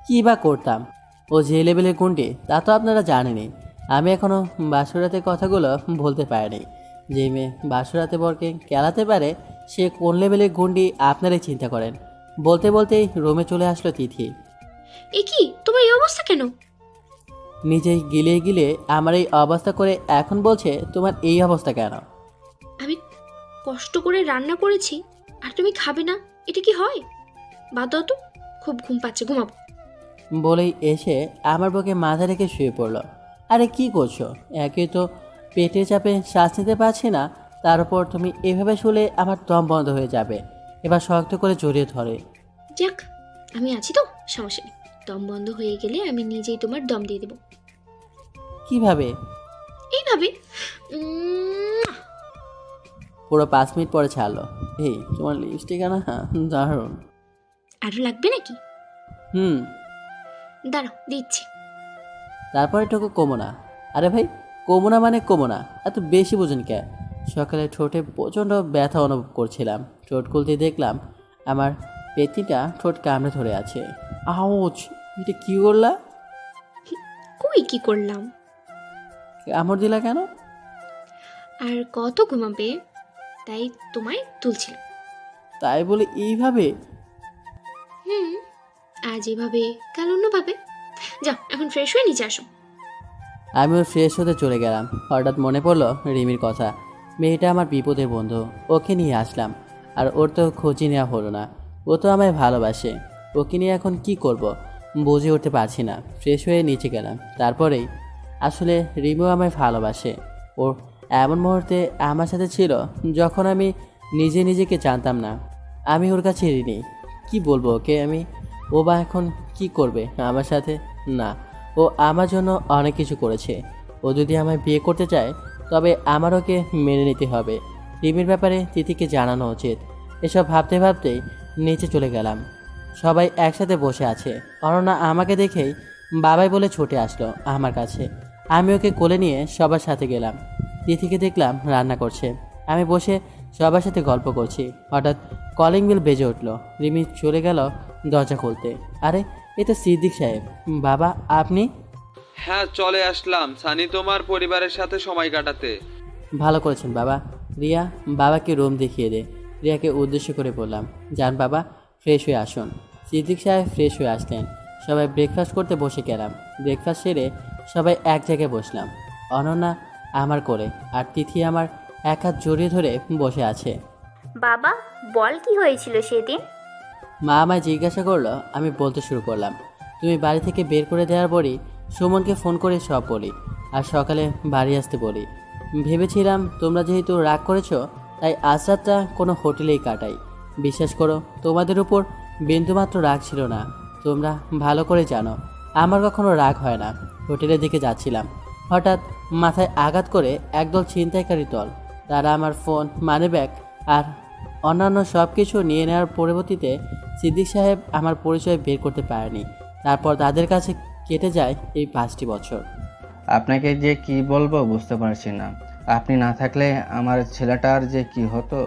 কী বা করতাম? ও যে লেভেলের গুন্ডি তা তো আপনারা জানেনই। আমি এখনও বাসরাতের কথাগুলো বলতে পারিনি। যে মেয়ে বাসরাতে বরকে কেলাতে পারে সে কোন লেভেলের গুন্ডি আপনারাই চিন্তা করেন। বলতে বলতেই রুমে চলে আসলো তিথি। এ কি, তোমার এই অবস্থা কেন? নিজেই গিলিয়ে গিলিয়ে আমার এই অবস্থা করে এখন বলছে তোমার এই অবস্থা কেন? আমি কষ্ট করে রান্না করেছি আর তুমি খাবে না, এটা কি হয়? বাদ দাও তো, খুব ঘুম পাচ্ছে, ঘুমাবো। বলেই এসে আমার বুকে মাথা রেখে শুয়ে পড়লো। আরে কি করছো? একে তো পেটের চাপে শ্বাস নিতে পারছি না, তার উপর তুমি এভাবে শুলে আমার দম বন্ধ হয়ে যাবে। এবার শক্ত করে জড়িয়ে ধরে। যাক, আমি আছি তো, সমস্যা নেই। দম বন্ধ হয়ে গেলে আমি নিজেই তোমার দম দিয়ে দেবো। কিভাবে? এইভাবে। পুরো 5 মিনিট পরে ছাড়লো। এই তোমার লিপস্টিক আনা দারুণ। আরো লাগবে নাকি? দাঁড়াও, দিচ্ছি। তারপরে টোকো কমোনা। আরে ভাই, কমোনা মানে কমোনা, এত বেশি বোঝেন কে? সকালে ঠোঁটে প্রচণ্ড ব্যথা অনুভব করছিলাম। ঠোঁট খুলতে দেখলাম আমার পেতিটা ঠোঁট কামড়ে ধরে আছে। আউচ! এটা কি করলা? কই কি করলাম? কামড় দিলা কেন? আর কত ঘুমাবে, তাই তোমায় তুলছিলাম। তাই বলে এইভাবে? আজ এভাবে, কাল অন্যভাবে। যাও, এখন ফ্রেশ হয়ে নিচে আসো। আমিও ফ্রেশ হতে চলে গেলাম। হঠাৎ মনে পড়লো রিমির কথা। মেয়েটা আমার বিপদের বন্ধু, ওকে নিয়ে আসলাম। আর ওর তো খোঁজই নেওয়া হলো না। ও তো আমায় ভালোবাসে, ওকে নিয়ে এখন কি করব বুঝে উঠতে পারছি না। ফ্রেশ হয়ে নিচে গেলাম। তারপরেই আসলে রিমিও আমায় ভালোবাসে। ও এমন মুহূর্তে আমার সাথে ছিল যখন আমি নিজেকে জানতাম না। আমি ওর কাছে ঋণী। কি বলবো ওকে আমি? ও বা এখন কি করবে আমার সাথে? না, ও আমার জন্য অনেক কিছু করেছে। ও যদি আমায় বিয়ে করতে চায় তবে আমার ওকে মেনে নিতে হবে। রিমির ব্যাপারে তিথিকে জানানো উচিত। এসব ভাবতে ভাবতেই নিচে চলে গেলাম। সবাই একসাথে বসে আছে। অনন্যা আমাকে দেখেই বাবাই বলে ছুটে আসলো আমার কাছে। আমি ওকে কোলে নিয়ে সবার সাথে গেলাম। তিথিকে দেখলাম রান্না করছে। আমি বসে সবার সাথে গল্প করছি। হঠাৎ কলিং বেল বেজে উঠলো। রিমি চলে গেল দরজা খুলতে। আরে এ তো সিদ্দিক সাহেব। বাবা, আপনি? হ্যাঁ, চলে আসলাম সানি তোমার পরিবারের সাথে সময় কাটাতে। ভালো করেছেন বাবা। রিয়া, বাবাকে রুম দেখিয়ে দে। রিয়াকে উদ্দেশ্য করে বললাম, যান বাবা, ফ্রেশ হয়ে আসুন। সিদ্দিক সাহেব ফ্রেশ হয়ে আসলেন। সবাই ব্রেকফাস্ট করতে বসে গেলাম। ব্রেকফাস্ট সেরে সবাই এক জায়গায় বসলাম। অনন্যা আমার কোলে আর তিথি আমার এক হাত জড়িয়ে ধরে বসে আছে। বাবা, বল কি হয়েছিল সেদিন? মা আমায় জিজ্ঞাসা করলো। আমি বলতে শুরু করলাম। তুমি বাড়ি থেকে বের করে দেওয়ার পরই সুমনকে ফোন করে সব বলি আর সকালে বাড়ি আসতে বলি। ভেবেছিলাম তোমরা যেহেতু রাগ করেছো তাই আজ রাতটা কোনো হোটেলেই কাটাই। বিশ্বাস করো, তোমাদের উপর বিন্দুমাত্র রাগ ছিল না। তোমরা ভালো করে জানো আমার কখনো রাগ হয় না। হোটেলের দিকে যাচ্ছিলাম, হঠাৎ মাথায় আঘাত করে একদল ছিনতাইকারী দল। তারা আমার ফোন, মানিব্যাগ আর অন্যান্য সব কিছু নিয়ে নেওয়ার পরবর্তীতে সিদ্দিক সাহেব আমার পরিচয় বের করতে পারেনি। তারপর তাদের কাছে কেটে যায় এই 5টি বছর। আপনাকে যে কি বলবো বুঝতে পারছি না। আপনি না থাকলে আমার ছেলেটার যে কি হতো।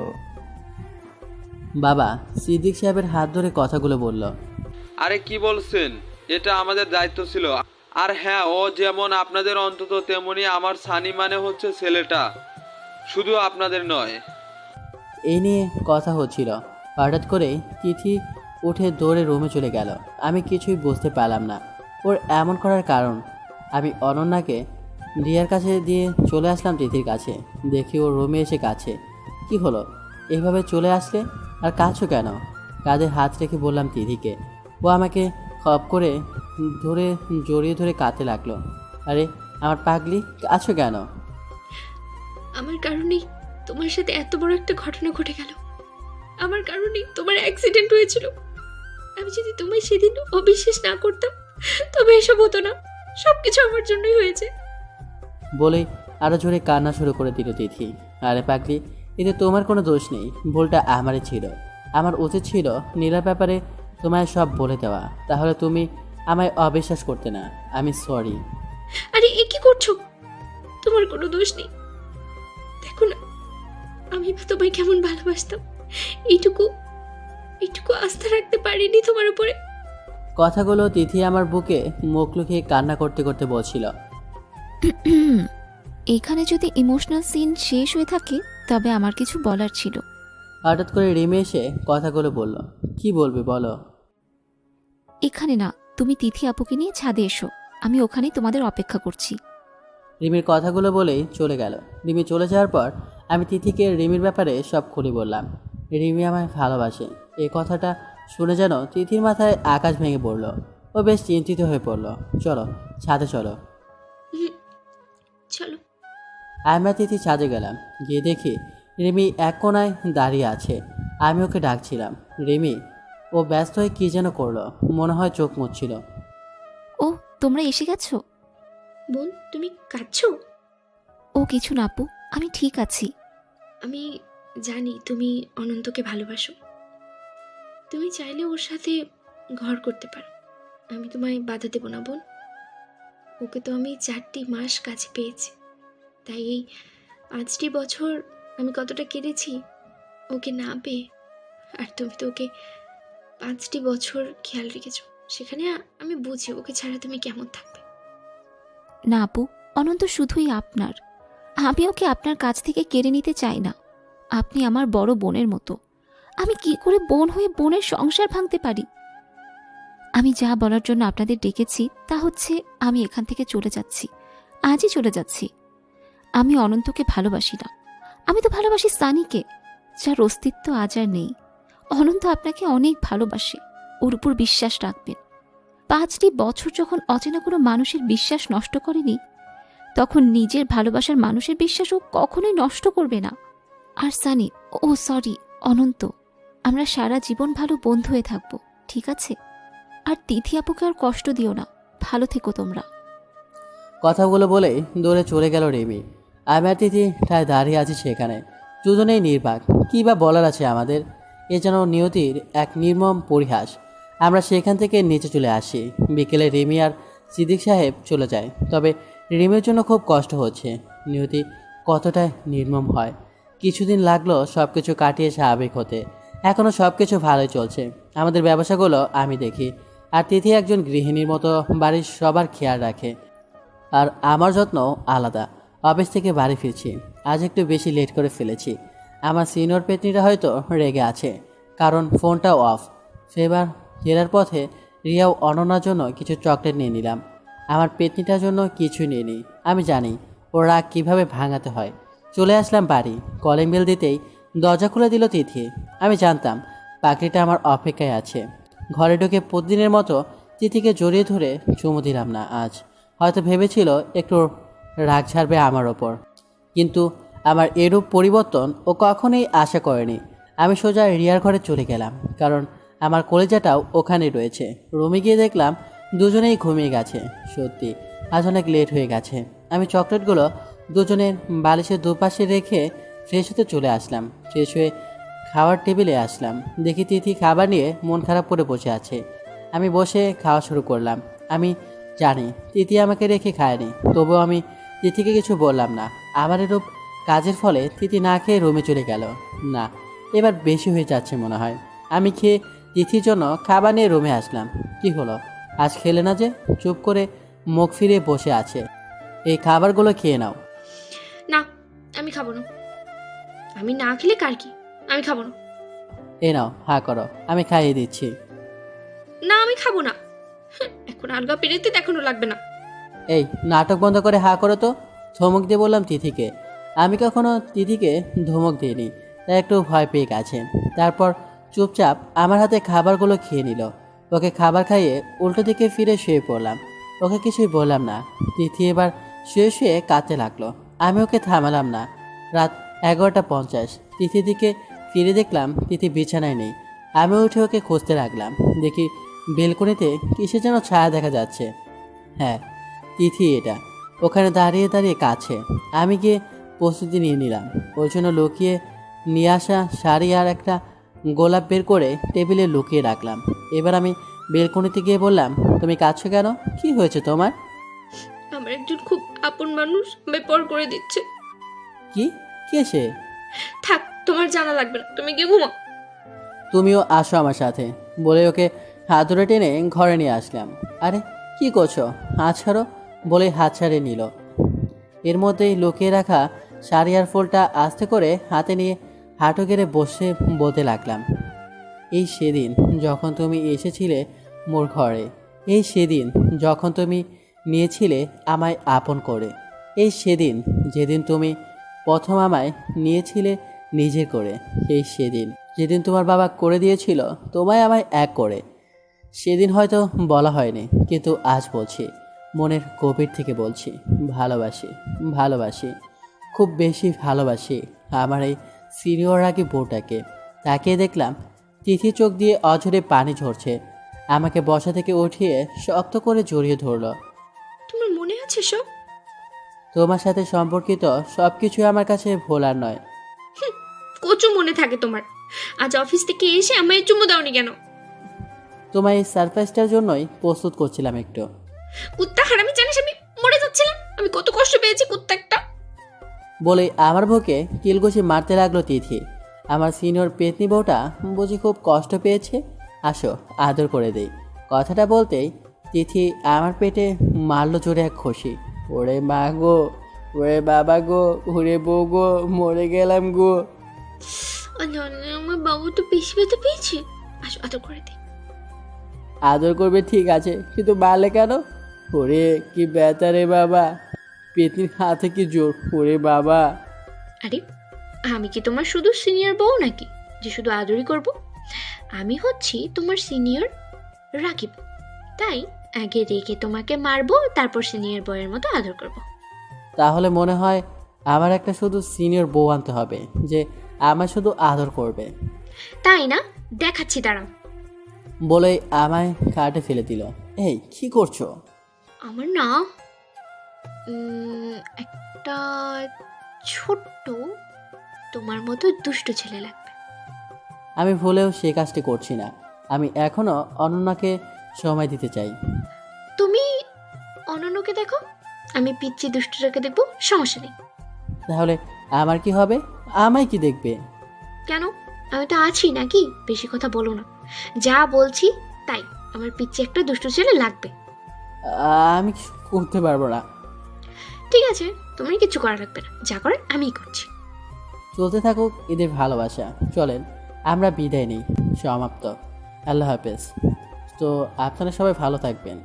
বাবা সিদ্দিক সাহেবের হাত ধরে কথাগুলো বলল। আরে কি বলছেন, এটা আমাদের দায়িত্ব ছিল। আর হ্যাঁ, ও যেমন আপনাদের অন্তত তেমনি আমার সানি মানে হচ্ছে ছেলেটা, শুধু আপনাদের নয়। এই নিয়ে কথা হচ্ছিল, হঠাৎ করে তিথি উঠে দৌড়ে রুমে চলে গেল। আমি কিছুই বুঝতে পারলাম না ওর এমন করার কারণ। আমি অনন্যাকে রিয়ার কাছে দিয়ে চলে আসলাম তিথির কাছে। দেখি ও রুমে এসে কাছে। কি হলো, এইভাবে চলে আসলে আর কাছো কেন? কাঁধে হাত রেখে বললাম তিথিকে। ও আমাকে খপ করে ধরে জড়িয়ে ধরে কাঁদতে লাগলো। আরে আমার পাগলি, কাছো কেন? আমার কারণেই তোমার সাথে এত বড় একটা ঘটনা ঘটে গেল। আমার কারণেই তোমার অ্যাক্সিডেন্ট হয়েছিল। আমি যদি তোমায় সেদিন অবিশ্বাস না করতাম তবে এসব হতো না। সবকিছু আমার জন্যই হয়েছে। বলেই আরও জোরে কান্না শুরু করে দিল তিথি। আরে পাগলি, এতে তোমার কোনো দোষ নেই, ভুলটা আমারই ছিল। আমার উচিত ছিল নীলার ব্যাপারে তোমায় সব বলে দেওয়া, তাহলে তুমি আমায় অবিশ্বাস করতে না। আমি সরি। আরে এ কি করছো? তোমার কোনো দোষ নেই। দেখো না আমি তোমায় কেমন ভালোবাসতাম। এইটুকু আস্থা রাখতে পারিনি তোমার উপরে। কথাগুলো তিথি আমার বুকে মুখ লুকিয়ে কান্না করতে করতে বলছিল। এখানে যদি ইমোশনাল সিন শেষ হয়ে থাকে তবে আমার কিছু বলার ছিল। হঠাৎ করে রিমে এসে কথাগুলো বলল। কি বলবে বলো? এখানে না, তুমি তিথি আপুকে নিয়ে ছাদে এসো, আমি ওখানেই তোমাদের অপেক্ষা করছি। রিমির কথাগুলো বলেই চলে গেল। রিমি চলে যাওয়ার পর আমি তিথিকে রিমির ব্যাপারে সব খুলে বললাম। রিমি আমায় ভালোবাসে, এই কথাটা শুনে যেন তিথির মাথায় আকাশ ভেঙে পড়ল। ও বেশ চিন্তিত হয়ে পড়ল। চলো ছাদে চলো। চলো। আমরা তিথি ছাদে গেলাম। গিয়ে দেখি রিমি এক কোনায় দাঁড়িয়ে আছে। আমি ওকে ডাকছিলাম। রিমি ও ব্যস্ত হয়ে কী যেন করলো, মনে হয় চোখ মুছছিল। ও তোমরা এসে গেছো? বোন তুমি কাঁদছো? ও কিছু না আপু, আমি ঠিক আছি। আমি জানি তুমি অনন্তকে ভালোবাসো। তুমি চাইলে ওর সাথে ঘর করতে পারো। আমি তোমায় বাধা দেব না বোন। ওকে তো আমি 4টি মাস কাছে পেয়েছি, তাই এই 5টি বছর আমি কতটা কেঁদেছি ওকে না পেয়ে। আর তুমি তো ওকে 5টি বছর খেয়াল রেখেছো, সেখানে আমি বুঝি ওকে ছাড়া তুমি কেমন থাকবে। না আপু, অনন্ত শুধুই আপনার। আমি ওকে আপনার কাছ থেকে কেড়ে নিতে চাই না। আপনি আমার বড় বোনের মতো। আমি কি করে বোন হয়ে বোনের সংসার ভাঙতে পারি? আমি যা বলার জন্য আপনাদের ডেকেছি তা হচ্ছে আমি এখান থেকে চলে যাচ্ছি, আজই চলে যাচ্ছি। আমি অনন্তকে ভালোবাসি না, আমি তো ভালোবাসি সানিকে, যার অস্তিত্ব আজ আর নেই। অনন্ত আপনাকে অনেক ভালোবাসে, ওর উপর বিশ্বাস রাখবেন। 5টি বছর যখন অচেনা কোনো মানুষের বিশ্বাস নষ্ট করেনি, তখন নিজের ভালোবাসার মানুষের বিশ্বাস ও কখনোই নষ্ট করবে না। আর সানি, ও সরি অনন্ত, আমরা সারা জীবন ভালো বন্ধু হয়ে থাকবো, ঠিক আছে? আর তিথি আপুকে আর কষ্ট দিও না, ভালো থেকো তোমরা। কথাগুলো বলেই দৌড়ে চলে গেল রিমি। আমি আর তিথি ঠায় দাঁড়িয়ে আছি সেখানে, দুজনেই নির্বাক। কী বা বলার আছে আমাদের? এ যেন নিয়তির এক নির্মম পরিহাস। আমরা সেখান থেকে নিচে চলে আসি। বিকেলে রিমি আর সিদ্দিক সাহেব চলে যায়। তবে রিমির জন্য খুব কষ্ট হচ্ছে। নিয়তি কতটা নির্মম হয়। কিছুদিন লাগলো সব কিছু কাটিয়ে স্বাভাবিক হতে। এখনও সব কিছু ভালোই চলছে। আমাদের ব্যবসাগুলো আমি দেখি, আর তিথি একজন গৃহিণীর মতো বাড়ির সবার খেয়াল রাখে। আর আমার যত্ন আলাদা। অফিস থেকে বাড়ি ফিরছি, আজ একটু বেশি লেট করে ফেলেছি। আমার সিনিয়র পেতনিটা হয়তো রেগে আছে, কারণ ফোনটাও অফ। সেবার ফেরার পথে রিয়াও অনন্যার জন্য কিছু চকলেট নিয়ে নিলাম। আমার পেতনিটার জন্য কিছুই নিয়ে নিই। আমি জানি ও রাগ কীভাবে ভাঙাতে হয়। চলে আসলাম বাড়ি। কলিং বেল দিতেই দরজা খুলে দিল তিথি। আমি জানতাম পাখিটা আমার অপেক্ষায় আছে। ঘরে ঢুকে প্রতিদিনের মতো তিথিকে জড়িয়ে ধরে চুমু দিলাম না আজ। হয়তো ভেবেছিল একটু রাগ ছাড়বে আমার ওপর, কিন্তু আমার এরূপ পরিবর্তন ও কখনোই আশা করেনি। আমি সোজা রিয়ার ঘরে চলে গেলাম, কারণ আমার কলেজাটাও ওখানে রয়েছে। রুমে গিয়ে দেখলাম দুজনেই ঘুমিয়ে গেছে। সত্যি আজ অনেক লেট হয়ে গেছে। আমি চকলেটগুলো দুজনের বালিশের দুপাশে রেখে ফ্রেশ হতে চলে আসলাম। ফ্রেশ হয়ে খাওয়ার টেবিলে আসলাম, দেখি তিথি খাবার নিয়ে মন খারাপ করে বসে আছে। আমি বসে খাওয়া শুরু করলাম। আমি জানি তিথি আমাকে রেখে খায়নি, তবুও আমি তিথিকে কিছু বললাম না। আমার এরূপ কাজের ফলে তিথি না খেয়ে রুমে চলে গেল। না, এবার বেশি হয়ে যাচ্ছে মনে হয়। আমি খেয়ে তিথির জন্য খাবার নিয়ে রুমে আসলাম। কি হলো, আজ খেলে না যে? চুপ করে মুখ ফিরে বসে আছে। এই খাবারগুলো খেয়ে নাও। না, আমি খাবো না। আমি না খেলে কার কি, আমি খাবো না। এ নাও, হা করো, আমি খাইয়ে দিচ্ছি। না, আমি খাবো না। এখন আলগা পেরেতে দেখানো লাগবে না। এই নাটক বন্ধ করে হা করো তো। ধমক দিয়ে বললাম তিথিকে। আমি কখনো তিথিকে ধমক দিইনি, তাই একটু ভয় পেয়ে গেছে। তারপর চুপচাপ আমার হাতে খাবারগুলো খেয়ে নিল। ওকে খাবার খাইয়ে উল্টো দিকে ফিরে শুয়ে পড়লাম। ওকে কিছুই বললাম না। তিথি এবার শুয়ে শুয়ে কাঁদতে লাগলো। আমি ওকে থামালাম না। রাত 11:50। তিথির দিকে ফিরে দেখলাম তিথি বিছানায় নেই। আমি উঠে ওকে খুঁজতে লাগলাম। দেখি বেলকনিতে কিসে যেন ছায়া দেখা যাচ্ছে। হ্যাঁ, তিথি এটা ওখানে দাঁড়িয়ে দাঁড়িয়ে কাছে। আমি গিয়ে প্রস্তুতি নিয়ে নিলাম। ওর জন্য লুকিয়ে নিয়ে আসা শাড়ি আর একটা গোলাপ বের করে টেবিলে লুকিয়ে রাখলাম। এবার আমি বেলকনিতে গিয়ে বললাম, তুমি কাঁদছো কেন? কি হয়েছে তোমার? আমার একজন খুব আপন মানুষ আমায় পর করে দিচ্ছে। কি? কে সে? থাক, তোমার জানা লাগবে না, তুমি গিয়ে ঘুমাও। তুমিও আসো আমার সাথে, বলে ওকে হাত ধরে টেনে ঘরে নিয়ে আসলাম। আরে কি করছো? হাত ছাড়ো, বলে হাত ছাড়িয়ে নিল। এর মধ্যেই লুকিয়ে রাখা শাড়ি আর ফুলটা আস্তে করে হাতে নিয়ে হাঁটু গেড়ে বসে বলতে লাগলাম, এই সেদিন যখন তুমি এসেছিলে মোর ঘরে, এই সেদিন যখন তুমি নিয়েছিলে আমায় আপন করে, এই সেদিন যেদিন তুমি প্রথম আমায় নিয়েছিলে নিজে করে, এই সেদিন যেদিন তোমার বাবা করে দিয়েছিল তোমায় আমায় এক করে। সেদিন হয়তো বলা হয়নি, কিন্তু আজ বলছি, মনের গভীর থেকে বলছি, ভালোবাসি, ভালোবাসি, খুব বেশি ভালোবাসি আমার এই সিনিয়র আগে বউটাকে। তাকিয়ে দেখলাম তিথি চোখ দিয়ে অঝরে পানি ঝরছে। আমাকে বসা থেকে উঠিয়ে শক্ত করে জড়িয়ে ধরল। তোমার মনে আছে সব? তোমার সাথে সম্পর্কিত সব কিছু আমার কাছে ভোলার নয়। কচু মনে থাকে তোমার। আজ অফিস থেকে এসে আমায় চুমু দাওনি কেন? তোমার এই সারপ্রাইজটার জন্যই প্রস্তুত করছিলাম একটু। কুত্তা হারামি, জানিস আমি মরে যাচ্ছিলাম, আমি কত কষ্ট পেয়েছি কুত্তা একটা। বলে আমার বুকে কিলঘুষি মারতে লাগলো তিথি। আমার সিনিয়র পেতনি বউটা বুঝি খুব কষ্ট পেয়েছে। আসো আদর করে দেই। কথাটা বলতেই তিথি আমার পেটে মারলো জোরে এক খুশি। ওরে মা গো, ওরে বাবা গো, ওরে বউ গো, মরে গেলাম গো। আমার বাবু তো বেশি ব্যথা পেয়েছে। আসো আদর করে দিই। আদর করবে ঠিক আছে, কিন্তু মারলে কেন? ওরে কি ব্যথা রে বাবা, পেতনির হাতে কি জোর, ওরে বাবা। আরে আমি কি তোমার শুধু সিনিয়র বউ নাকি যে শুধু আদরই করব? আমি হচ্ছি তোমার সিনিয়র রাকিব, তাই আগে রেখে তোমাকে মারবো, তারপর সিনিয়র বউয়ের মতো আদর করব। তাহলে মনে হয় আমার একটা শুধু সিনিয়র বউ আনতে হবে যে আমার শুধু আদর করবে। তাই না? দেখাচ্ছি দাঁড়াও। বলে আমায় কাটে ফেলে দিল। এই কি করছো? আমার না একটা ছোট্ট তোমার মতো দুষ্ট ছেলে লাগবে। আমি ভুলেও সে কাজটি করছি না। আমি এখনো অনন্যাকে সময় দিতে চাই। তুমি অনন্যকে দেখো, আমি পিচ্ছি দুষ্টটাকে দেখবো, সমস্যা নেই। তাহলে আমার কি হবে? আমায় কি দেখবে? কেন, আমি তো আছি নাকি? বেশি কথা বলো না, যা বলছি তাই। আমার পিচ্ছি একটা দুষ্ট ছেলে লাগবে। আমি কিছু করতে পারবো না। ঠিক আছে, তুমি কিছু করা লাগবে না, যা করার আমিই করছি। চলতে থাকুক এদের ভালোবাসা। চলেন আমরা বিদায় নিই। সমাপ্ত। আল্লাহ হাফেজ। তো আপনারা সবাই ভালো থাকবেন।